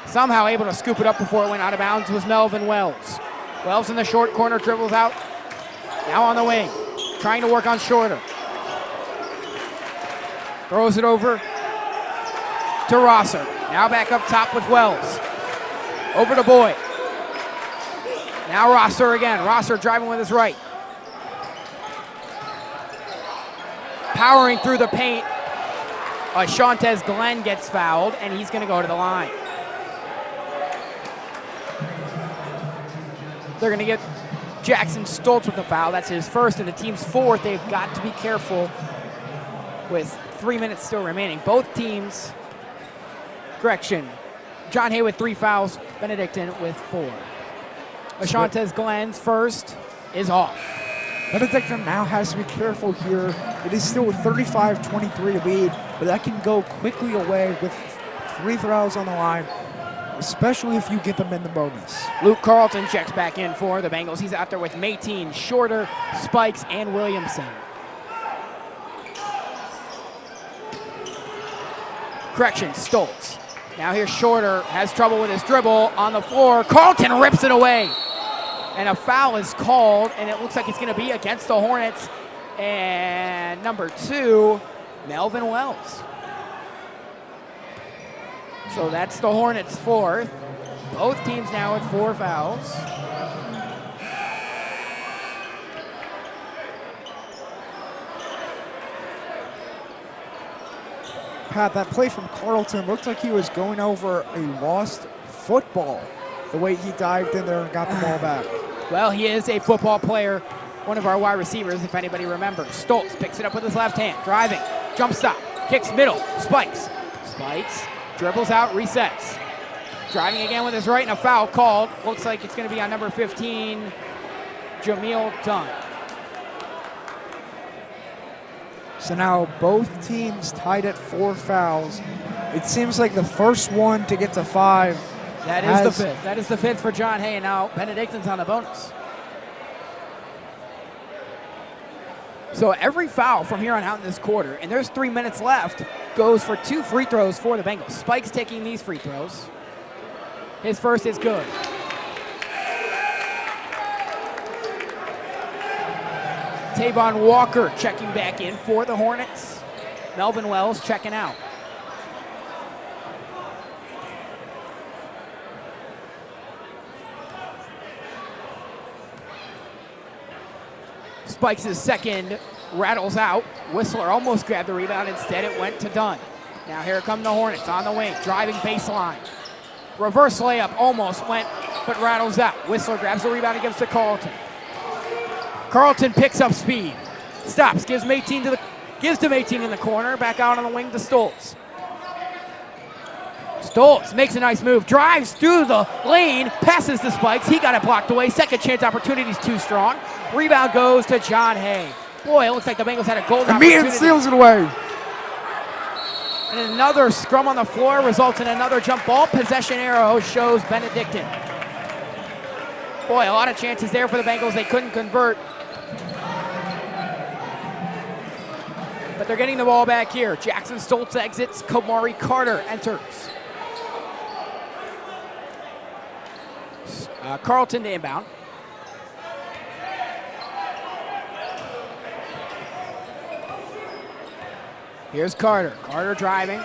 Somehow able to scoop it up before it went out of bounds was Melvin Wells. Wells in the short corner, dribbles out. Now on the wing, trying to work on Shorter. Throws it over to Rosser. Now back up top with Wells. Over to Boyd. Now Rosser again. Rosser driving with his right. Powering through the paint. Shantez Glenn gets fouled, and he's going to go to the line. They're going to get Jackson Stoltz with the foul. That's his first and the team's fourth. They've got to be careful with 3 minutes still remaining. Both teams, correction, John Hay with 3 fouls, Benedictine with 4. Ashantes Glenn's first is off. Benedictine now has to be careful here. It is still a 35-23 lead, but that can go quickly away with 3 fouls on the line, especially if you get them in the bonus. Luke Carlton checks back in for the Bengals. He's out there with Mateen, Shorter, Spikes, and Williamson. Correction, Stoltz. Now here's Shorter, has trouble with his dribble on the floor. Carlton rips it away. And a foul is called, and it looks like it's going to be against the Hornets. And number 2, Melvin Wells. So that's the Hornets' 4th. Both teams now with 4 fouls. Pat, that play from Carlton looked like he was going over a lost football, the way he dived in there and got the ball back. Well, he is a football player, one of our wide receivers, if anybody remembers. Stoltz picks it up with his left hand, driving, jump stop, kicks middle, Spikes. Spikes, dribbles out, resets. Driving again with his right, and a foul called. Looks like it's going to be on number 15, Jameel Dunn. So now both teams tied at 4 fouls. It seems like the first one to get to 5. That is the 5th. That is the 5th for John Hay, and now Benedictine's on the bonus. So every foul from here on out in this quarter, and there's 3 minutes left, goes for 2 free throws for the Bengals. Spike's taking these free throws. His first is good. Tavon Walker checking back in for the Hornets. Melvin Wells checking out. Spikes' second rattles out. Whistler almost grabbed the rebound. Instead, it went to Dunn. Now here come the Hornets on the wing, driving baseline. Reverse layup almost went, but rattles out. Whistler grabs the rebound and gives to Carlton. Carlton picks up speed, stops, gives to Mateen in the corner, back out on the wing to Stoltz. Stoltz makes a nice move, drives through the lane, passes to Spikes. He got it blocked away. Second chance opportunity's too strong. Rebound goes to John Hay. Boy, it looks like the Bengals had a golden opportunity. Meehan steals it away. And another scrum on the floor results in another jump ball. Possession arrow shows Benedictine. Boy, a lot of chances there for the Bengals. They couldn't convert. But they're getting the ball back here. Jackson Stoltz exits. Kamari Carter enters. Carlton to inbound. Here's Carter. Carter driving.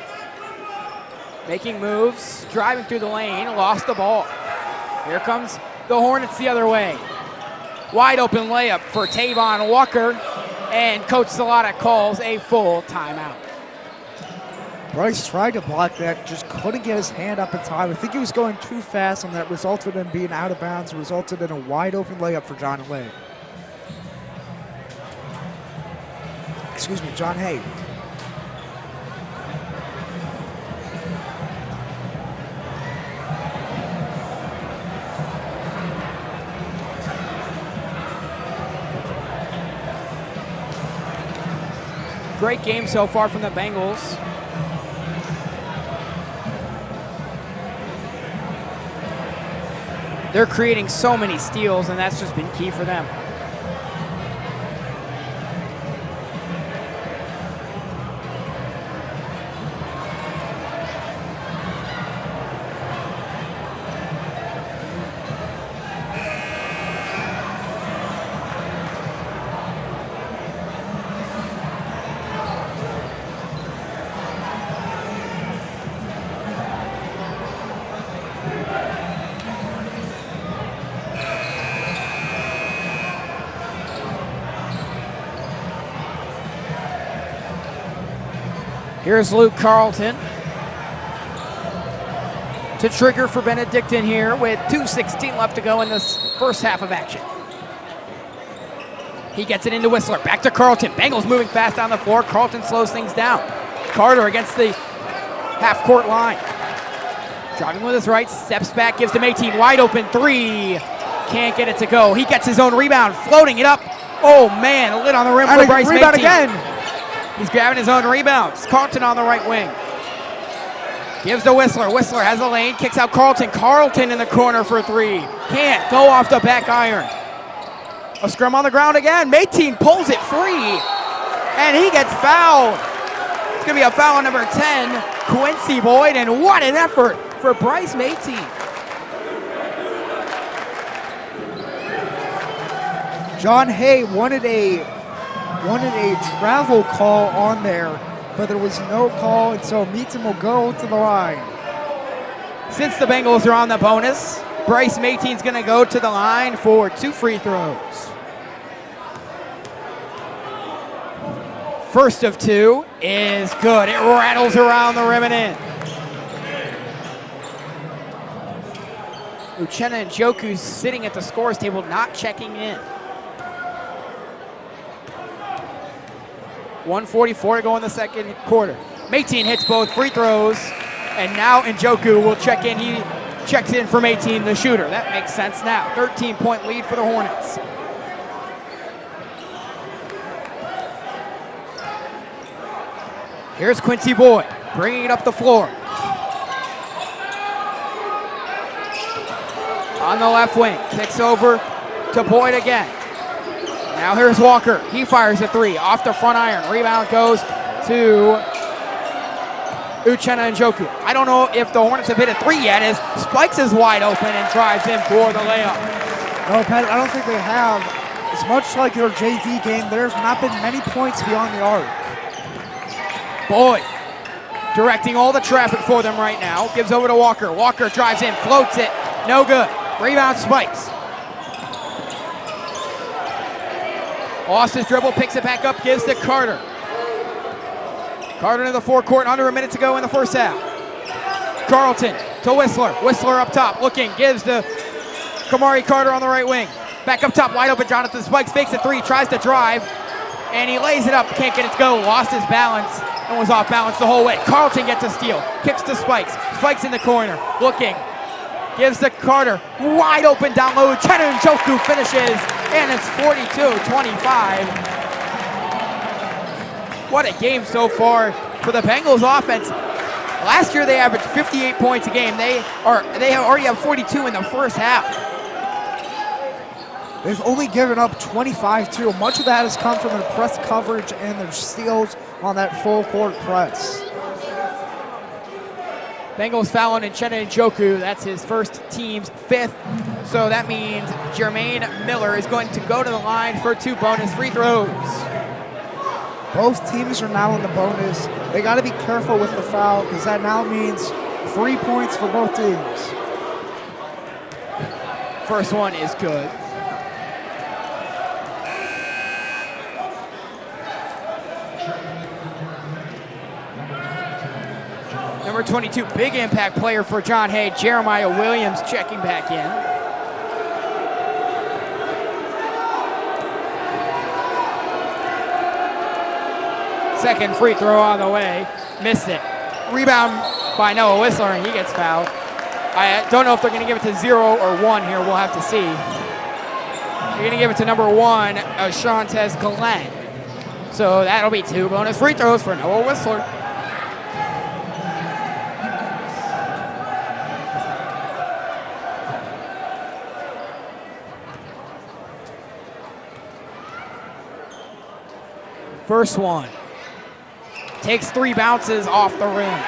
Making moves. Driving through the lane. Lost the ball. Here comes the Hornets the other way. Wide open layup for Tavon Walker. And Coach Salata calls a full timeout. Bryce tried to block that, just couldn't get his hand up in time. I think he was going too fast, and that resulted in being out of bounds, resulted in a wide open layup for John Hay. Excuse me, John Hay. Great game so far from the Bengals. They're creating so many steals, and that's just been key for them. Here's Luke Carlton to trigger for Benedictine here with 2:16 left to go in this first half of action. He gets it into Whistler. Back to Carlton. Bengals moving fast down the floor. Carlton slows things down. Carter against the half-court line. Driving with his right, steps back, gives to Mayteen. Wide open three. Can't get it to go. He gets his own rebound, floating it up. Oh, man, a lid on the rim for Bryce rebound Mayteen. again. He's grabbing his own rebounds. Carlton on the right wing. Gives to Whistler. Whistler has a lane, kicks out Carlton. Carlton in the corner for three. Can't go off the back iron. A scrum on the ground again. Mayteen pulls it free, and he gets fouled. It's going to be a foul on number 10, Quincy Boyd, and what an effort for Bryce Mayteen. John Hay wanted a travel call on there, but there was no call, and so Meaton will go to the line. Since the Bengals are on the bonus, Bryce Mayteen's going to go to the line for 2 free throws. First of 2 is good. It rattles around the rim and in. Uchenna Njoku's sitting at the scores table, not checking in. 1:44 to go in the second quarter. Mayteen hits both free throws, and now Njoku will check in. He checks in for Mayteen, the shooter. That makes sense now. 13-point lead for the Hornets. Here's Quincy Boyd, bringing it up the floor. On the left wing, kicks over to Boyd again. Now here's Walker. He fires a 3 off the front iron. Rebound goes to Uchenna Njoku. I don't know if the Hornets have hit a 3 yet, as Spikes is wide open and drives in for the layup. No, Pat, I don't think they have. It's much like their JV game. There's not been many points beyond the arc. Boyd directing all the traffic for them right now. Gives over to Walker. Walker drives in, floats it. No good. Rebound Spikes. Lost his dribble, picks it back up, gives to Carter. Carter to the forecourt, under a minute to go in the first half. Carlton to Whistler. Whistler up top, looking, gives to Kamari Carter on the right wing. Back up top, wide open, Jonathan Spikes fakes a 3, tries to drive, and he lays it up, can't get it to go. Lost his balance and was off balance the whole way. Carlton gets a steal, kicks to Spikes. Spikes in the corner, looking, gives to Carter, wide open down low. Uchenna Njoku finishes, and it's 42-25. What a game so far for the Bengals offense. Last year they averaged 58 points a game. They already have 42 in the first half. They've only given up 25 too. Much of that has come from their press coverage and their steals on that full court press. Bengals foul on Uchenna Njoku. That's his first team's 5th. So that means Jermaine Miller is going to go to the line for 2 bonus free throws. Both teams are now in the bonus. They got to be careful with the foul because that now means 3 points for both teams. First one is good. Number 22, big impact player for John Hay, Jeremiah Williams checking back in. Second free throw on the way, missed it. Rebound by Noah Whistler, and he gets fouled. I don't know if they're going to give it to 0 or 1 here. We'll have to see. They're going to give it to number 1, Shantez Glenn. So that'll be 2 bonus free throws for Noah Whistler. First one. Takes 3 bounces off the rim.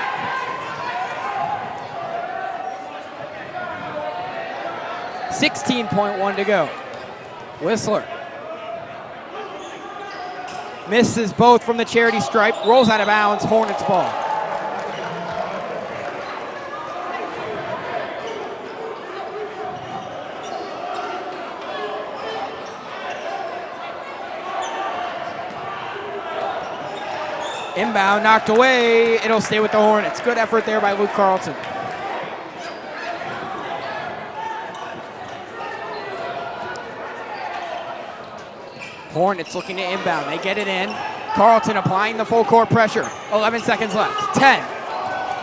.1 to go. Whistler misses both from the charity stripe, rolls out of bounds, Hornets ball. Inbound, knocked away. It'll stay with the Hornets. Good effort there by Luke Carlton. Hornets looking to inbound. They get it in. Carlton applying the full court pressure. 11 seconds left. 10.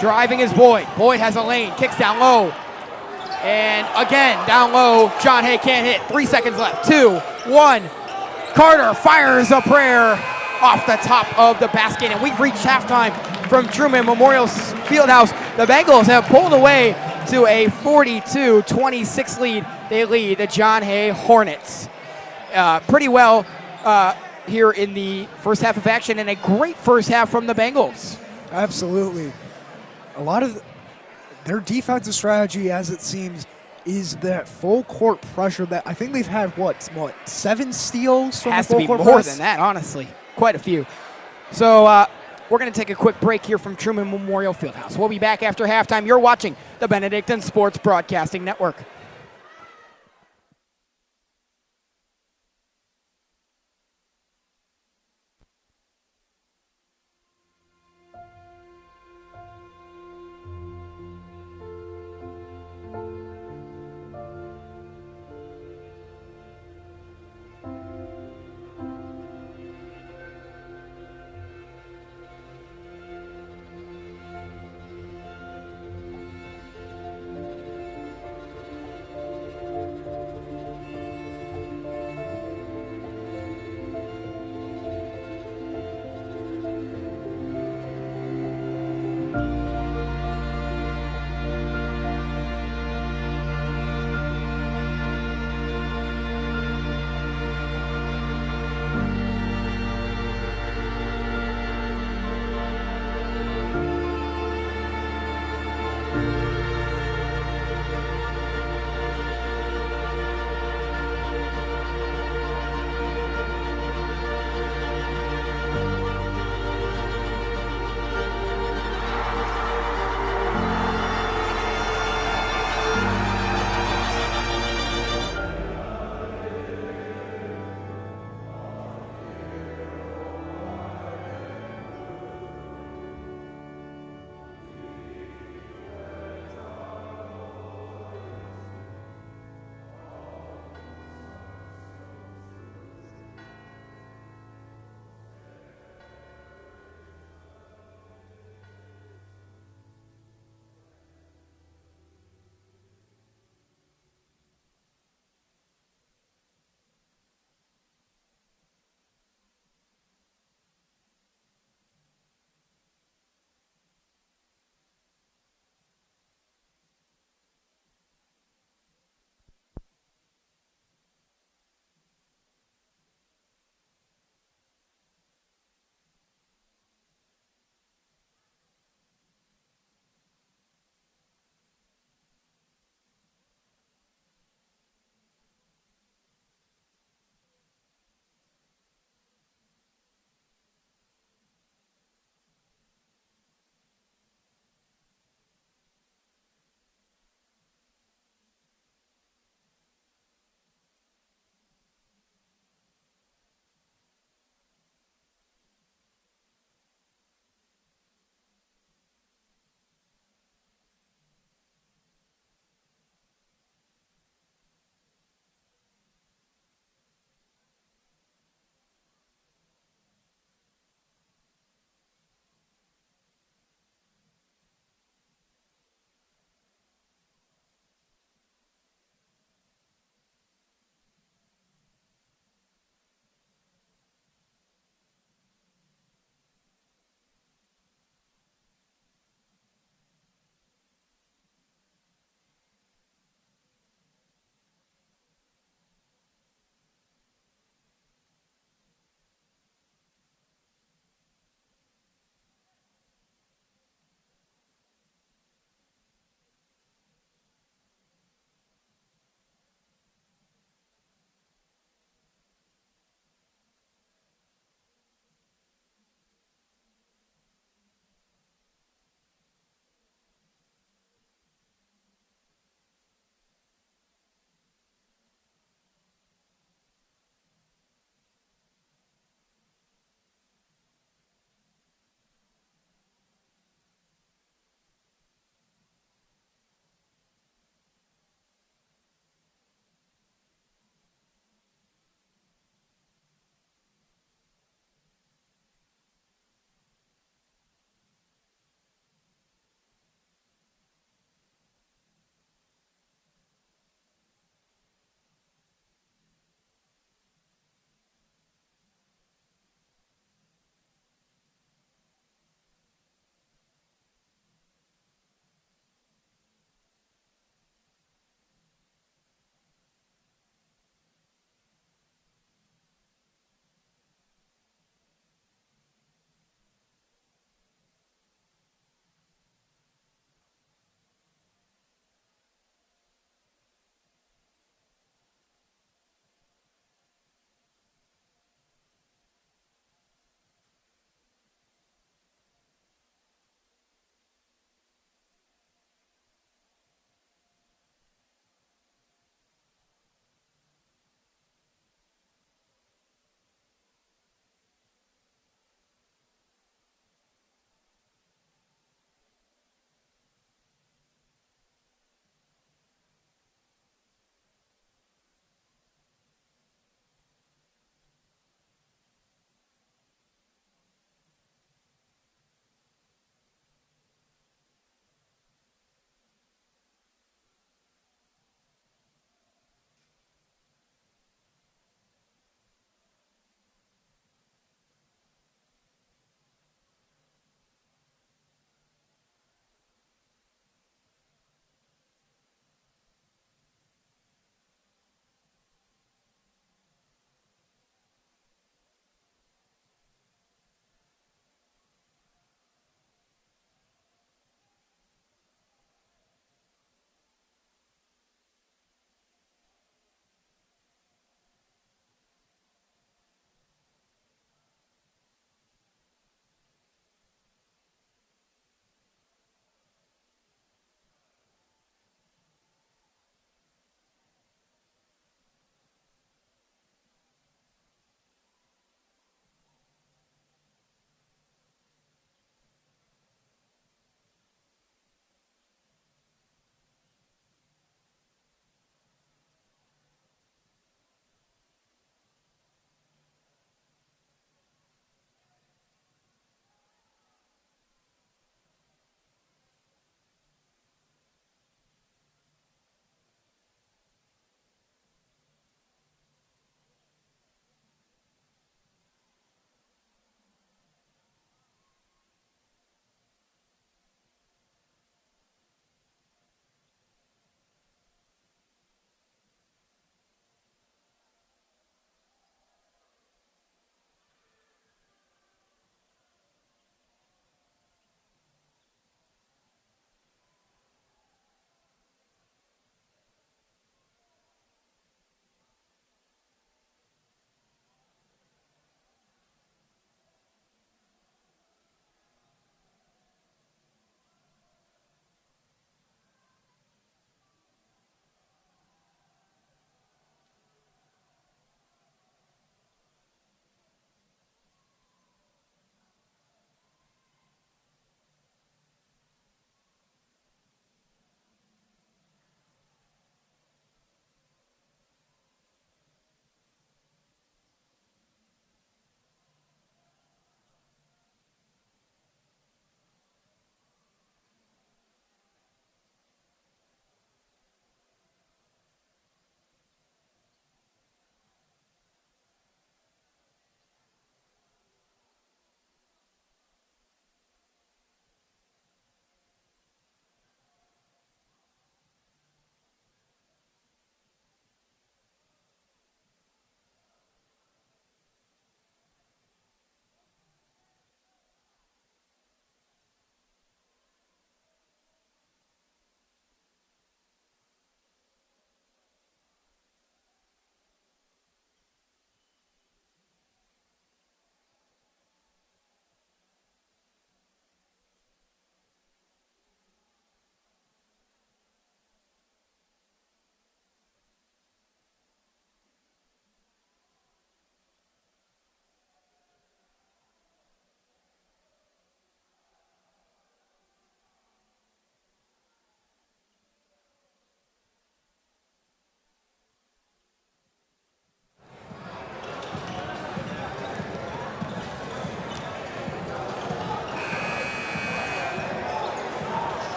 Driving is Boyd. Boyd has a lane. Kicks down low. And again, down low. John Hay can't hit. 3 seconds left. 2, 1. Carter fires a prayer off the top of the basket. And we've reached halftime from Truman Memorial Fieldhouse. The Bengals have pulled away to a 42-26 lead. They lead the John Hay Hornets pretty well here in the first half of action, and a great first half from the Bengals. Absolutely. A lot of their defensive strategy, as it seems, is that full court pressure that I think they've had, 7 steals from Has the to full be court more press? than that, honestly. Quite a few. So we're going to take a quick break here from Truman Memorial Fieldhouse. We'll be back after halftime. You're watching the Benedictine Sports Broadcasting Network.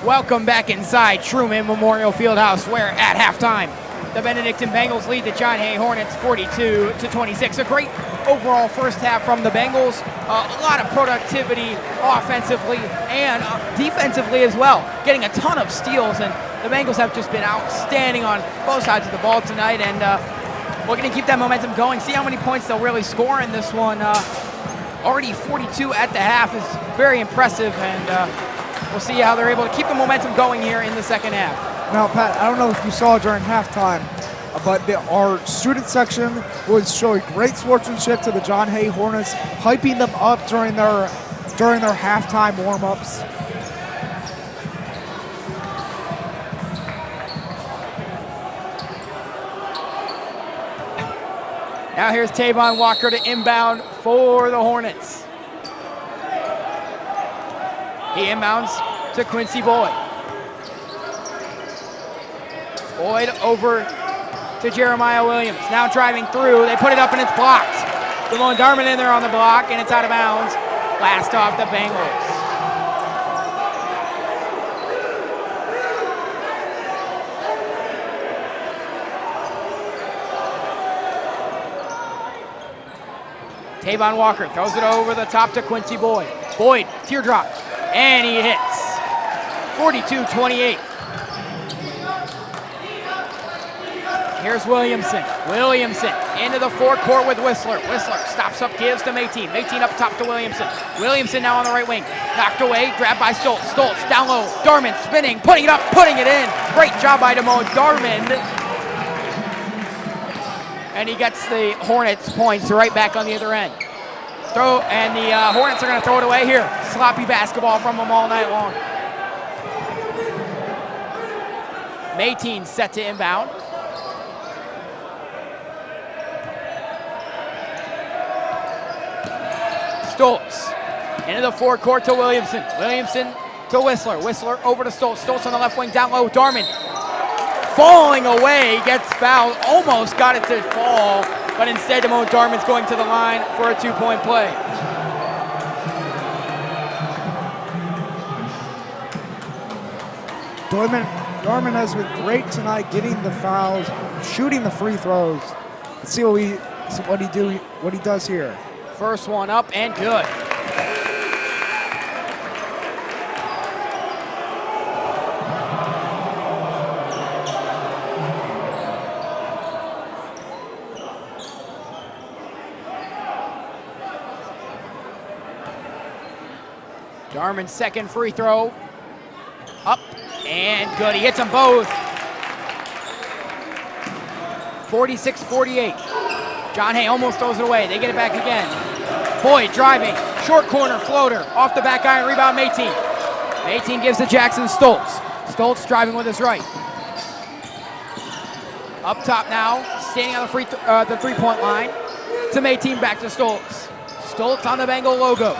Welcome back inside Truman Memorial Fieldhouse, where at halftime, the Benedictine Bengals lead the John Hay Hornets 42-26. A great overall first half from the Bengals. A lot of productivity offensively and defensively as well. Getting a ton of steals, and the Bengals have just been outstanding on both sides of the ball tonight. And we're going to keep that momentum going. See how many points they'll really score in this one. Already 42 at the half is very impressive, and we'll see how they're able to keep the momentum going here in the second half. Now, Pat, I don't know if you saw during halftime, but our student section was showing great sportsmanship to the John Hay Hornets, hyping them up during their halftime warm-ups. Now here's Tavon Walker to inbound for the Hornets. He inbounds to Quincy Boyd. Boyd over to Jeremiah Williams. Now driving through. They put it up and it's blocked. Damone Darman in there on the block, and it's out of bounds. Last off the Bengals. Tavon Walker throws it over the top to Quincy Boyd. Boyd, teardrop, and he hits. 42-28. Here's Williamson. Williamson into the forecourt with Whistler. Whistler stops up, gives to Mayteen. Mayteen up top to Williamson. Williamson now on the right wing. Knocked away, grabbed by Stoltz. Stoltz down low. Darman spinning, putting it up, putting it in. Great job by Damone Darman. And he gets the Hornets points right back on the other end. And the Hornets are going to throw it away here. Sloppy basketball from them all night long. Mayteen set to inbound. Stoltz into the forecourt to Williamson. Williamson to Whistler. Whistler over to Stoltz. Stoltz on the left wing, down low. Darman falling away, gets fouled. Almost got it to fall, but instead Damone Darman's going to the line for a 2-point play. Darman has been great tonight, getting the fouls, shooting the free throws. Let's see what he does here. First one up and good. Darman's second free throw. Up and good. He hits them both. 46-48. John Hay almost throws it away. They get it back again. Boyd driving. Short corner floater. Off the back iron. Rebound Mayteen. Mayteen gives to Jackson Stoltz. Stoltz driving with his right. Up top now. Standing on the three-point line. To Mayteen, back to Stoltz. Stoltz on the Bengal logo.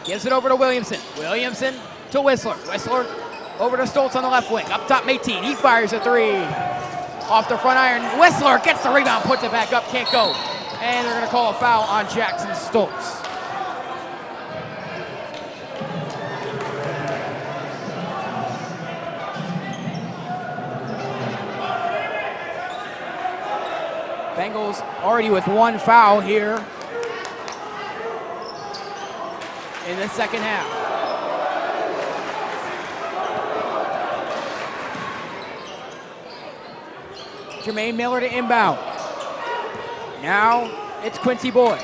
Gives it over to Williamson. Williamson to Whistler. Whistler over to Stoltz on the left wing. Up top, Mayteen. He fires a three. Off the front iron. Whistler gets the rebound, puts it back up, can't go. And they're going to call a foul on Jackson Stoltz. Bengals already with one foul here in the second half. Jermaine Miller to inbound. Now it's Quincy Boyd.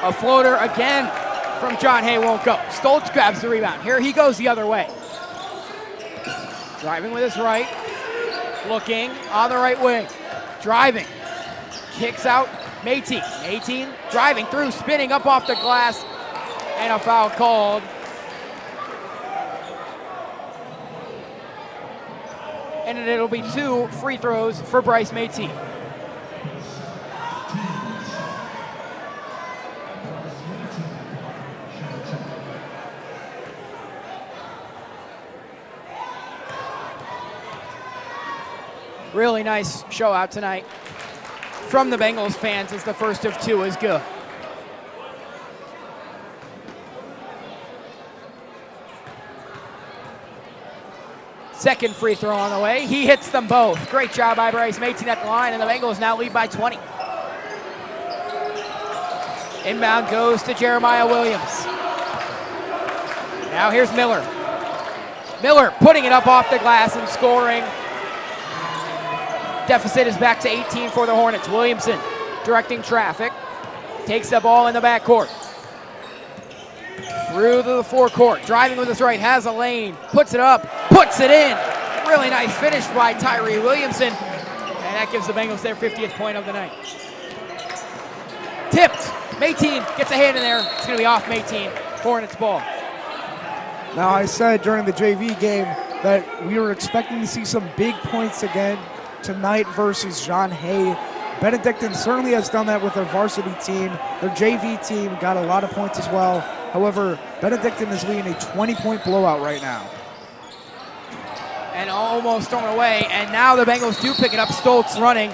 A floater again from John Hay won't go. Stoltz grabs the rebound. Here he goes the other way. Driving with his right. Looking on the right wing. Driving. Kicks out Mayteen. Mayteen driving through, spinning up off the glass. And a foul called. And it'll be 2 free throws for Bryce Mayteen. Really nice show out tonight from the Bengals fans as the first of 2 is good. Second free throw on the way. He hits them both. Great job by Bryce Mateen at the line, and the Bengals now lead by 20. Inbound goes to Jeremiah Williams. Now here's Miller. Miller putting it up off the glass and scoring. Deficit is back to 18 for the Hornets. Williamson directing traffic. Takes the ball in the backcourt. Through to the forecourt. Driving with his right. Has a lane. Puts it up. Puts it in. Really nice finish by Tyree Williamson. And that gives the Bengals their 50th point of the night. Tipped. Mateen gets a hand in there. It's going to be off Mateen. Hornets ball. Now, I said during the JV game that we were expecting to see some big points again tonight versus John Hay. Benedictine certainly has done that with their varsity team. Their JV team got a lot of points as well. However, Benedictine is leading a 20-point blowout right now. And almost thrown away. And now the Bengals do pick it up. Stoltz running.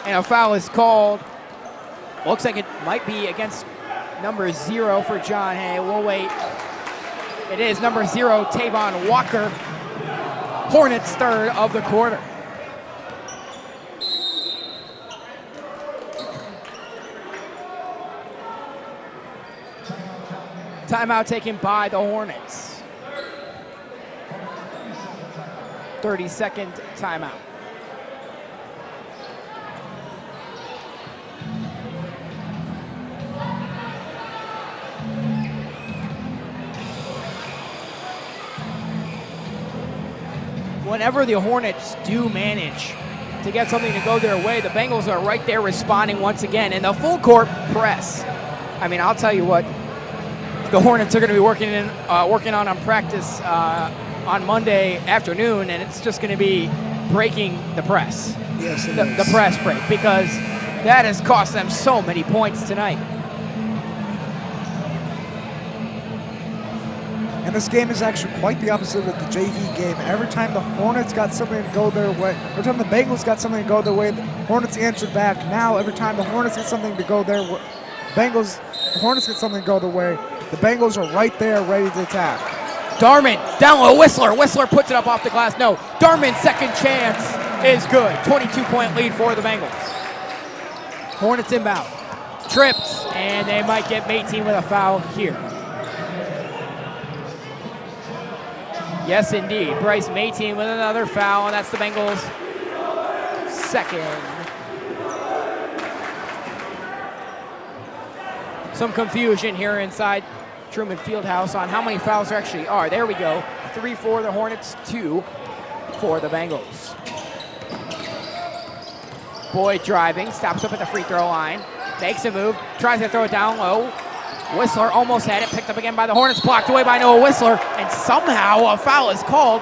And a foul is called. Looks like it might be against number 0 for John Hay. We'll wait. It is number 0, Tavon Walker. Hornets third of the quarter. Timeout taken by the Hornets. 30-second timeout. Whenever the Hornets do manage to get something to go their way, the Bengals are right there responding once again in the full court press. I mean, I'll tell you what, the Hornets are going to be working on practice on Monday afternoon, and it's just going to be breaking the press. Yes, the press break, because that has cost them so many points tonight. And this game is actually quite the opposite of the JV game. Every time the Hornets got something to go their way, every time the Bengals got something to go their way, the Hornets answered back. Now, every time the Hornets get something to go their way, the Hornets get something to go their way, the Bengals are right there ready to attack. Darman down low, Whistler. Whistler puts it up off the glass. No, Darman's second chance is good. 22-point lead for the Bengals. Hornets inbound. Trips, and they might get Mateen with a foul here. Yes, indeed. Bryce Mateen with another foul, and that's the Bengals' second. Some confusion here inside Truman Fieldhouse on how many fouls there actually are. There we go. 3 for the Hornets, 2 for the Bengals. Boyd driving, stops up at the free throw line, makes a move, tries to throw it down low. Whistler almost had it, picked up again by the Hornets, blocked away by Noah Whistler, and somehow a foul is called.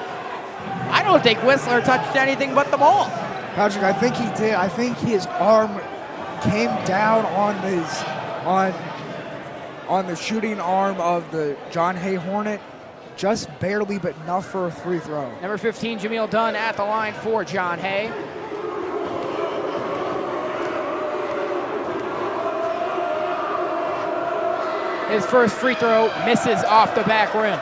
I don't think Whistler touched anything but the ball. Patrick, I think he did. I think his arm came down on the shooting arm of the John Hay Hornet, just barely, but enough for a free throw. Number 15, Jameel Dunn at the line for John Hay. His first free throw misses off the back rim.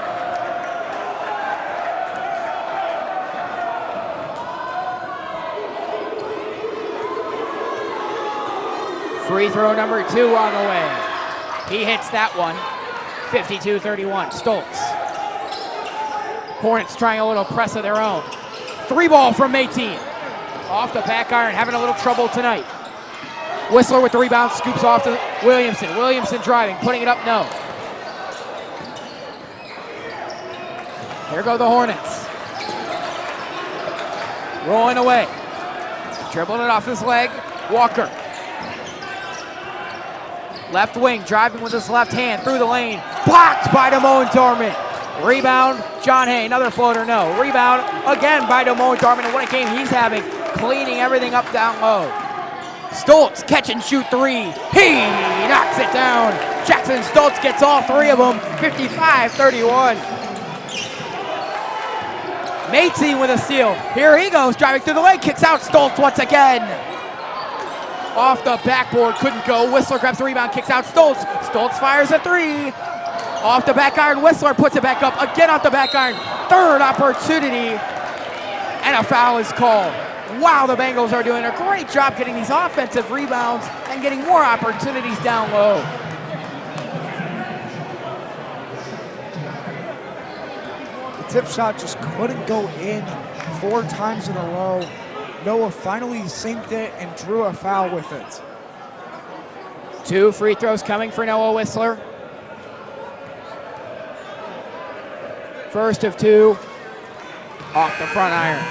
Free throw number 2 on the way. He hits that one. 52-31. Stoltz. Hornets trying a little press of their own. 3-ball from Mateen. Off the back iron, having a little trouble tonight. Whistler with the rebound, scoops off to Williamson. Williamson driving, putting it up, no. Here go the Hornets. Rolling away. Dribbling it off his leg. Walker. Left wing, driving with his left hand through the lane. Blocked by Damone Darman. Rebound, John Hay, another floater, no. Rebound again by Damone Darman, and what a game he's having, cleaning everything up down low. Stoltz, catch and shoot 3. He knocks it down. Jackson Stoltz gets all 3 of them. 55-31. Mateen with a steal. Here he goes, driving through the lane, kicks out Stoltz once again. Off the backboard, couldn't go. Whistler grabs the rebound, kicks out Stoltz. Stoltz fires a 3. Off the back iron, Whistler puts it back up. Again off the back iron. Third opportunity and a foul is called. Wow, the Bengals are doing a great job getting these offensive rebounds and getting more opportunities down low. The tip shot just couldn't go in 4 times in a row. Noah finally synced it and drew a foul with it. 2 free throws coming for Noah Whistler. First of 2 off the front iron.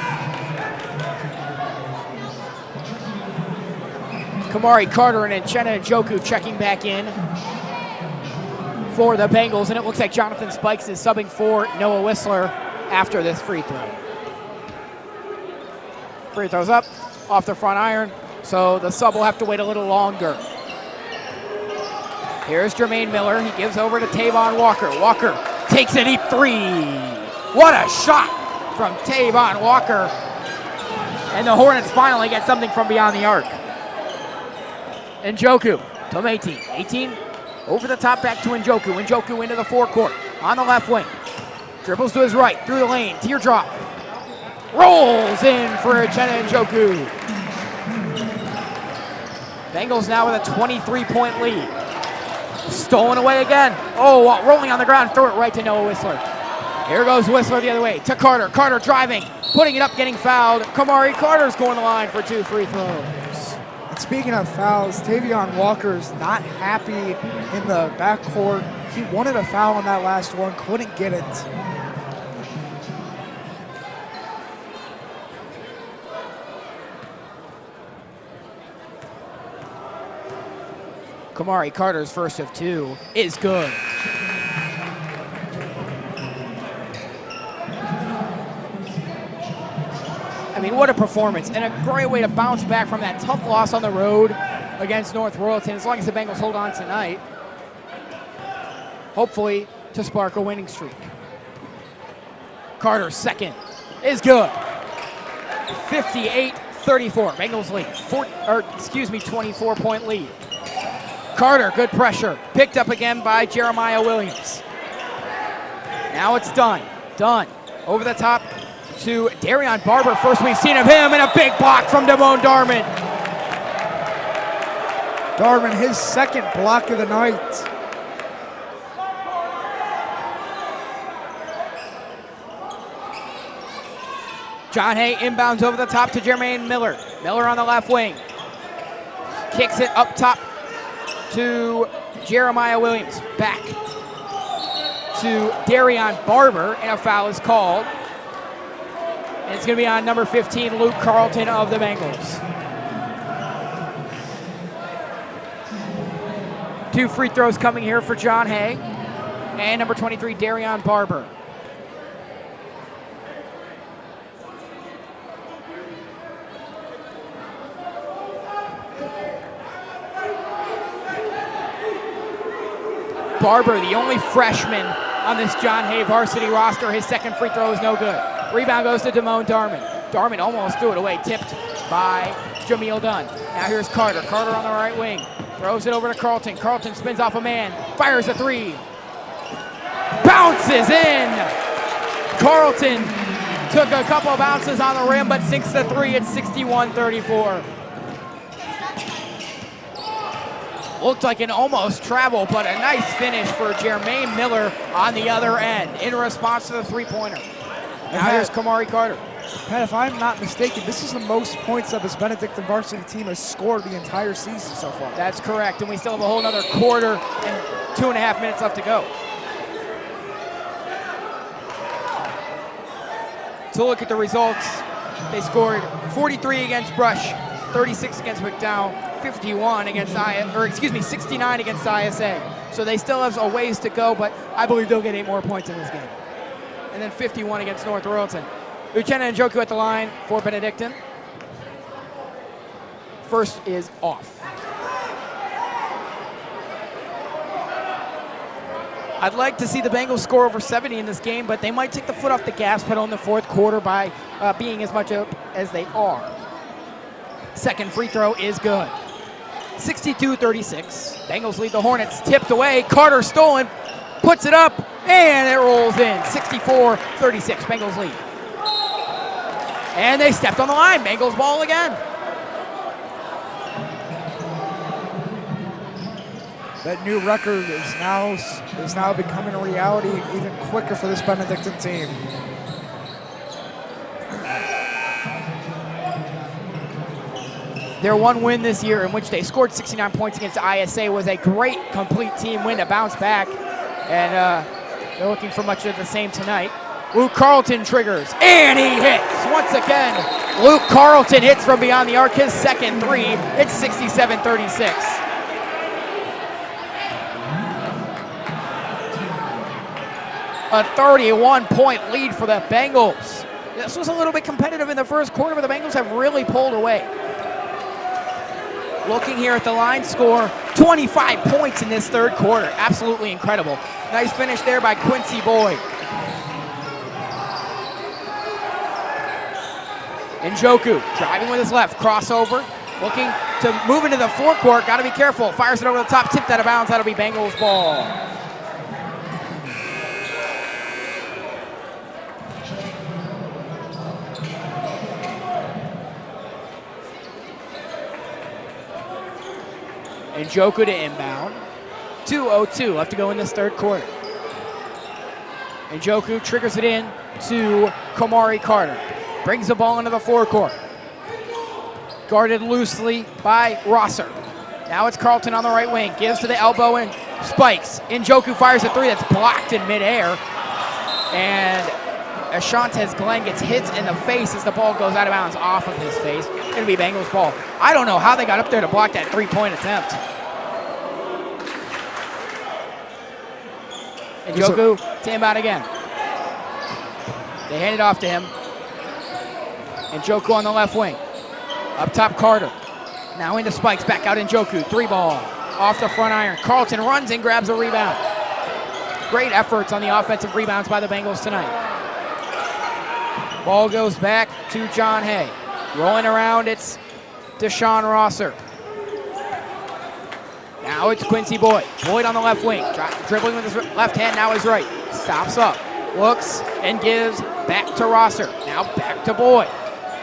Kamari Carter and Uchenna Njoku checking back in for the Bengals, and it looks like Jonathan Spikes is subbing for Noah Whistler after this free throw. Free throws up off the front iron, so the sub will have to wait a little longer. Here's Jermaine Miller. He gives over to Tavon Walker. Walker takes a deep 3. What a shot from Tavon Walker. And the Hornets finally get something from beyond the arc. Njoku to 18. 18 over the top back to Njoku. Njoku into the forecourt on the left wing. Dribbles to his right through the lane. Teardrop. Rolls in for Uchenna Njoku. Bengals now with a 23-point lead. Stolen away again. Oh, rolling on the ground. Throw it right to Noah Whistler. Here goes Whistler the other way to Carter. Carter driving, putting it up, getting fouled. Kamari Carter's going to the line for 2 free throws. And speaking of fouls, Tavion Walker's not happy in the backcourt. He wanted a foul on that last one, couldn't get it. Kamari Carter's first of 2 is good. I mean, what a performance, and a great way to bounce back from that tough loss on the road against North Royalton, as long as the Bengals hold on tonight. Hopefully to spark a winning streak. Carter's second is good. 58-34, Bengals lead. 24-point lead. Carter, good pressure. Picked up again by Jeremiah Williams. Now it's done. Done. Over the top to Darion Barber. First we've seen of him, and a big block from Damone Darman. Darman, his second block of the night. John Hay inbounds over the top to Jermaine Miller. Miller on the left wing. Kicks it up top to Jeremiah Williams. Back to Darion Barber, and a foul is called. And it's going to be on number 15, Luke Carlton of the Bengals. 2 free throws coming here for John Hay. And number 23, Darion Barber. Barber, the only freshman on this John Hay varsity roster. His second free throw is no good. Rebound goes to Damone Darman. Darman almost threw it away, tipped by Jameel Dunn. Now here's Carter. Carter on the right wing. Throws it over to Carlton. Carlton spins off a man. Fires a 3. Bounces in. Carlton took a couple of bounces on the rim, but sinks the 3 at 61-34. Looked like an almost travel, but a nice finish for Jermaine Miller on the other end in response to the 3-pointer. Now here's Kamari Carter. Pat, if I'm not mistaken, this is the most points that this Benedictine varsity team has scored the entire season so far. That's correct, and we still have a whole another quarter and 2.5 minutes left to go. So look at the results. They scored 43 against Brush, 36 against McDowell, 69 against ISA. So they still have a ways to go, but I believe they'll get 8 more points in this game. And then 51 against North Royalton. Uchenna Njoku at the line for Benedictine. First is off. I'd like to see the Bengals score over 70 in this game, but they might take the foot off the gas pedal in the fourth quarter by being as much up as they are. Second free throw is good. 62-36. Bengals lead the Hornets. Tipped away. Carter stolen. Puts it up. And it rolls in. 64-36. Bengals lead. And they stepped on the line. Bengals ball again. That new record is now becoming a reality even quicker for this Benedictine team. Their one win this year, in which they scored 69 points against ISA, was a great complete team win to bounce back. And they're looking for much of the same tonight. Luke Carlton triggers, and he hits once again. Luke Carlton hits from beyond the arc, his second three. It's 67-36. A 31-point lead for the Bengals. This was a little bit competitive in the first quarter, but the Bengals have really pulled away. Looking here at the line score, 25 points in this third quarter. Absolutely incredible. Nice finish there by Quincy Boyd. Njoku driving with his left, crossover, looking to move into the forecourt. Got to be careful. Fires it over the top, tipped out of bounds. That'll be Bengals ball. Njoku to inbound. 2:02 left to go in this third quarter. Njoku triggers it in to Kamari Carter. Brings the ball into the forecourt. Guarded loosely by Rosser. Now it's Carlton on the right wing. Gives to the elbow and spikes. Njoku fires a three that's blocked in midair. And Ashantes Glenn gets hit in the face as the ball goes out of bounds off of his face. It's going to be Bengals ball. I don't know how they got up there to block that three-point attempt. Njoku to inbound again. They hand it off to him. Njoku on the left wing. Up top, Carter. Now into spikes, back out Njoku. Three ball, off the front iron. Carlton runs and grabs a rebound. Great efforts on the offensive rebounds by the Bengals tonight. Ball goes back to John Hay. Rolling around, it's Deshaun Rosser. Now it's Quincy Boyd. Boyd on the left wing. Dribbling with his left hand, now his right. Stops up, looks, and gives back to Rosser. Now back to Boyd.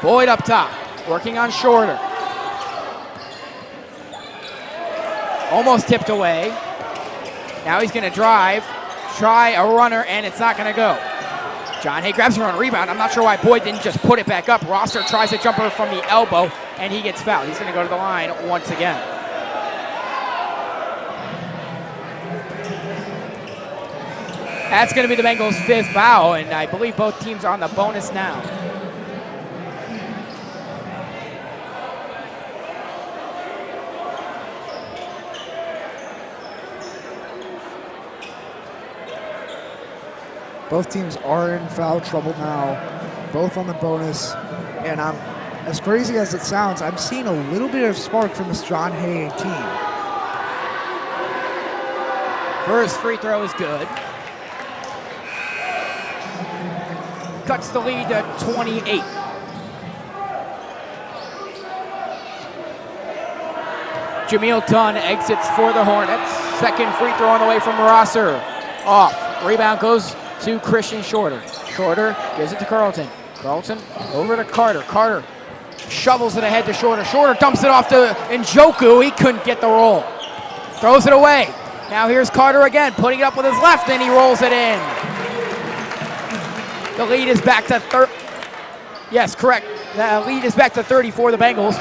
Boyd up top, working on Shorter. Almost tipped away. Now he's going to drive, try a runner, and it's not going to go. John Hay grabs him on a rebound. I'm not sure why Boyd didn't just put it back up. Rosser tries a jumper from the elbow, and he gets fouled. He's going to go to the line once again. That's going to be the Bengals' fifth foul, and I believe both teams are on the bonus now. Both teams are in foul trouble now, both on the bonus. And as crazy as it sounds, I'm seeing a little bit of spark from this John Hay team. First free throw is good. Cuts the lead to 28. Jameel Dunn exits for the Hornets. Second free throw on the way from Rosser. Off. Rebound goes to Christian Shorter. Shorter gives it to Carlton. Carlton over to Carter. Carter shovels it ahead to Shorter. Shorter dumps it off to Njoku. He couldn't get the roll. Throws it away. Now here's Carter again, putting it up with his left, and he rolls it in. The lead is back to Yes, correct. The lead is back to 30 for the Bengals.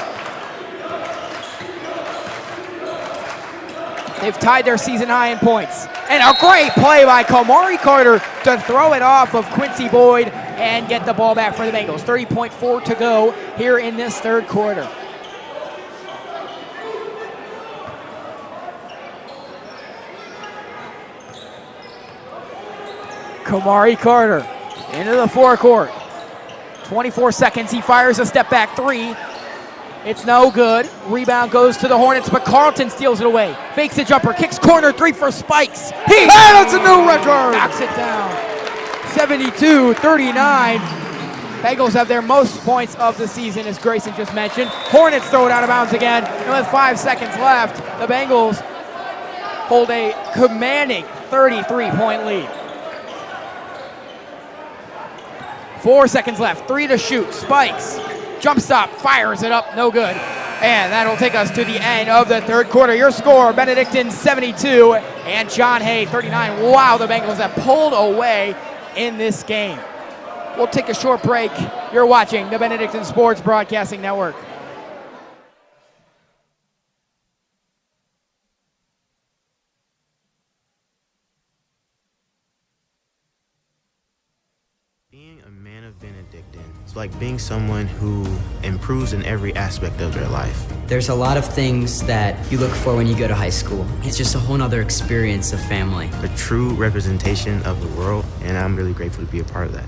They've tied their season high in points. And a great play by Kamari Carter to throw it off of Quincy Boyd and get the ball back for the Bengals. 30.4 to go here in this third quarter. Kamari Carter into the forecourt. 24 seconds, he fires a step back three. It's no good. Rebound goes to the Hornets, but Carlton steals it away. Fakes a jumper, kicks corner three for Spikes. Hey, that's a new record! Knocks it down. 72-39. Bengals have their most points of the season, as Grayson just mentioned. Hornets throw it out of bounds again, and with 5 seconds left, the Bengals hold a commanding 33-point lead. 4 seconds left. 3 to shoot. Spikes. Jump stop. Fires it up. No good. And that'll take us to the end of the third quarter. Your score, Benedictine 72 and John Hay 39. Wow, the Bengals have pulled away in this game. We'll take a short break. You're watching the Benedictine Sports Broadcasting Network. Being a man of Benedictine is like being someone who improves in every aspect of their life. There's a lot of things that you look for when you go to high school. It's just a whole nother experience of family. A true representation of the world, and I'm really grateful to be a part of that.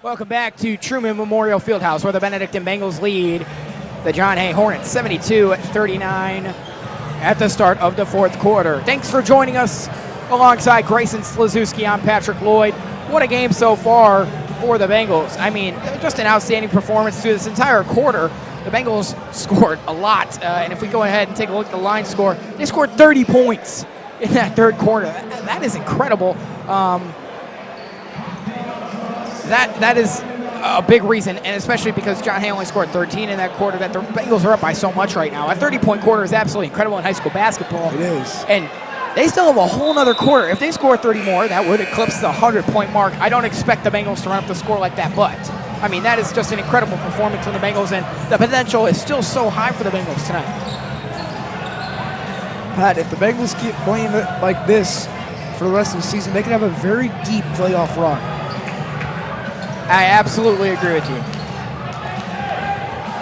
Welcome back to Truman Memorial Fieldhouse, where the Benedictine Bengals lead the John Hay Hornets 72-39 at the start of the fourth quarter. Thanks for joining us alongside Grayson Slazewski. I'm Patrick Lloyd. What a game so far for the Bengals. I mean, just an outstanding performance through this entire quarter. The Bengals scored a lot, and if we go ahead and take a look at the line score, they scored 30 points in that third quarter. That is incredible. That is a big reason, and especially because John Hay only scored 13 in that quarter, that the Bengals are up by so much right now. A 30-point quarter is absolutely incredible in high school basketball. It is. And they still have a whole nother quarter. If they score 30 more, that would eclipse the 100-point mark. I don't expect the Bengals to run up the score like that, but, I mean, that is just an incredible performance from the Bengals, and the potential is still so high for the Bengals tonight. Pat, if the Bengals keep playing like this for the rest of the season, they can have a very deep playoff run. I absolutely agree with you.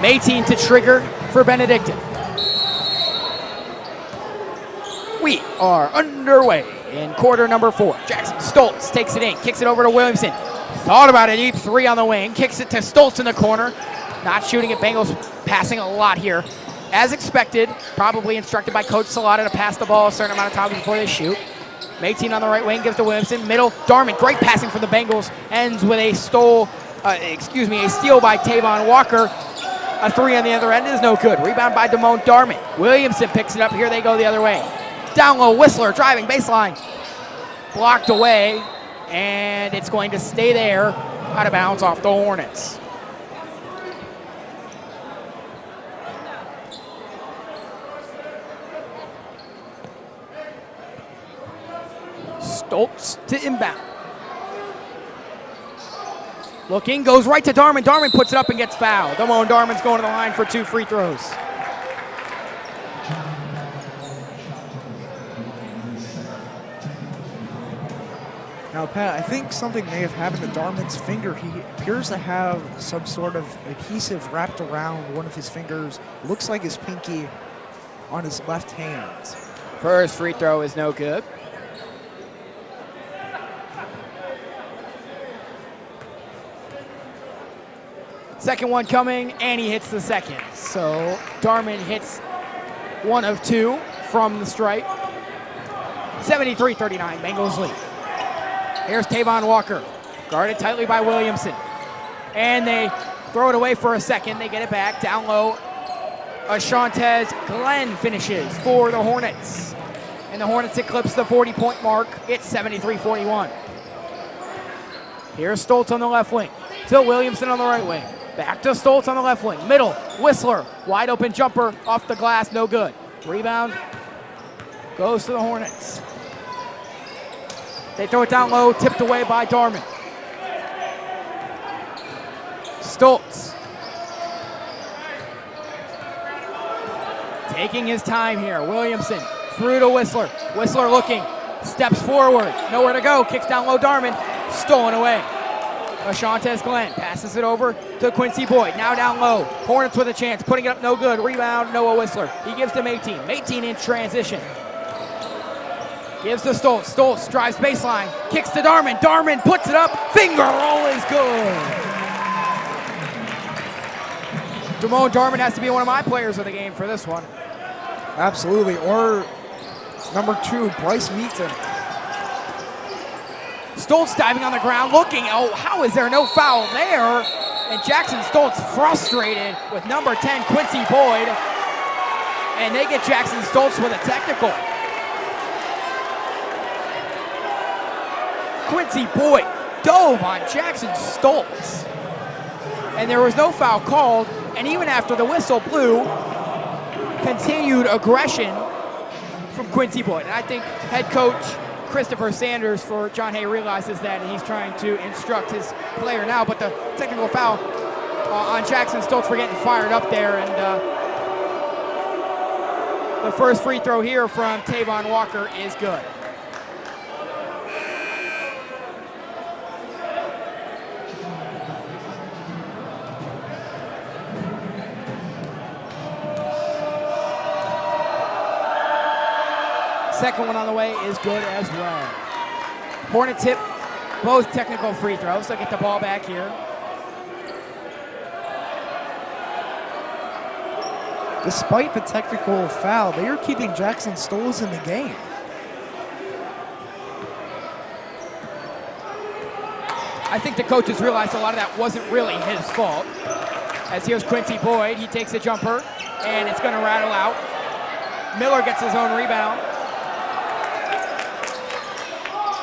Mayteen to trigger for Benedictine. We are underway in quarter number 4. Jackson Stoltz takes it in, kicks it over to Williamson. Thought about a deep 3 on the wing, kicks it to Stoltz in the corner. Not shooting it, Bengals passing a lot here. As expected, probably instructed by Coach Salata to pass the ball a certain amount of time before they shoot. Mayteen on the right wing, gives to Williamson. Middle, Darman, great passing for the Bengals. Ends with a steal by Tavon Walker. A 3 on the other end is no good. Rebound by Damone Darman. Williamson picks it up. Here they go the other way. Down low, Whistler driving baseline. Blocked away, and it's going to stay there. Out of bounds off the Hornets. Stoltz to inbound. Looking, goes right to Darman. Darman puts it up and gets fouled. Damone Darman's going to the line for 2 free throws. Now, Pat, I think something may have happened to Darman's finger. He appears to have some sort of adhesive wrapped around one of his fingers. Looks like his pinky on his left hand. First free throw is no good. Second one coming, and he hits the second. So Darman hits 1 of 2 from the stripe. 73-39, Bengals lead. Here's Tavon Walker, guarded tightly by Williamson. And they throw it away for a second. They get it back, down low. Ashantez Glenn finishes for the Hornets. And the Hornets eclipse the 40-point mark. It's 73-41. Here's Stoltz on the left wing. To Williamson on the right wing. Back to Stoltz on the left wing. Middle, Whistler, wide open jumper off the glass, no good. Rebound goes to the Hornets. They throw it down low, tipped away by Darman. Stoltz. Taking his time here. Williamson through to Whistler. Whistler looking, steps forward, nowhere to go, kicks down low Darman, stolen away. Ashantez Glenn passes it over to Quincy Boyd. Now down low. Hornets with a chance. Putting it up no good. Rebound, Noah Whistler. He gives to Mayteen. Mayteen in transition. Gives to Stoltz. Stoltz drives baseline. Kicks to Darman. Darman puts it up. Finger roll is good. Damone Darman has to be one of my players of the game for this one. Absolutely. Or number 2, Bryce Meaton. Stoltz diving on the ground, looking. Oh, how is there no foul there? And Jackson Stoltz frustrated with number 10, Quincy Boyd. And they get Jackson Stoltz with a technical. Quincy Boyd dove on Jackson Stoltz. And there was no foul called, and even after the whistle blew, continued aggression from Quincy Boyd. And I think head coach Christopher Sanders for John Hay realizes that, and he's trying to instruct his player now. But the technical foul on Jackson Stoltz for getting fired up there, and the first free throw here from Tavon Walker is good. Second one on the way is good as well. Hornet tip, both technical free throws. They'll get the ball back here. Despite the technical foul, they are keeping Jackson Stoltz in the game. I think the coaches realized a lot of that wasn't really his fault. As here's Quincy Boyd, he takes a jumper, and it's gonna rattle out. Miller gets his own rebound.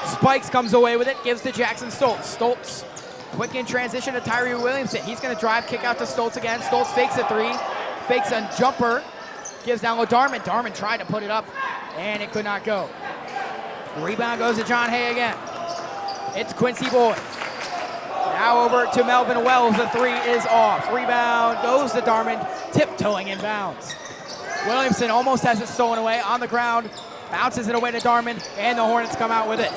Spikes comes away with it, gives to Jackson Stoltz. Stoltz, quick in transition to Tyree Williamson. He's gonna drive, kick out to Stoltz again. Stoltz fakes a three, fakes a jumper, gives down low Darman. Darman tried to put it up, and it could not go. Rebound goes to John Hay again. It's Quincy Boyd. Now over to Melvin Wells, the three is off. Rebound goes to Darman, tiptoeing in bounds. Williamson almost has it stolen away on the ground, bounces it away to Darman, and the Hornets come out with it.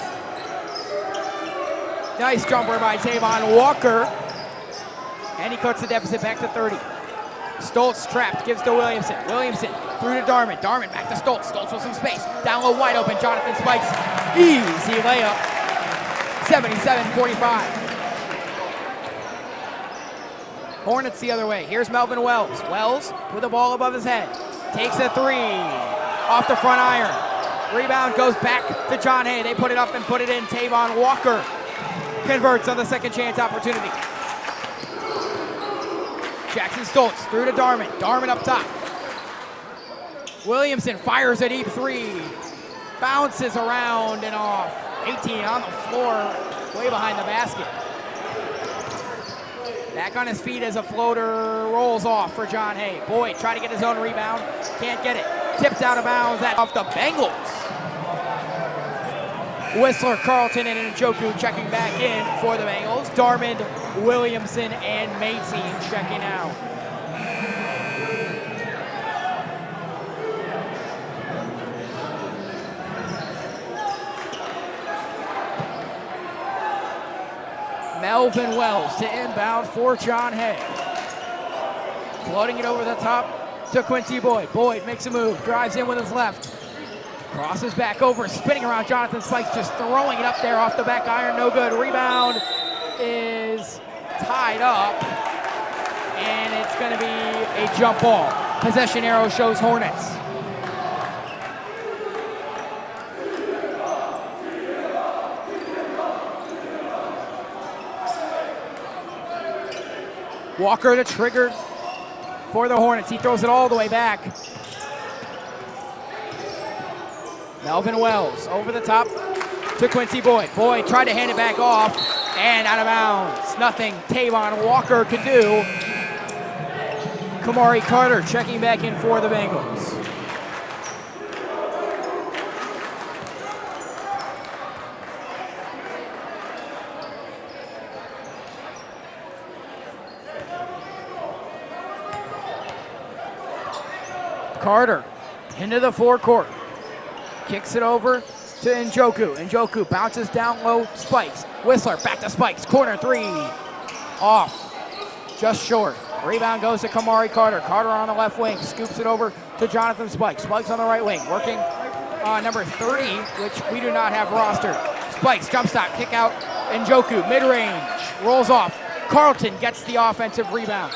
Nice jumper by Tavon Walker, and he cuts the deficit back to 30. Stoltz trapped, gives to Williamson. Williamson through to Darman. Darman back to Stoltz. Stoltz with some space. Down low, wide open. Jonathan Spikes. Easy layup. 77-45. Hornets the other way. Here's Melvin Wells. Wells with the ball above his head. Takes a three. Off the front iron. Rebound goes back to John Hay. They put it up and put it in. Tavon Walker converts on the second chance opportunity. Jackson Stoltz through to Darman. Darman up top. Williamson fires a deep three. Bounces around and off. 18 on the floor, way behind the basket. Back on his feet as a floater rolls off for John Hay. Boyd trying to get his own rebound. Can't get it. Tipped out of bounds. That off the Bengals. Whistler, Carlton, and Njoku checking back in for the Bengals. Darman, Williamson, and Matesy checking out. Melvin Wells to inbound for John Hay. Floating it over the top to Quincy Boyd. Boyd makes a move, drives in with his left. Crosses back over, spinning around Jonathan Spikes, just throwing it up there off the back iron, no good. Rebound is tied up, and it's gonna be a jump ball. Possession arrow shows Hornets. Walker the trigger for the Hornets. He throws it all the way back. Melvin Wells over the top to Quincy Boyd. Boyd tried to hand it back off and out of bounds. Nothing Tavon Walker could do. Kamari Carter checking back in for the Bengals. Carter into the forecourt. Kicks it over to Njoku. Njoku bounces down low, Spikes. Whistler back to Spikes. Corner three. Off. Just short. Rebound goes to Kamari Carter. Carter on the left wing. Scoops it over to Jonathan Spikes. Spikes on the right wing. Working number 30, which we do not have rostered. Spikes, jump stop, kick out. Njoku, mid-range. Rolls off. Carlton gets the offensive rebound.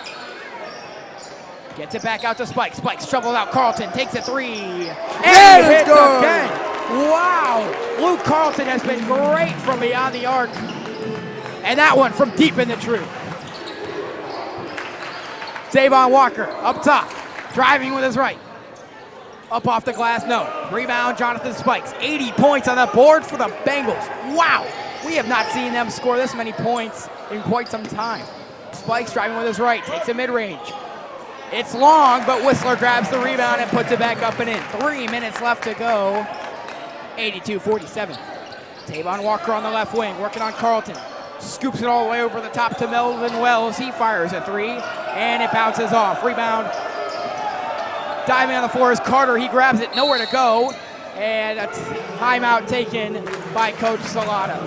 Gets it back out to Spikes. Spikes shovels out. Carlton takes a three. And he hits again. Wow. Luke Carlton has been great from beyond the arc. And that one from deep in the true. Tavon Walker up top. Driving with his right. Up off the glass, no. Rebound, Jonathan Spikes. 80 points on the board for the Bengals. Wow, we have not seen them score this many points in quite some time. Spikes driving with his right, takes a mid-range. It's long, but Whistler grabs the rebound and puts it back up and in. 3 minutes left to go. 82-47. Tavon Walker on the left wing, working on Carlton. Scoops it all the way over the top to Melvin Wells. He fires a three, and it bounces off. Rebound. Diving on the floor is Carter. He grabs it, nowhere to go. And a timeout taken by Coach Salata.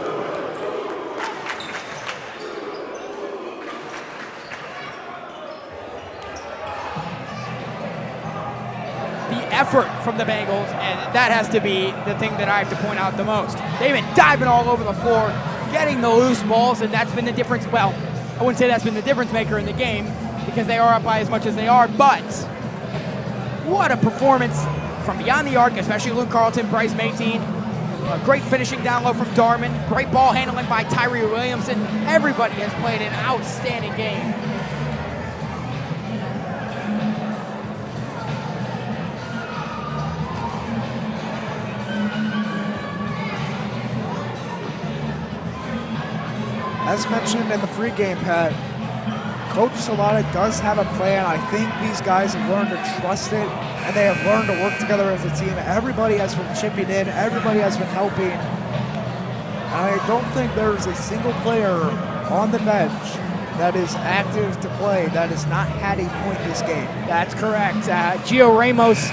The effort from the Bengals, and that has to be the thing that I have to point out the most. They've been diving all over the floor, getting the loose balls, and that's been the difference. Well, I wouldn't say that's been the difference maker in the game because they are up by as much as they are, but what a performance from beyond the arc, especially Luke Carlton, Bryce Mayteen. Great finishing down low from Darman. Great ball handling by Tyree Williamson. Everybody has played an outstanding game. As mentioned in the pregame, Pat, Coach Salata does have a plan. I think these guys have learned to trust it, and they have learned to work together as a team. Everybody has been chipping in. Everybody has been helping. I don't think there's a single player on the bench that is active to play that has not had a point this game. That's correct. Gio Ramos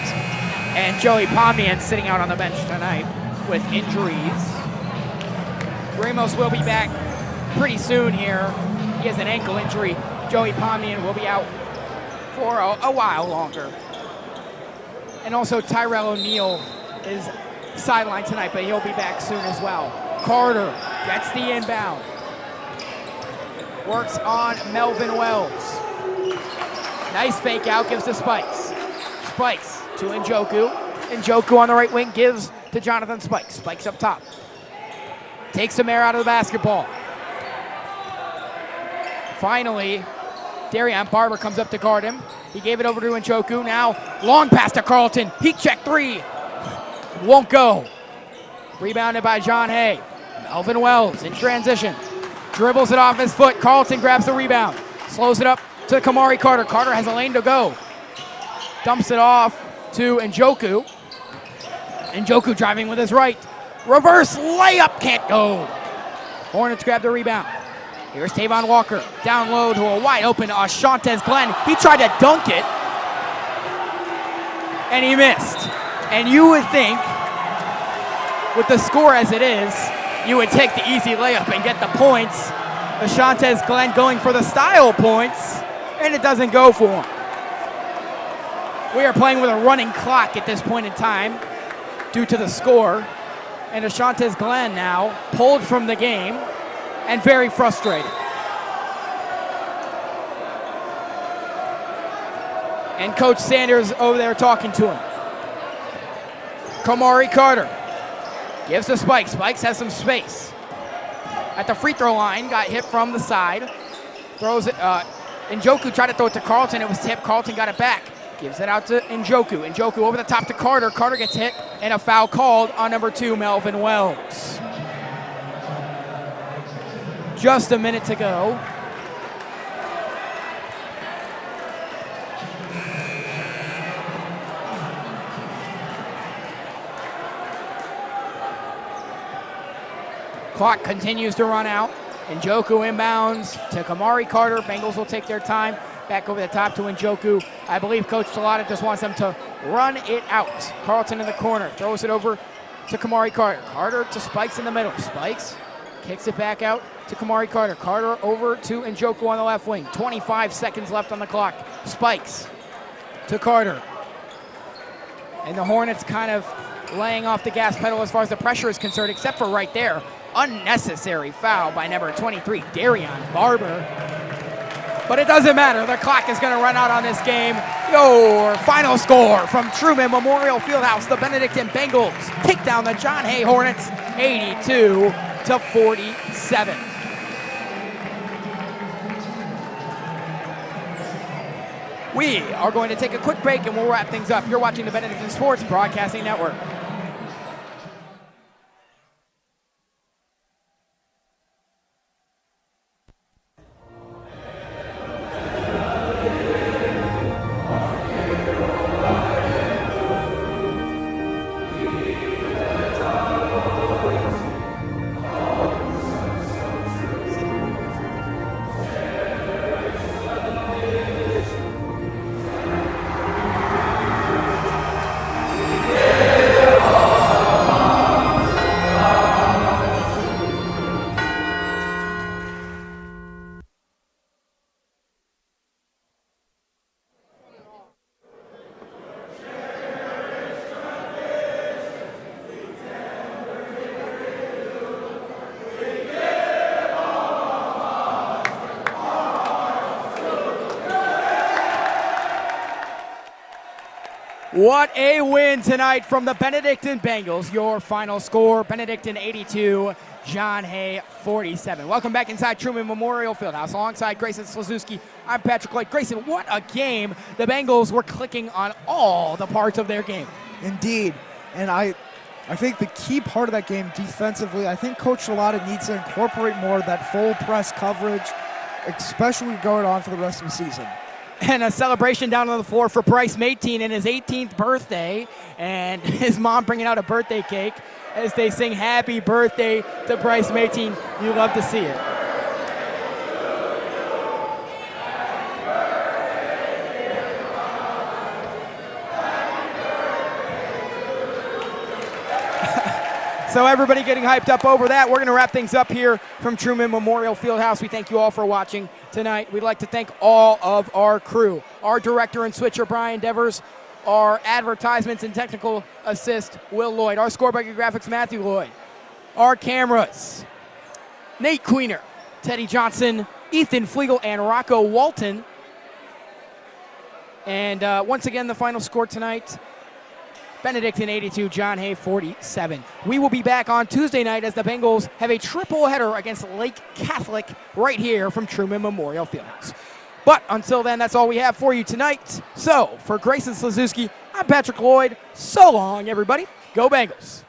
and Joey Pomian sitting out on the bench tonight with injuries. Ramos will be back pretty soon here. He has an ankle injury. Joey Pomian will be out for a while longer. And also Tyrell O'Neal is sidelined tonight, but he'll be back soon as well. Carter gets the inbound. Works on Melvin Wells. Nice fake out, gives to Spikes. Spikes to Njoku. Njoku on the right wing gives to Jonathan Spikes. Spikes up top. Takes some air out of the basketball. Finally, Darian Barber comes up to guard him. He gave it over to Njoku. Now, long pass to Carlton. Heat check three. Won't go. Rebounded by John Hay. Melvin Wells in transition. Dribbles it off his foot. Carlton grabs the rebound. Slows it up to Kamari Carter. Carter has a lane to go. Dumps it off to Njoku. Njoku driving with his right. Reverse layup, can't go. Hornets grab the rebound. Here's Tavon Walker, down low to a wide open Ashantes Glenn. He tried to dunk it, and he missed. And you would think, with the score as it is, you would take the easy layup and get the points. Ashantes Glenn going for the style points, and it doesn't go for him. We are playing with a running clock at this point in time due to the score. And Ashantes Glenn now pulled from the game and very frustrated. And Coach Sanders over there talking to him. Kamari Carter gives to Spikes. Spikes has some space. At the free throw line, got hit from the side. Throws it, Njoku tried to throw it to Carlton. It was tipped. Carlton got it back. Gives it out to Njoku. Njoku over the top to Carter. Carter gets hit, and a foul called on number 2, Melvin Wells. Just a minute to go. Clock continues to run out. Njoku inbounds to Kamari Carter. Bengals will take their time. Back over the top to Njoku. I believe Coach Salata just wants them to run it out. Carlton in the corner. Throws it over to Kamari Carter. Carter to Spikes in the middle. Spikes kicks it back out to Kamari Carter. Carter over to Njoku on the left wing. 25 seconds left on the clock. Spikes to Carter. And the Hornets kind of laying off the gas pedal as far as the pressure is concerned, except for right there. Unnecessary foul by number 23, Darian Barber. But it doesn't matter. The clock is going to run out on this game. Your final score from Truman Memorial Fieldhouse. The Benedictine Bengals take down the John Hay Hornets 82-47. We are going to take a quick break and we'll wrap things up. You're watching the Benedictine Sports Broadcasting Network. What a win tonight from the Benedictine Bengals. Your final score, Benedictine 82, John Hay 47. Welcome back inside Truman Memorial Fieldhouse. Alongside Grayson Slazewski, I'm Patrick Lloyd. Grayson, what a game. The Bengals were clicking on all the parts of their game. Indeed. And I think the key part of that game defensively, I think Coach Shalata needs to incorporate more of that full press coverage, especially going on for the rest of the season. And a celebration down on the floor for Bryce Mateen in his 18th birthday, and his mom bringing out a birthday cake as they sing happy birthday to Bryce Mateen. You love to see it. So everybody getting hyped up over that. We're going to wrap things up here from Truman Memorial Fieldhouse. We thank you all for watching tonight. We'd like to thank all of our crew, our director and switcher, Brian Devers, our advertisements and technical assist, Will Lloyd, our scoreboard graphics, Matthew Lloyd, our cameras, Nate Queener, Teddy Johnson, Ethan Flegel, and Rocco Walton. And once again, the final score tonight, Benedictine 82, John Hay 47. We will be back on Tuesday night as the Bengals have a triple header against Lake Catholic right here from Truman Memorial Fieldhouse. But until then, that's all we have for you tonight. So for Grayson Slazewski, I'm Patrick Lloyd. So long, everybody. Go Bengals.